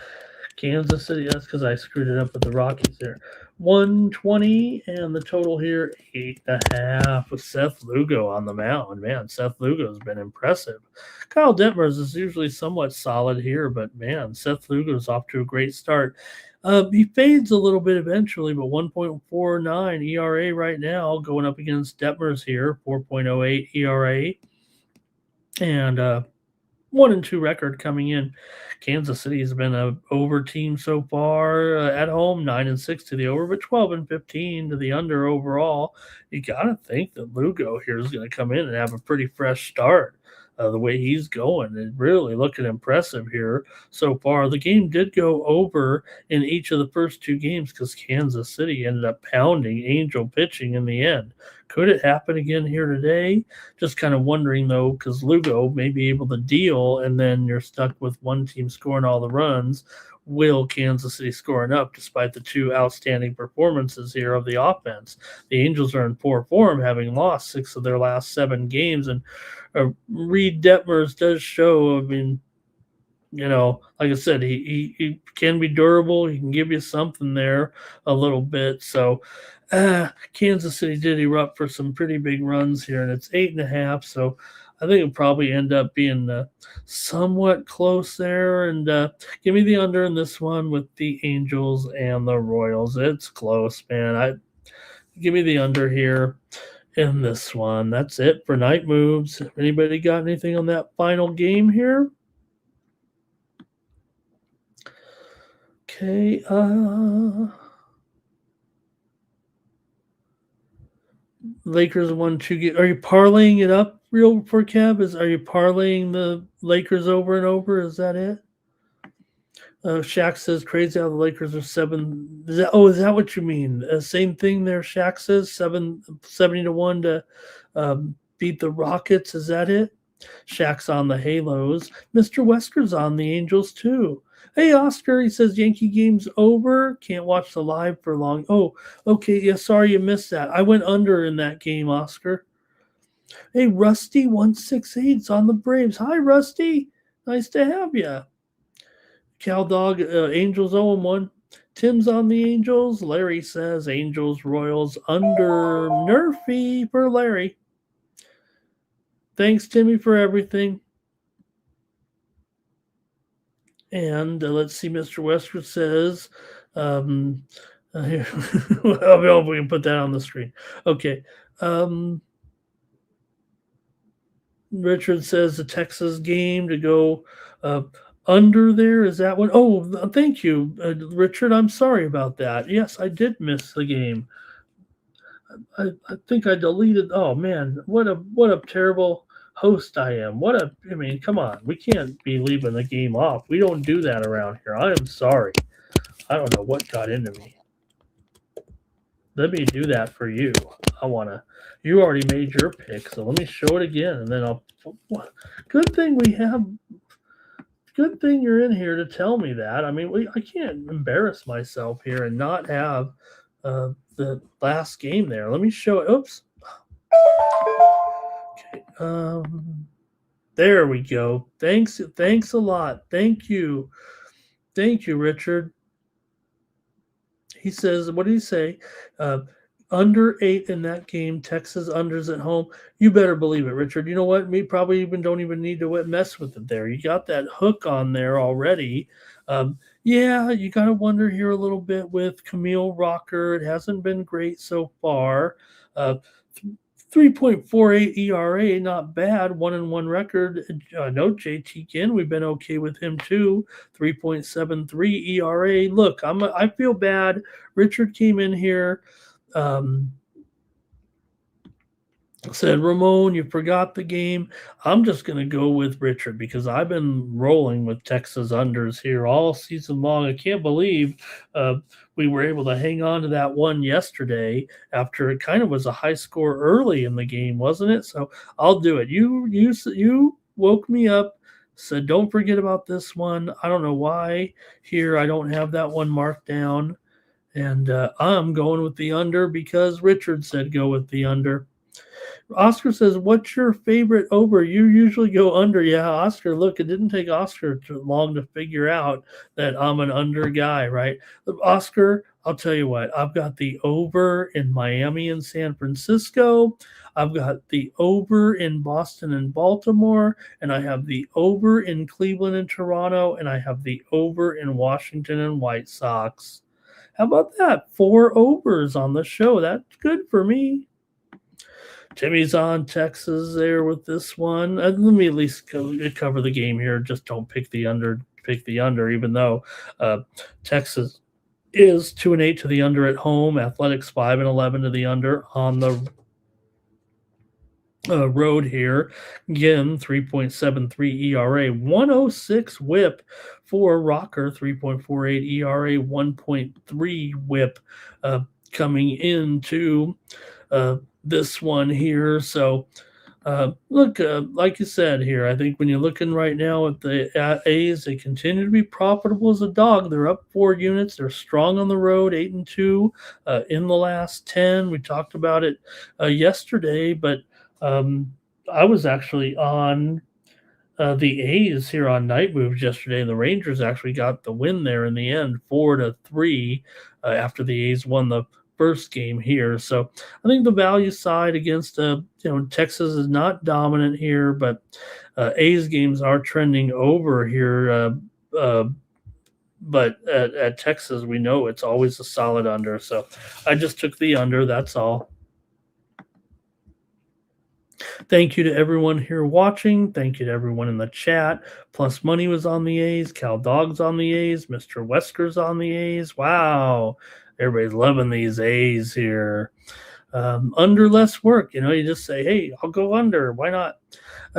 Kansas City, that's because I screwed it up with the Rockies there. 120, and the total here, 8.5 with Seth Lugo on the mound. Man, Seth Lugo's been impressive. Kyle Detmers is usually somewhat solid here, but man, Seth Lugo's off to a great start. He fades a little bit eventually, but 1.49 ERA right now, going up against Detmers here, 4.08 ERA. And 1-2 record coming in. Kansas City has been a over team so far at home, 9-6 to the over, but 12-15 to the under overall. You got to think that Lugo here is going to come in and have a pretty fresh start. The way he's going and really looking impressive here so far. The game did go over in each of the first two games because Kansas City ended up pounding Angel pitching in the end. Could it happen again here today? Just kind of wondering, though, because Lugo may be able to deal, and then you're stuck with one team scoring all the runs. Will Kansas City score enough despite the two outstanding performances here of the offense? The Angels are in poor form, having lost 6 of their last 7 games, and Reed Detmers does show, I mean, like I said, he can be durable. He can give you something there a little bit. So Kansas City did erupt for some pretty big runs here, and it's 8.5. So I think it'll probably end up being somewhat close there. And give me the under in this one with the Angels and the Royals. It's close, man. Give me the under here in this one. That's it for Night Moves. Anybody got anything on that final game here? Okay. Lakers won 2 games. Are you parlaying it up real for Kev? Are you parlaying the Lakers over and over? Is that it? Shaq says crazy how the Lakers are 7. Is that what you mean? Same thing there. Shaq says 70-1 to beat the Rockets. Is that it? Shaq's on the Halos. Mr. Wesker's on the Angels too. Hey, Oscar, he says Yankee game's over. Can't watch the live for long. Oh, okay. Yeah, sorry you missed that. I went under in that game, Oscar. Hey, Rusty 168's on the Braves. Hi, Rusty. Nice to have you. Cal Dog, Angels 0-1. Tim's on the Angels. Larry says Angels, Royals under Nerfy for Larry. Thanks, Timmy, for everything. And let's see, Mr. Westwood says, well, we can put that on the screen. Okay. Richard says the Texas game to go under there. Is that one? Oh, thank you, Richard. I'm sorry about that. Yes, I did miss the game. I think I deleted. Oh man, what a terrible host I am. I mean, come on, we can't be leaving the game off. We don't do that around here. I am sorry. I don't know what got into me. Let me do that for you. I wanna. You already made your pick, so let me show it again, and then I'll. Good thing we have. Good thing you're in here to tell me that. I mean, I can't embarrass myself here and not have the last game there. Let me show it. Oops. Okay. There we go. Thanks a lot. Thank you, Richard. He says, what did he say? Under 8 in that game. Texas unders at home. You better believe it, Richard. You know what? Me probably don't even need to mess with it there. You got that hook on there already. Yeah, you got to wonder here a little bit with Camille Rocker. It hasn't been great so far. 3.48 ERA, not bad. 1-1 record. No JT Ginn, we've been okay with him too. 3.73 ERA. Look, I feel bad. Richard came in here, said, Ramon, you forgot the game. I'm just going to go with Richard because I've been rolling with Texas unders here all season long. I can't believe we were able to hang on to that one yesterday after it kind of was a high score early in the game, wasn't it? So I'll do it. You woke me up, said, don't forget about this one. I don't know why here I don't have that one marked down. And I'm going with the under because Richard said go with the under. Oscar says, what's your favorite over? You usually go under. Yeah, Oscar, look, it didn't take Oscar too long to figure out that I'm an under guy, right? Oscar, I'll tell you what, I've got the over in Miami and San Francisco. I've got the over in Boston and Baltimore, and I have the over in Cleveland and Toronto, and I have the over in Washington and White Sox. How about that? 4 overs on the show. That's good for me. Timmy's on Texas there with this one. Let me at least cover the game here. Just don't pick the under. Pick the under, even though Texas is 2-8 to the under at home. Athletics 5-11 to the under on the road here. Again, 3.73 ERA, 106 WHIP for Rocker, 3.48 ERA, 1.3 WHIP coming into this one here. So look, like you said here, I think when you're looking right now at the A's, they continue to be profitable as a dog. They're up 4 units. They're strong on the road, 8-2 in the last 10. We talked about it yesterday, but I was actually on the A's here on Night Moves yesterday, and the Rangers actually got the win there in the end, 4-3, after the A's won the first game here. So I think the value side against Texas is not dominant here, but A's games are trending over here. But at Texas, we know it's always a solid under. So I just took the under. That's all. Thank you to everyone here watching. Thank you to everyone in the chat. Plus Money was on the A's. Cal Dog's on the A's. Mr. Wesker's on the A's. Wow. Everybody's loving these A's here. Under less work. You just say, hey, I'll go under. Why not?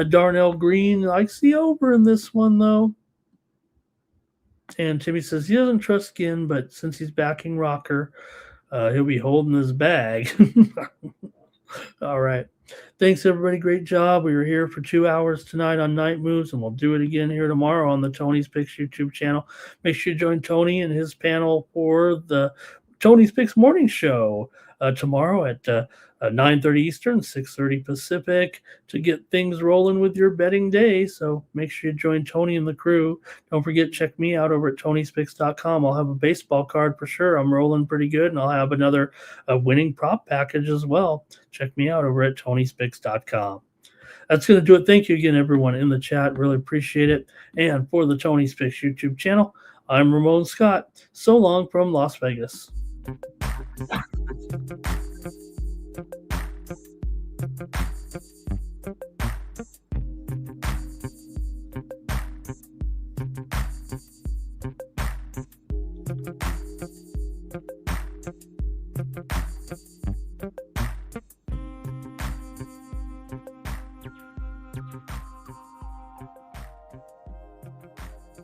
Darnell Green likes the over in this one, though. And Timmy says he doesn't trust Ginn, but since he's backing Rocker, he'll be holding his bag. All right. Thanks, everybody. Great job. We were here for 2 hours tonight on Night Moves, and we'll do it again here tomorrow on the Tony's Picks YouTube channel. Make sure you join Tony and his panel for the Tony's Picks Morning Show tomorrow at 9:30 Eastern, 6:30 Pacific to get things rolling with your betting day. So make sure you join Tony and the crew. Don't forget, check me out over at Tony'sPicks.com. I'll have a baseball card for sure. I'm rolling pretty good, and I'll have another winning prop package as well. Check me out over at Tony'sPicks.com. That's going to do it. Thank you again, everyone in the chat. Really appreciate it. And for the Tony's Picks YouTube channel, I'm Ramon Scott. So long from Las Vegas.